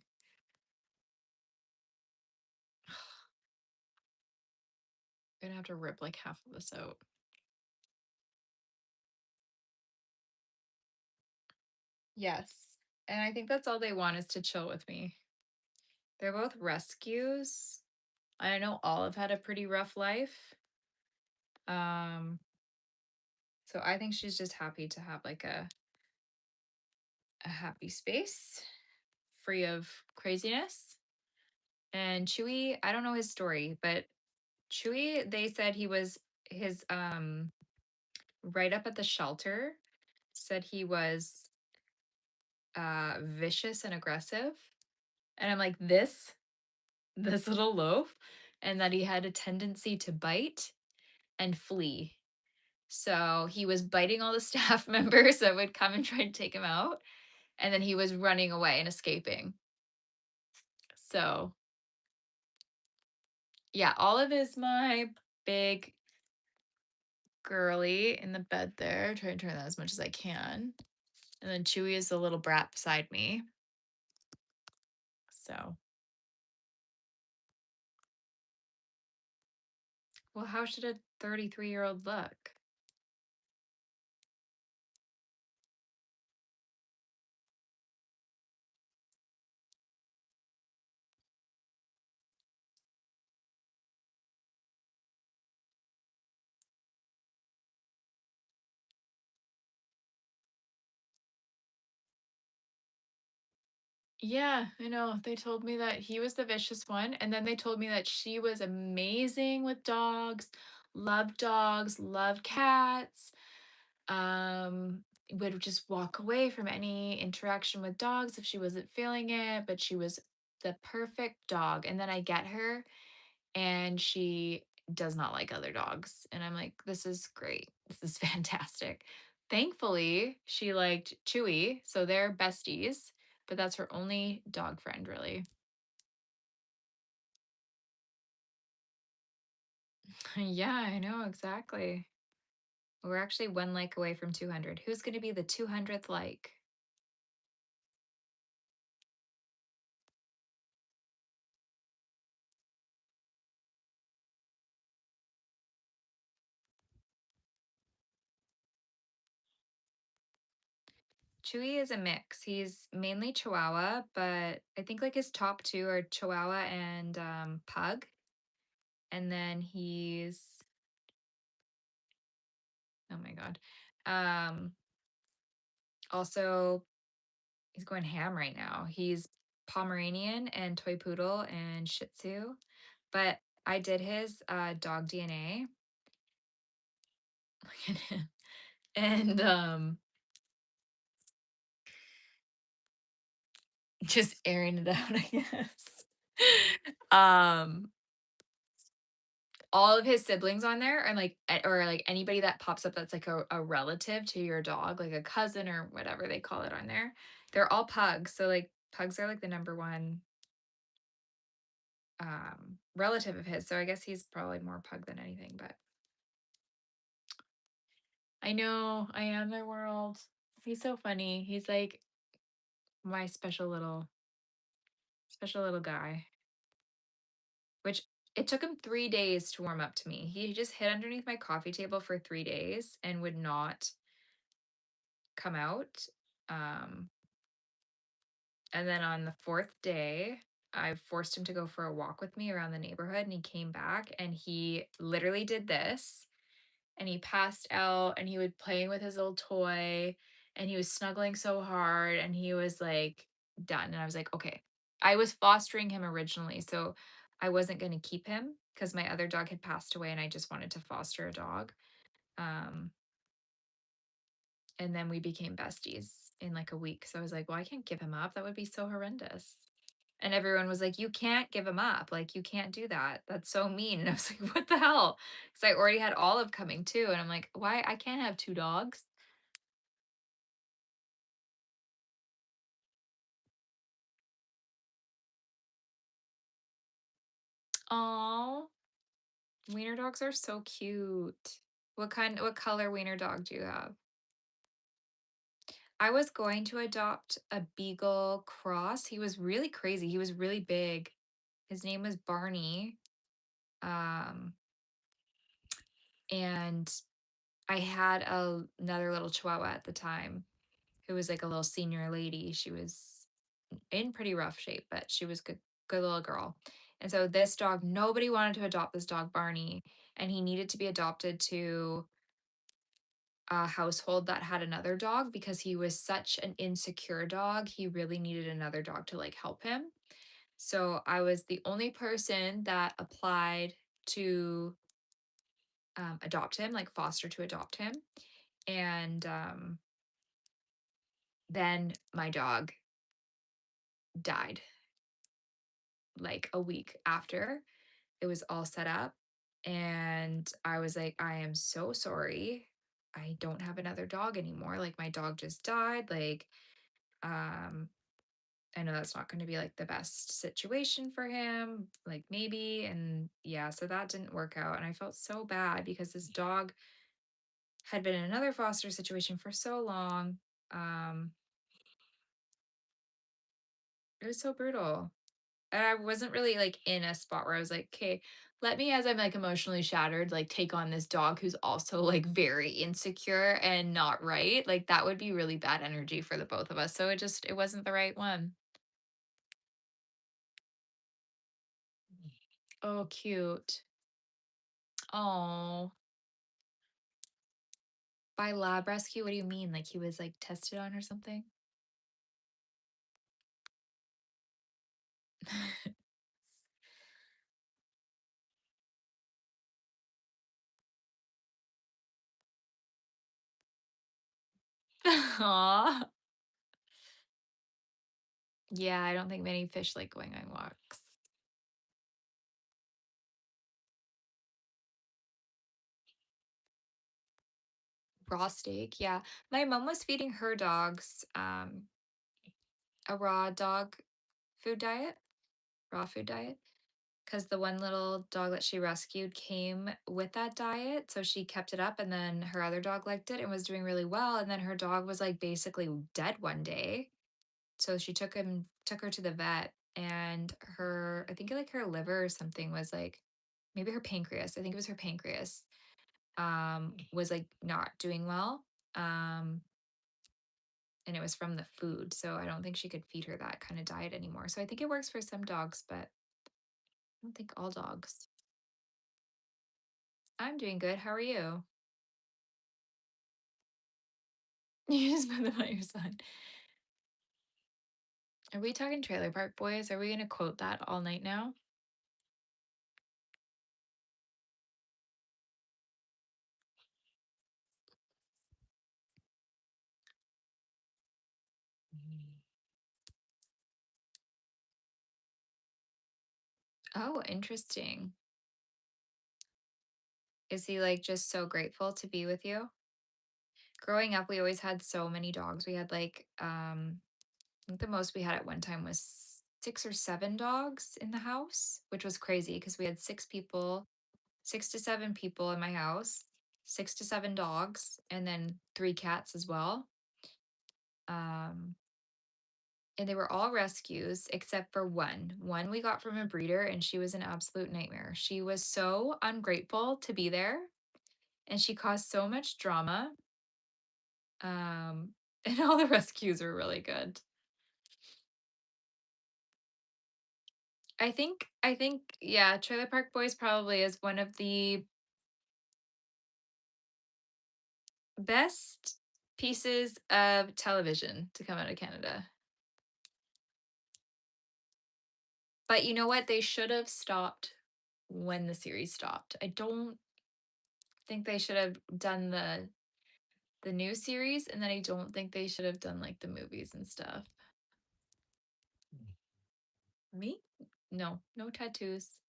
I'm gonna have to rip like half of this out. Yes. And I think that's all they want is to chill with me. They're both rescues. I know all have had a pretty rough life. Um, so I think she's just happy to have like a happy space free of craziness. And Chewy, I don't know his story, but Chewy, they said he was his right up at the shelter, said he was vicious and aggressive. And I'm like, this little loaf, and that he had a tendency to bite and flee. So he was biting all the staff members that would come and try to take him out. And then he was running away and escaping. So yeah, Olive is my big girly in the bed there. Try and turn that as much as I can. And then Chewy is the little brat beside me. So, well, how should a 33-year-old look? Yeah, I know. They told me that he was the vicious one. And then they told me that she was amazing with dogs, loved cats, would just walk away from any interaction with dogs if she wasn't feeling it, but she was the perfect dog. And then I get her and she does not like other dogs. And I'm like, this is great. This is fantastic. Thankfully, she liked Chewy, so they're besties, but that's her only dog friend, really. Yeah, I know exactly. We're actually one like away from 200. Who's going to be the 200th like? Chewy is a mix. He's mainly Chihuahua, but I think like his top two are Chihuahua and Pug. And then he's, oh my God. Um, Also, he's going ham right now. He's Pomeranian and Toy Poodle and Shih Tzu. But I did his dog DNA. Look at him. And just airing it out, I guess. um all of his siblings on there and like or like anybody that pops up that's like a relative to your dog, like a cousin or whatever they call it on there, they're all pugs. So like pugs are like the number one relative of his. So I guess he's probably more pug than anything, but I know I am their world. He's so funny. He's like my special little guy, which it took him 3 days to warm up to me. He just hid underneath my coffee table for 3 days and would not come out. Um, and then on the fourth day, I forced him to go for a walk with me around the neighborhood, and he came back and he literally did this, and he passed out and he was playing with his little toy and he was snuggling so hard and he was like done. And I was like, okay. I was fostering him originally, so I wasn't going to keep him because my other dog had passed away and I just wanted to foster a dog. Um, and then we became besties in like a week. So I was like, well, I can't give him up. That would be so horrendous. And everyone was like, you can't give him up. Like, you can't do that. That's so mean. And I was like, what the hell? Because I already had Olive coming too. And I'm like, why? I can't have two dogs. Oh, wiener dogs are so cute. What color wiener dog do you have? I was going to adopt a beagle cross. He was really crazy. He was really big. His name was Barney. Um, and I had another little chihuahua at the time who was like a little senior lady. She was in pretty rough shape, but she was good little girl. And so this dog, nobody wanted to adopt this dog, Barney, and he needed to be adopted to a household that had another dog because he was such an insecure dog. He really needed another dog to like help him. So I was the only person that applied to adopt him, like foster to adopt him. And then my dog died like a week after it was all set up. And I was like, I am so sorry. I don't have another dog anymore. Like my dog just died. Like, um, I know that's not going to be like the best situation for him, like maybe. And yeah, so that didn't work out. And I felt so bad because this dog had been in another foster situation for so long. Um, it was so brutal. And I wasn't really like in a spot where I was like, okay, let me, as I'm like emotionally shattered, like take on this dog who's also like very insecure and not right. Like that would be really bad energy for the both of us. So it wasn't the right one. Oh, cute. Oh, by lab rescue, what do you mean? Like he was like tested on or something? Aw. Yeah, I don't think many fish like going on walks. Raw steak, yeah. My mom was feeding her dogs a raw dog food diet, raw food diet, because the one little dog that she rescued came with that diet. So she kept it up, and then her other dog liked it and was doing really well. And then her dog was like basically dead one day. So she took her to the vet, and her, I think like her liver or something was like, maybe her pancreas. I think it was her pancreas, was like not doing well. Um, and it was from the food. So I don't think she could feed her that kind of diet anymore. So I think it works for some dogs, but I don't think all dogs. I'm doing good. How are you? You just put them on your son. Are we talking Trailer Park Boys? Are we going to quote that all night now? Oh, interesting. Is he like just so grateful to be with you? Growing up, we always had so many dogs. We had like, I think the most we had at one time was 6 or 7 dogs in the house, which was crazy because we had 6 people, 6 to 7 people in my house, 6 to 7 dogs, and then 3 cats as well. Um, and they were all rescues except for one. One we got from a breeder, and she was an absolute nightmare. She was so ungrateful to be there, and she caused so much drama. And all the rescues were really good. I think, yeah, Trailer Park Boys probably is one of the best pieces of television to come out of Canada. But you know what? They should have stopped when the series stopped. I don't think they should have done the new series, and then I don't think they should have done like the movies and stuff. Me? No, no tattoos.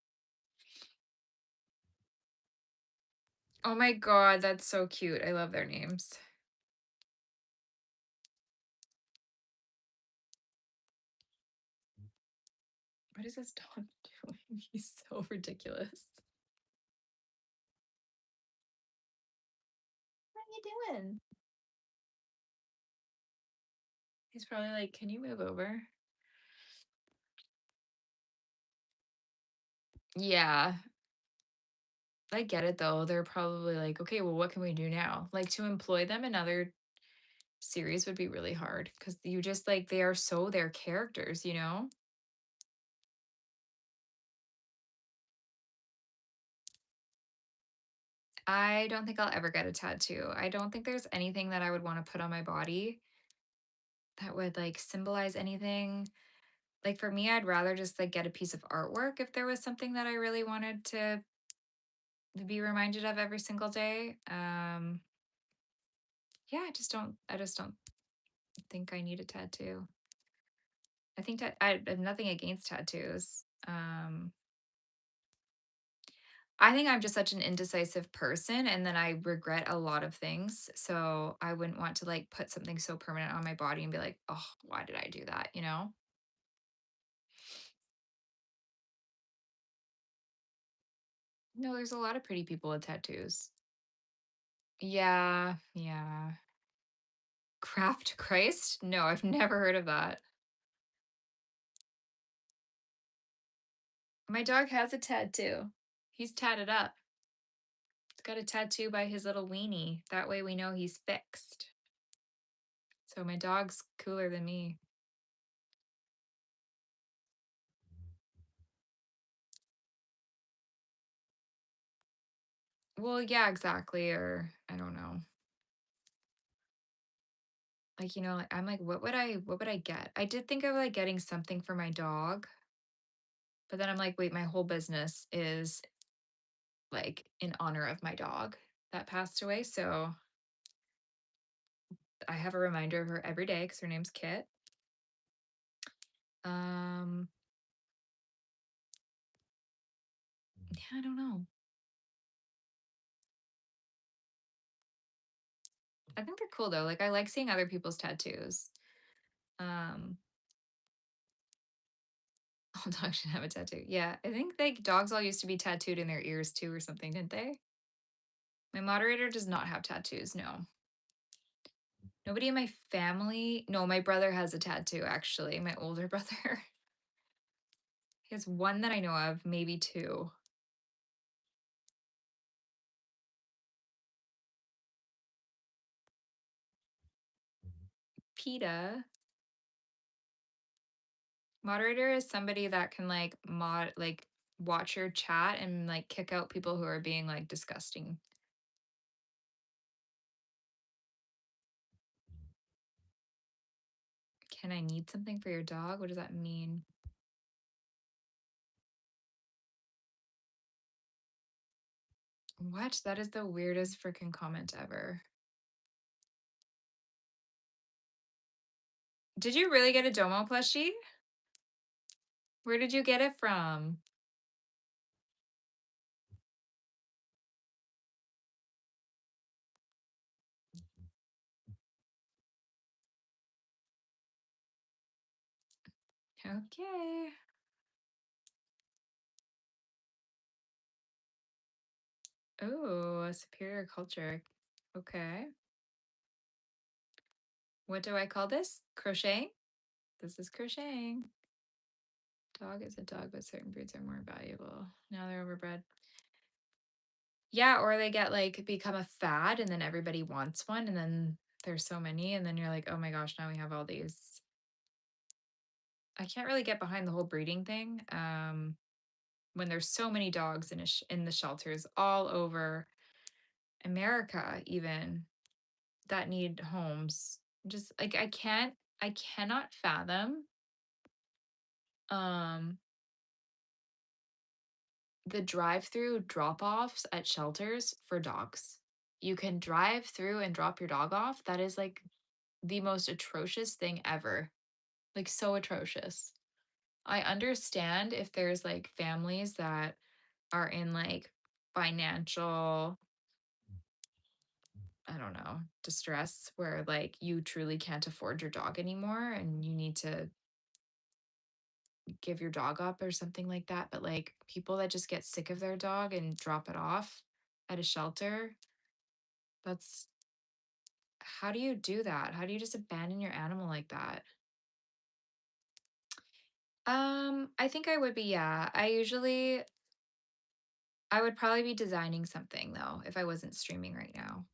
Oh my god, that's so cute. I love their names. What is this dog doing? He's so ridiculous. What are you doing? He's probably like, "Can you move over?" Yeah, I get it though. They're probably like, "Okay, well, what can we do now?" Like to employ them in other series would be really hard because you just like they are so their characters, you know? I don't think I'll ever get a tattoo. I don't think there's anything that I would want to put on my body that would like symbolize anything. Like for me, I'd rather just like get a piece of artwork if there was something that I really wanted to be reminded of every single day. Yeah, I just don't think I need a tattoo. I think that I have nothing against tattoos. I think I'm just such an indecisive person and then I regret a lot of things. So I wouldn't want to like put something so permanent on my body and be like, oh, why did I do that? You know? No, there's a lot of pretty people with tattoos. Yeah, yeah. Craft Christ? No, I've never heard of that. My dog has a tattoo. He's tatted up. He's got a tattoo by his little weenie. That way we know he's fixed. So my dog's cooler than me. Well, yeah, exactly. Or I don't know. Like, like, I'm like, what would I get? I did think of like getting something for my dog, but then I'm like, wait, my whole business is like in honor of my dog that passed away. So I have a reminder of her every day because her name's Kit. Um, yeah, I don't know. I think they're cool though. Like I like seeing other people's tattoos. Um, all dogs should have a tattoo. Yeah, I think like dogs all used to be tattooed in their ears too or something, didn't they? My moderator does not have tattoos. No. Nobody in my family. No, my brother has a tattoo actually. My older brother. He has one that I know of, maybe two. PETA. Moderator is somebody that can like watch your chat and like kick out people who are being like disgusting. Can I need something for your dog? What does that mean? What? That is the weirdest freaking comment ever. Did you really get a Domo plushie? Where did you get it from? Okay. Oh, a superior culture. Okay. What do I call this? Crocheting? This is crocheting. Dog is a dog, but certain breeds are more valuable. Now they're overbred. Yeah, or they get like become a fad and then everybody wants one and then there's so many and then you're like, "Oh my gosh, now we have all these." I can't really get behind the whole breeding thing. When there's so many dogs in the shelters all over America even that need homes. Just like I cannot fathom um the drive-through drop-offs at shelters for dogs. You can drive through and drop your dog off. That is like the most atrocious thing ever. Like so atrocious. I understand if there's like families that are in like financial, I don't know, distress where like you truly can't afford your dog anymore and you need to give your dog up or something like that. But like people that just get sick of their dog and drop it off at a shelter, that's how do you do that? How do you just abandon your animal like that? I think I would be, yeah. I would probably be designing something though if I wasn't streaming right now.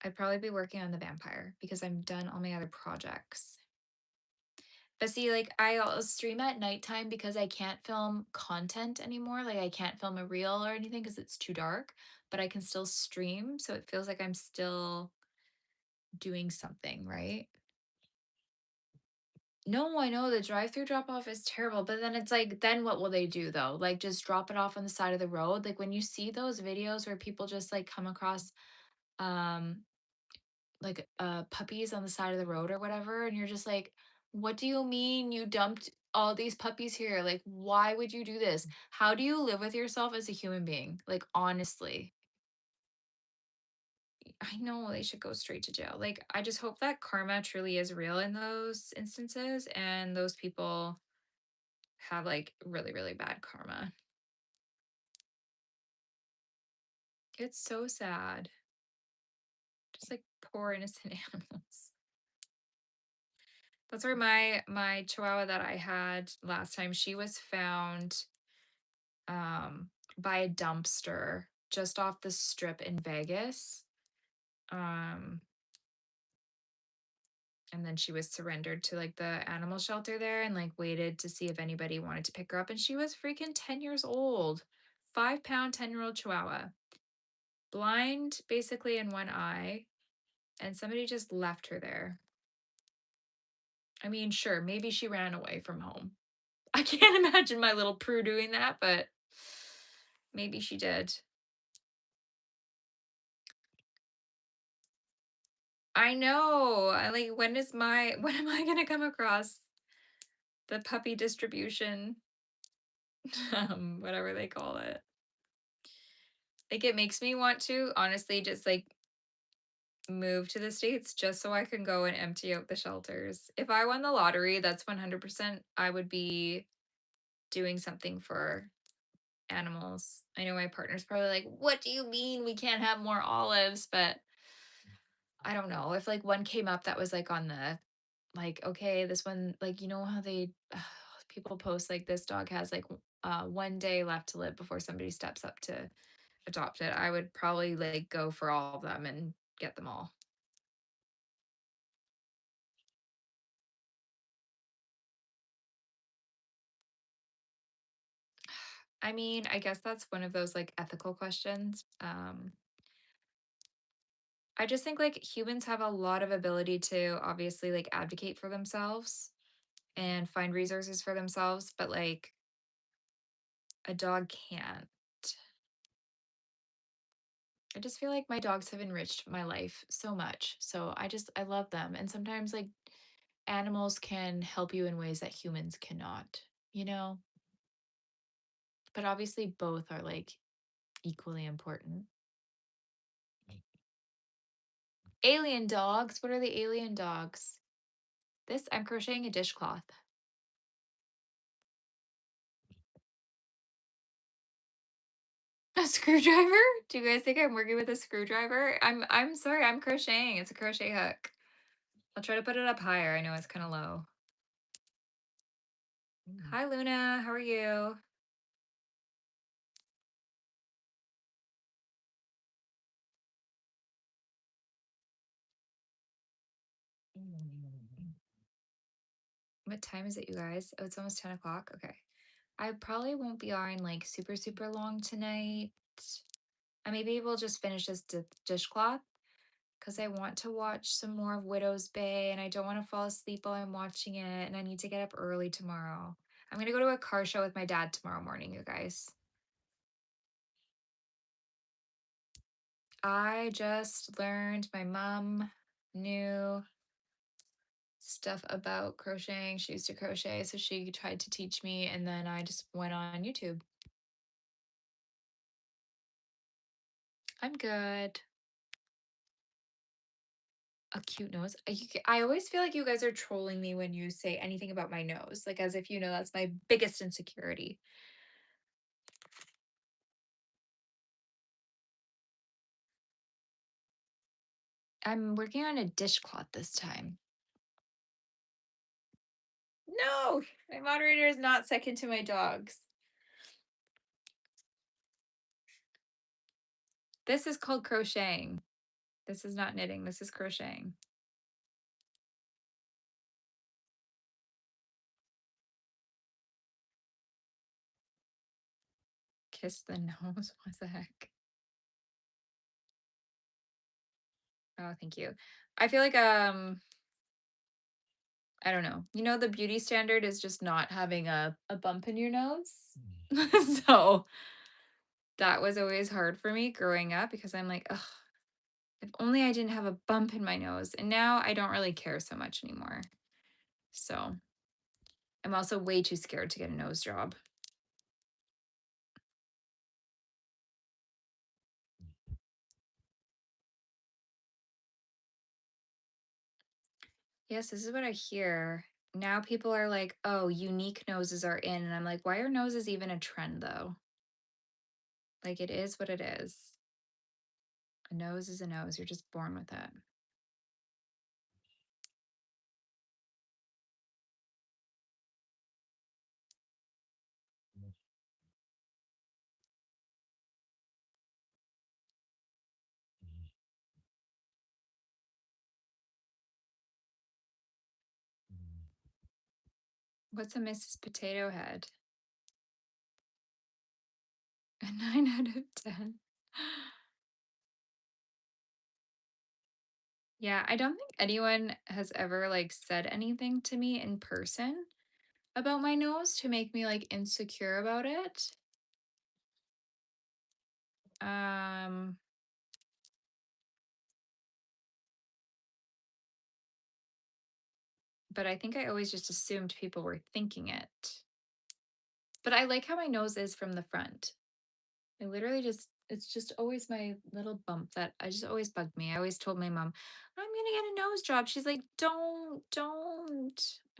I'd probably be working on the vampire because I'm done all my other projects. But see, like I'll stream at nighttime because I can't film content anymore. Like I can't film a reel or anything because it's too dark, but I can still stream. So it feels like I'm still doing something, right? No, I know the drive-through drop-off is terrible, but then it's like, then what will they do though? Like just drop it off on the side of the road? Like when you see those videos where people just like come across um puppies on the side of the road or whatever, and you're just like, what do you mean you dumped all these puppies here? Like, why would you do this? How do you live with yourself as a human being? Like, honestly, I know they should go straight to jail. Like, I just hope that karma truly is real in those instances and those people have like really, really bad karma. It's so sad. Just like poor innocent animals. That's where my chihuahua that I had last time, she was found by a dumpster just off the strip in Vegas. Um and then she was surrendered to like the animal shelter there and like waited to see if anybody wanted to pick her up, and she was freaking 10 years old. 5 pound 10-year-old chihuahua. Blind basically in one eye, and somebody just left her there. I mean, sure, maybe she ran away from home. I can't imagine my little Prue doing that, but maybe she did. I know. I like, when is my when am I gonna come across the puppy distribution, whatever they call it? Like, it makes me want to honestly just like move to the States just so I can go and empty out the shelters. If I won the lottery, that's 100% I would be doing something for animals. I know my partner's probably like, "What do you mean we can't have more olives?" But I don't know. If like one came up that was like on the like, okay, this one, like, you know how they people post like this dog has like 1 day left to live before somebody steps up to adopt it. I would probably like go for all of them and get them all. I mean, I guess that's one of those like ethical questions. I just think like humans have a lot of ability to obviously like advocate for themselves and find resources for themselves, but like a dog can't. I just feel like my dogs have enriched my life so much. So I love them. And sometimes like animals can help you in ways that humans cannot, you know? But obviously both are like equally important. Alien dogs. What are the alien dogs? This, I'm crocheting a dishcloth. A screwdriver? Do you guys think I'm working with a screwdriver? I'm sorry, I'm crocheting. It's a crochet hook. I'll try to put it up higher. I know it's kind of low. Hi Luna, how are you? What time is it, you guys? Oh, it's almost 10 o'clock. Okay. I probably won't be on like super, super long tonight. I maybe we'll just finish this dishcloth because I want to watch some more of Widow's Bay and I don't want to fall asleep while I'm watching it. And I need to get up early tomorrow. I'm going to go to a car show with my dad tomorrow morning, you guys. I just learned my mom knew stuff about crocheting. She used to crochet, so she tried to teach me, and then I just went on YouTube. I'm good. A cute nose. I always feel like you guys are trolling me when you say anything about my nose, like as if you know that's my biggest insecurity. I'm working on a dishcloth this time. No, my moderator is not second to my dogs. This is called crocheting. This is not knitting. This is crocheting. Kiss the nose. What the heck? Oh, thank you. I feel like I don't know. You know, the beauty standard is just not having a bump in your nose. So that was always hard for me growing up because I'm like, ugh. If only I didn't have a bump in my nose. And now I don't really care so much anymore. So I'm also way too scared to get a nose job. Yes, this is what I hear. Now people are like, oh, unique noses are in. And I'm like, why are noses even a trend though? Like it is what it is. A nose is a nose. You're just born with it. What's a Mrs. Potato Head? A 9 out of 10. Yeah, I don't think anyone has ever like said anything to me in person about my nose to make me like insecure about it. Um, but I think I always just assumed people were thinking it. But I like how my nose is from the front. I literally just it's just always my little bump that I just always bugged me. I always told my mom, I'm gonna get a nose job. She's like, don't.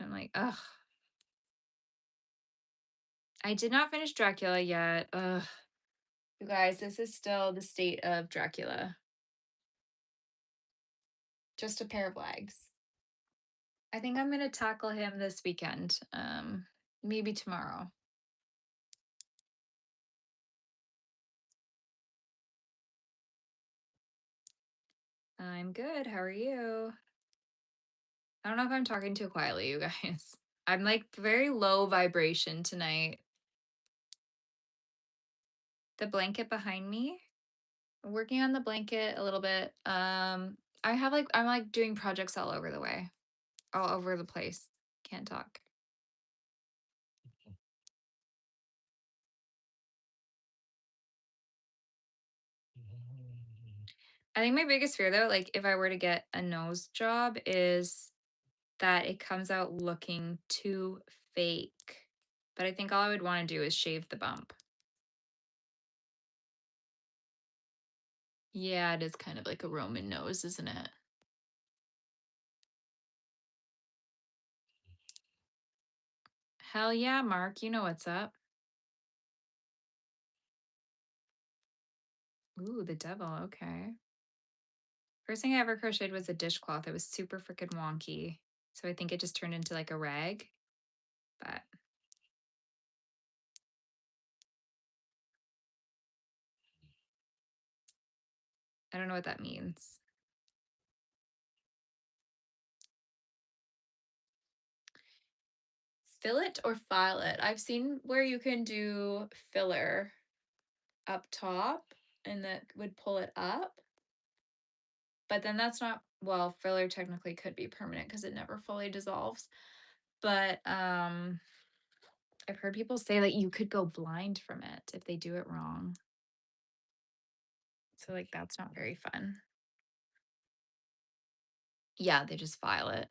I'm like, ugh. I did not finish Dracula yet. Ugh. You guys, this is still the state of Dracula. Just a pair of legs. I think I'm gonna tackle him this weekend. Maybe tomorrow. I'm good. How are you? I don't know if I'm talking too quietly, you guys. I'm like very low vibration tonight. The blanket behind me, I'm working on the blanket a little bit. I'm like doing projects all over the way, all over the place. Can't talk. I think my biggest fear though, like if I were to get a nose job, is that it comes out looking too fake. But I think all I would want to do is shave the bump. Yeah, it is kind of like a Roman nose, isn't it? Hell yeah, Mark. You know what's up. Ooh, the devil. Okay. First thing I ever crocheted was a dishcloth. It was super freaking wonky. So I think it just turned into like a rag. But I don't know what that means. Fillet or file it? I've seen where you can do filler up top and that would pull it up. But then that's not, well, filler technically could be permanent because it never fully dissolves. But I've heard people say that you could go blind from it if they do it wrong. So like that's not very fun. Yeah, they just file it.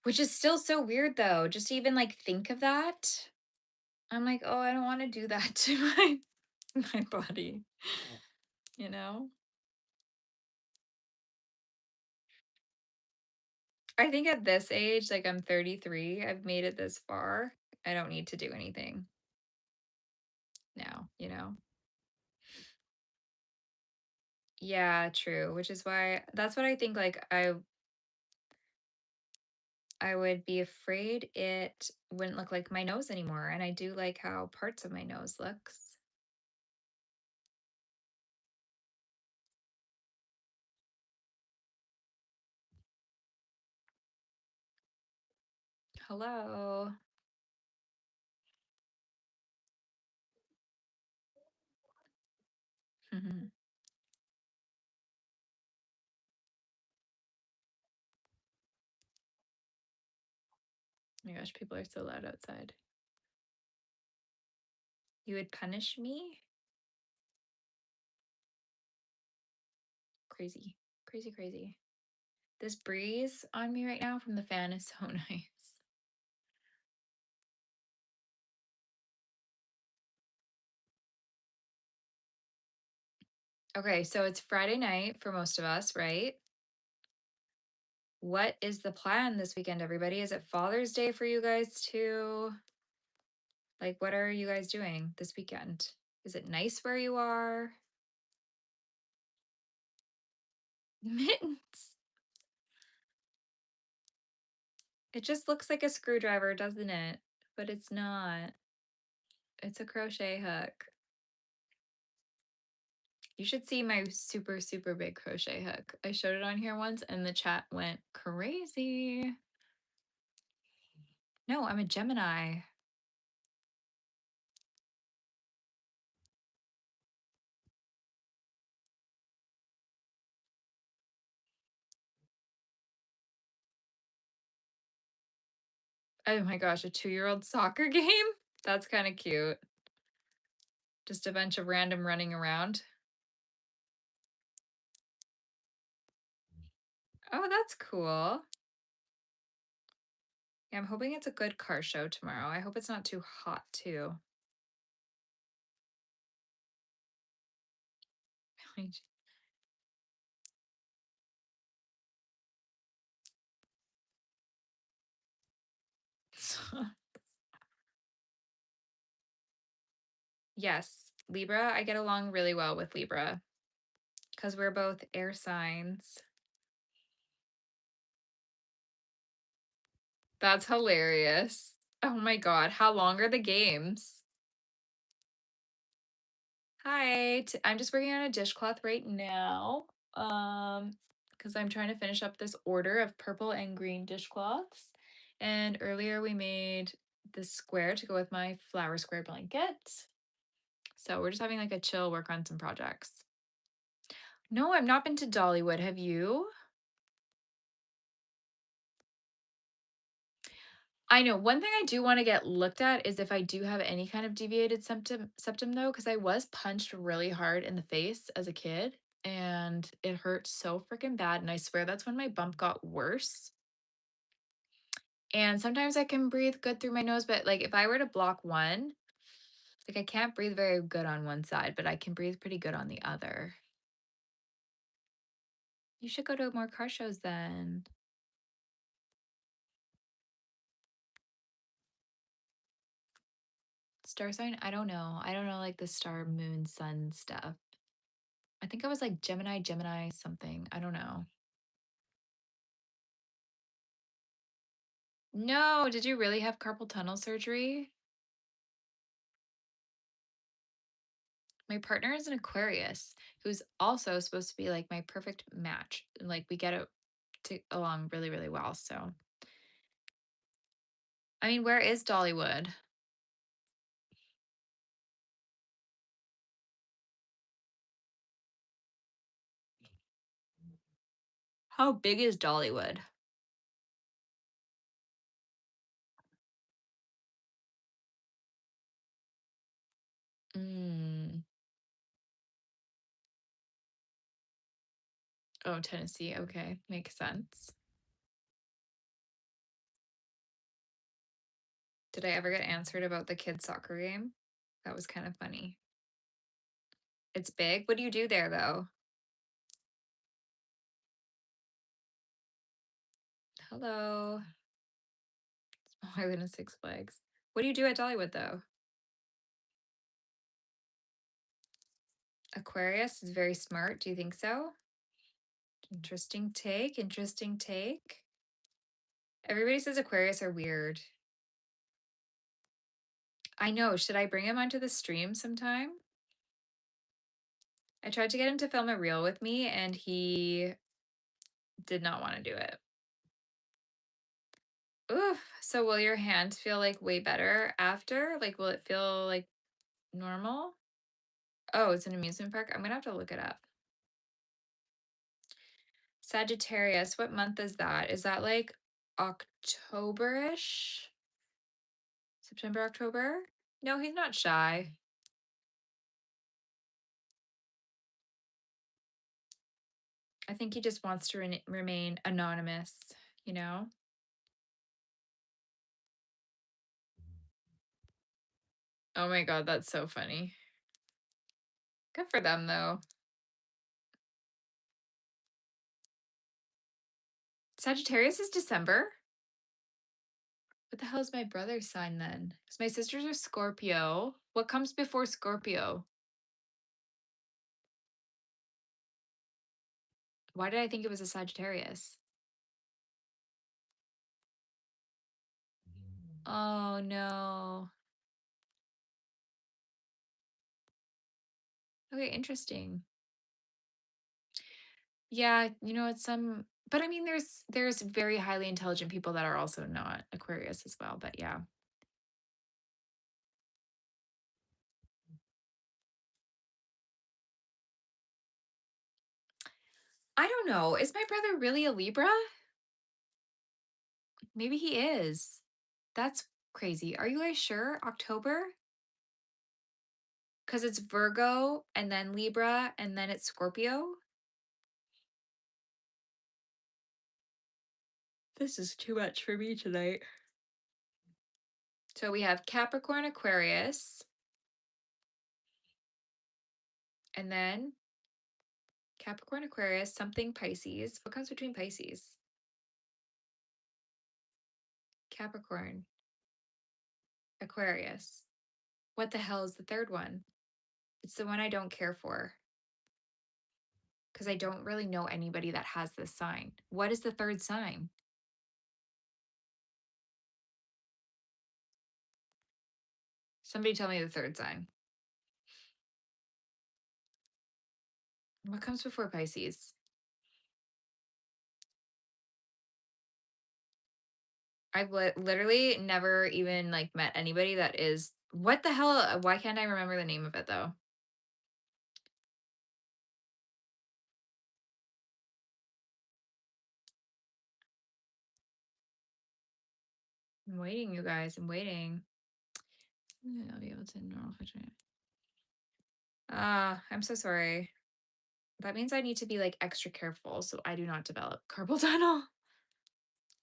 Which is still so weird though. Just to even like think of that. I'm like, oh, I don't want to do that to my body, you know? I think at this age, like I'm 33, I've made it this far. I don't need to do anything now, you know? Yeah, true. Which is why that's what I think like I would be afraid it wouldn't look like my nose anymore. And I do like how parts of my nose looks. Hello. Oh my gosh, people are so loud outside. You would punish me? Crazy, crazy, crazy. This breeze on me right now from the fan is so nice. Okay, so it's Friday night for most of us, right? What is the plan this weekend, everybody? Is it Father's Day for you guys too? Like, what are you guys doing this weekend? Is it nice where you are? Mittens. It just looks like a screwdriver, doesn't it? But it's not. It's a crochet hook. You should see my super, super big crochet hook. I showed it on here once and the chat went crazy. No, I'm a Gemini. Oh my gosh, a 2-year-old soccer game? That's kind of cute. Just a bunch of random running around. Oh, that's cool. Yeah, I'm hoping it's a good car show tomorrow. I hope it's not too hot too. Yes, Libra, I get along really well with Libra because we're both air signs. That's hilarious. Oh my God, how long are the games? Hi, I'm just working on a dishcloth right now. Because I'm trying to finish up this order of purple and green dishcloths. And earlier we made this square to go with my flower square blanket. So we're just having like a chill work on some projects. No, I've not been to Dollywood. Have you? I know. One thing I do want to get looked at is if I do have any kind of deviated septum though, because I was punched really hard in the face as a kid and it hurt so freaking bad. And I swear that's when my bump got worse. And sometimes I can breathe good through my nose, but like if I were to block one, like I can't breathe very good on one side, but I can breathe pretty good on the other. You should go to more car shows then. Star sign? I don't know. I don't know like the star, moon, sun stuff. I think I was like Gemini, Gemini something. I don't know. No, did you really have carpal tunnel surgery? My partner is an Aquarius who's also supposed to be like my perfect match. And like we get it along really, really well. So, I mean, where is Dollywood? How big is Dollywood? Mm. Oh, Tennessee. Okay. Makes sense. Did I ever get answered about the kids' soccer game? That was kind of funny. It's big. What do you do there, though? Hello. Smaller than a Six Flags. What do you do at Dollywood, though? Aquarius is very smart. Do you think so? Interesting take. Interesting take. Everybody says Aquarius are weird. I know. Should I bring him onto the stream sometime? I tried to get him to film a reel with me and he did not want to do it. Oof. So will your hand feel like way better after? Like, will it feel like normal? Oh, it's an amusement park. I'm gonna have to look it up. Sagittarius, what month is that? Is that like October-ish? September, October? No, he's not shy. I think he just wants to remain anonymous, you know? Oh my god, that's so funny. Good for them, though. Sagittarius is December? What the hell is my brother's sign then? Because my sisters are Scorpio. What comes before Scorpio? Why did I think it was a Sagittarius? Oh, no. Okay, interesting. Yeah, it's some but I mean there's very highly intelligent people that are also not Aquarius as well, but yeah. I don't know. Is my brother really a Libra? Maybe he is. That's crazy. Are you guys sure? October? Because it's Virgo and then Libra and then it's Scorpio? This is too much for me tonight. So we have Capricorn, Aquarius, and then Capricorn, Aquarius, something Pisces. What comes between Pisces? Capricorn, Aquarius. What the hell is the third one? It's the one I don't care for because I don't really know anybody that has this sign. What is the third sign? Somebody tell me the third sign. What comes before Pisces? I've literally never even like met anybody that is what the hell? Why can't I remember the name of it though? I'm waiting, you guys. I'm waiting. I'll be able to normal fluctuate. I'm so sorry. That means I need to be like extra careful so I do not develop carpal tunnel.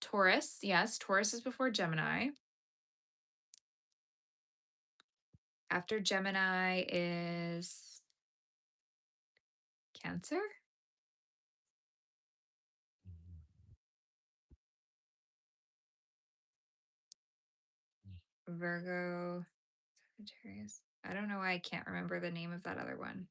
Taurus, yes, Taurus is before Gemini. After Gemini is Cancer, Virgo, Sagittarius. I don't know why I can't remember the name of that other one.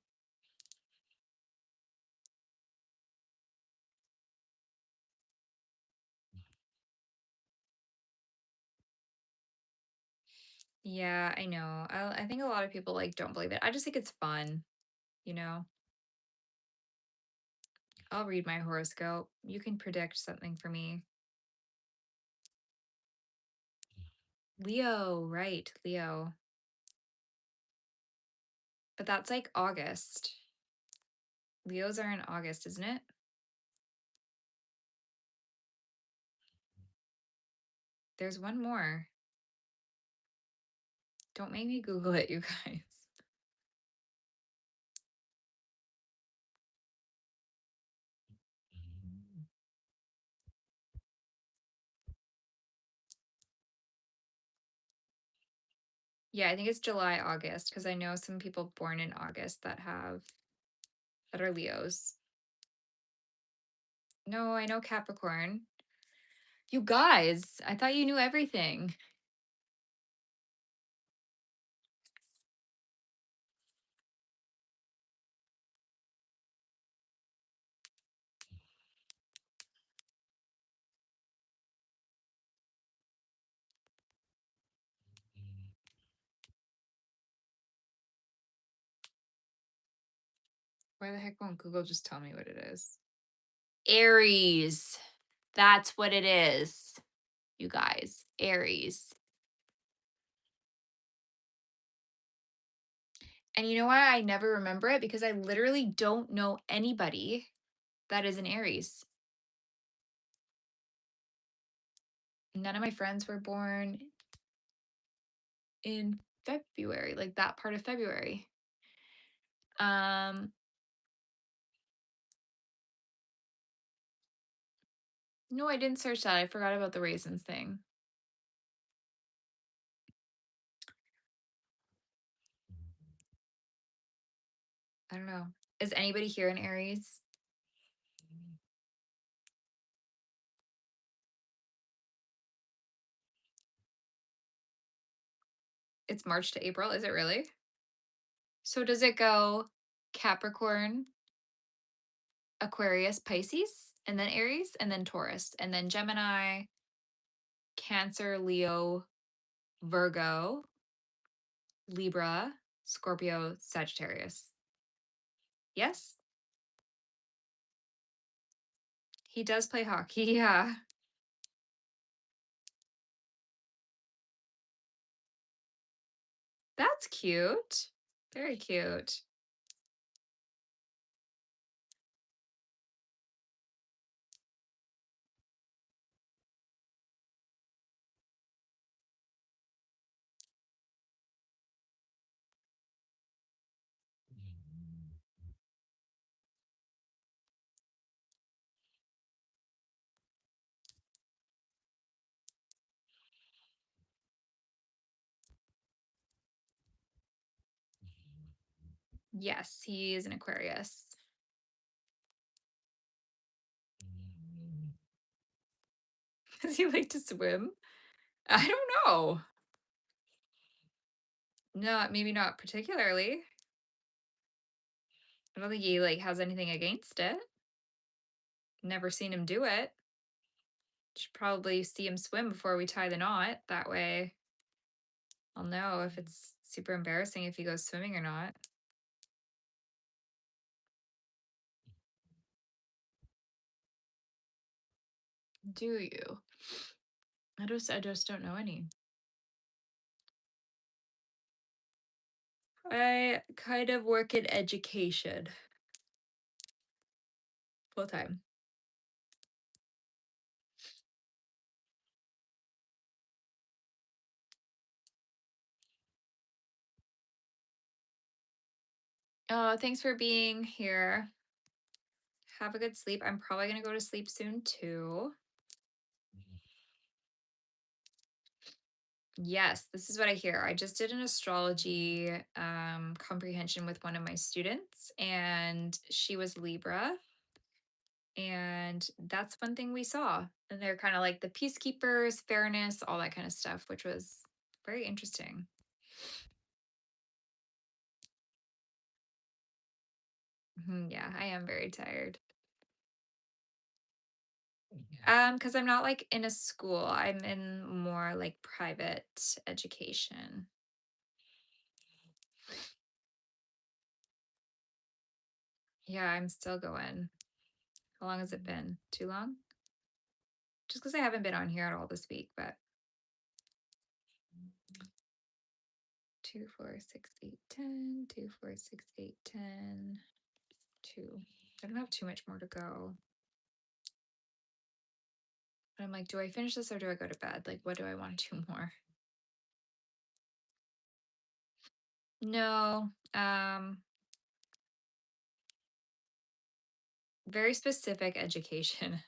Yeah, I know. I think a lot of people like don't believe it. I just think it's fun, you know. I'll read my horoscope. You can predict something for me. Leo, right? Leo. But that's like August. Leos are in August, isn't it? There's one more. Don't make me Google it, you guys. Yeah, I think it's July, August, because I know some people born in August that are Leos. No, I know Capricorn. You guys, I thought you knew everything. Why the heck won't Google just tell me what it is? Aries. That's what it is, you guys. Aries. And you know why I never remember it? Because I literally don't know anybody that is an Aries. None of my friends were born in February, like that part of February. Um, No, I didn't search that. I forgot about the raisins thing. I don't know. Is anybody here in Aries? It's March to April, is it really? So does it go Capricorn, Aquarius, Pisces, and then Aries, and then Taurus, and then Gemini, Cancer, Leo, Virgo, Libra, Scorpio, Sagittarius. Yes? He does play hockey, yeah. That's cute. Very cute. Yes, he is an Aquarius. Does he like to swim? I don't know. No, maybe not particularly. I don't think he like has anything against it. Never seen him do it. Should probably see him swim before we tie the knot. That way I'll know if it's super embarrassing if he goes swimming or not. Do you? I just don't know any. I kind of work in education full time. Oh, thanks for being here. Have a good sleep. I'm probably going to go to sleep soon too. Yes, this is what I hear. I just did an astrology comprehension with one of my students, and she was Libra. And that's one thing we saw. And they're kind of like the peacekeepers, fairness, all that kind of stuff, which was very interesting. Yeah, I am very tired. Because I'm not like in a school. I'm in more like private education. Yeah, I'm still going. How long has it been? Too long? Just because I haven't been on here at all this week, but 2, 4, 6, 8, 10, 2, 4, 6, 8, 10, 2. I don't have too much more to go. But I'm like, do I finish this or do I go to bed? Like, what do I want to do more? No. Very specific education.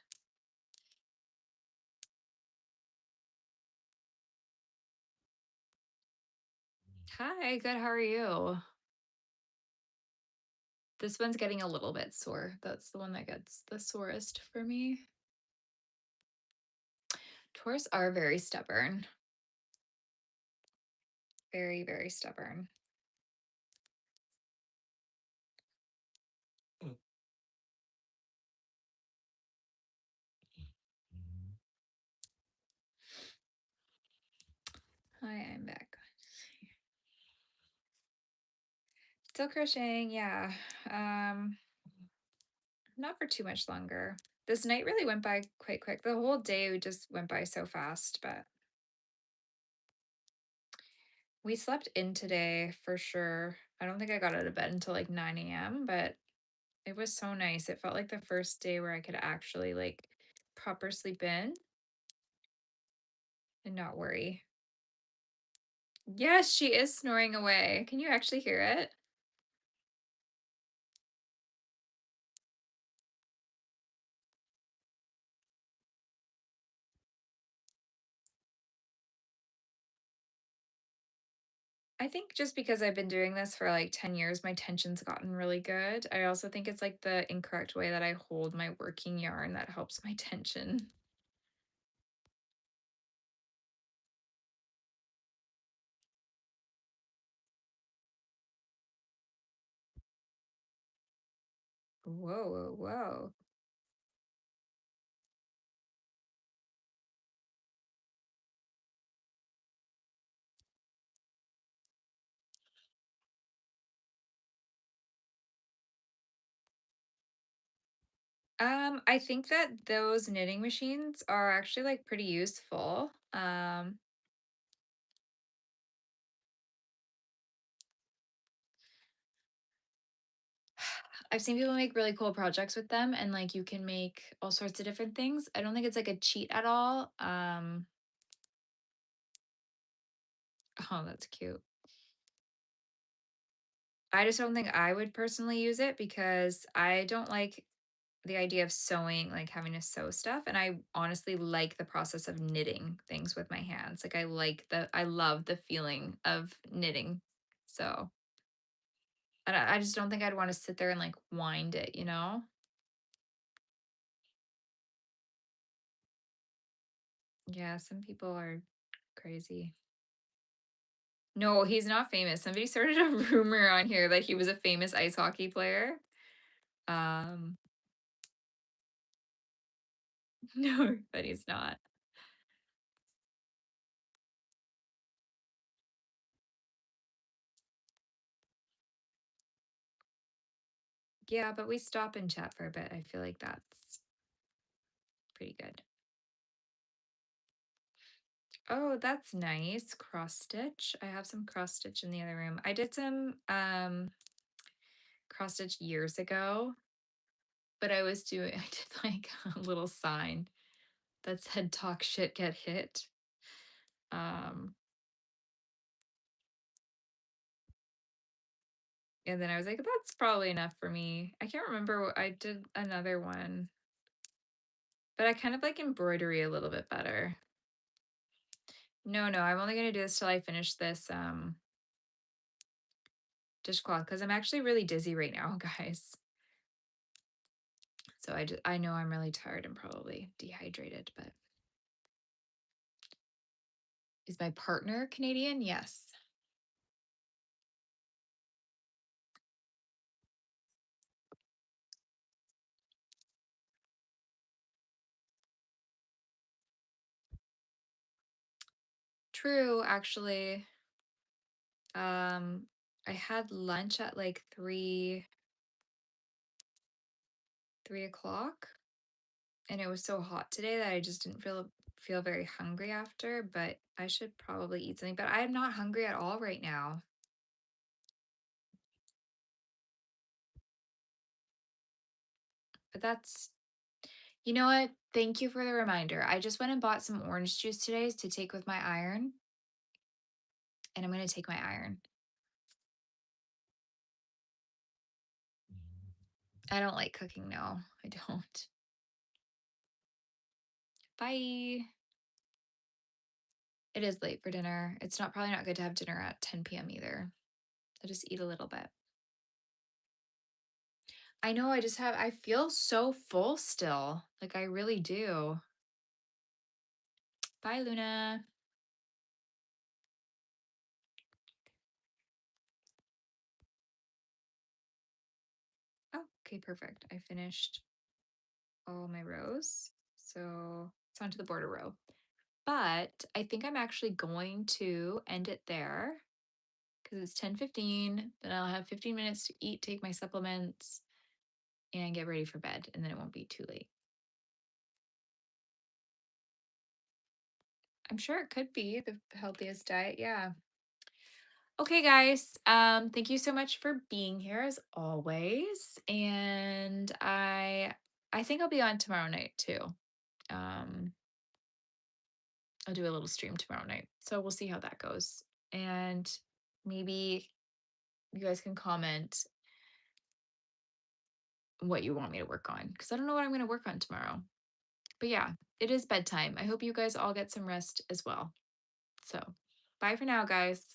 Hi, good. How are you? This one's getting a little bit sore. That's the one that gets the sorest for me. Taurus are very stubborn. Very, very stubborn. Hi, I'm back. Still crocheting, yeah. Um, not for too much longer. This night really went by quite quick. The whole day just went by so fast, but we slept in today for sure. I don't think I got out of bed until like 9 a.m., but it was so nice. It felt like the first day where I could actually like proper sleep in and not worry. Yes, she is snoring away. Can you actually hear it? I think just because I've been doing this for like 10 years, my tension's gotten really good. I also think it's like the incorrect way that I hold my working yarn that helps my tension. Whoa, whoa, whoa. I think that those knitting machines are actually like pretty useful. I've seen people make really cool projects with them and like you can make all sorts of different things. I don't think it's like a cheat at all. Oh, that's cute. I just don't think I would personally use it because I don't like the idea of sewing, like having to sew stuff. And I honestly like the process of knitting things with my hands. Like I love the feeling of knitting. So I just don't think I'd want to sit there and like wind it, you know? Yeah, some people are crazy. No, he's not famous. Somebody started a rumor on here that he was a famous ice hockey player. Um, no, but he's not. Yeah, but we stop and chat for a bit. I feel like that's pretty good. Oh, that's nice. Cross stitch. I have some cross stitch in the other room. I did some cross stitch years ago, but I was doing I did like a little sign that said talk shit get hit. Um and then I was like that's probably enough for me. I can't remember what I did another one, but I kind of like embroidery a little bit better. No, no, I'm only going to do this till I finish this dishcloth cuz I'm actually really dizzy right now, guys. So I know I'm really tired and probably dehydrated, but is my partner Canadian? Yes. True, actually. Um, I had lunch at like 3 o'clock, and it was so hot today that I just didn't feel very hungry after, but I should probably eat something. But I'm not hungry at all right now. But that's you know what? Thank you for the reminder. I just went and bought some orange juice today to take with my iron, and I'm gonna take my iron. I don't like cooking, no, I don't. Bye. It is late for dinner. It's not probably not good to have dinner at 10 p.m. either. I just eat a little bit. I know I feel so full still. Like I really do. Bye, Luna. Oh, okay, perfect. I finished all my rows. So it's onto the border row. But I think I'm actually going to end it there because it's 10:15. Then I'll have 15 minutes to eat, take my supplements, and get ready for bed. And then it won't be too late. I'm sure it could be the healthiest diet. Yeah. Okay, guys. Thank you so much for being here as always. And I think I'll be on tomorrow night too. Um, I'll do a little stream tomorrow night. So we'll see how that goes. And maybe you guys can comment what you want me to work on because I don't know what I'm going to work on tomorrow. But yeah, it is bedtime. I hope you guys all get some rest as well. So bye for now, guys.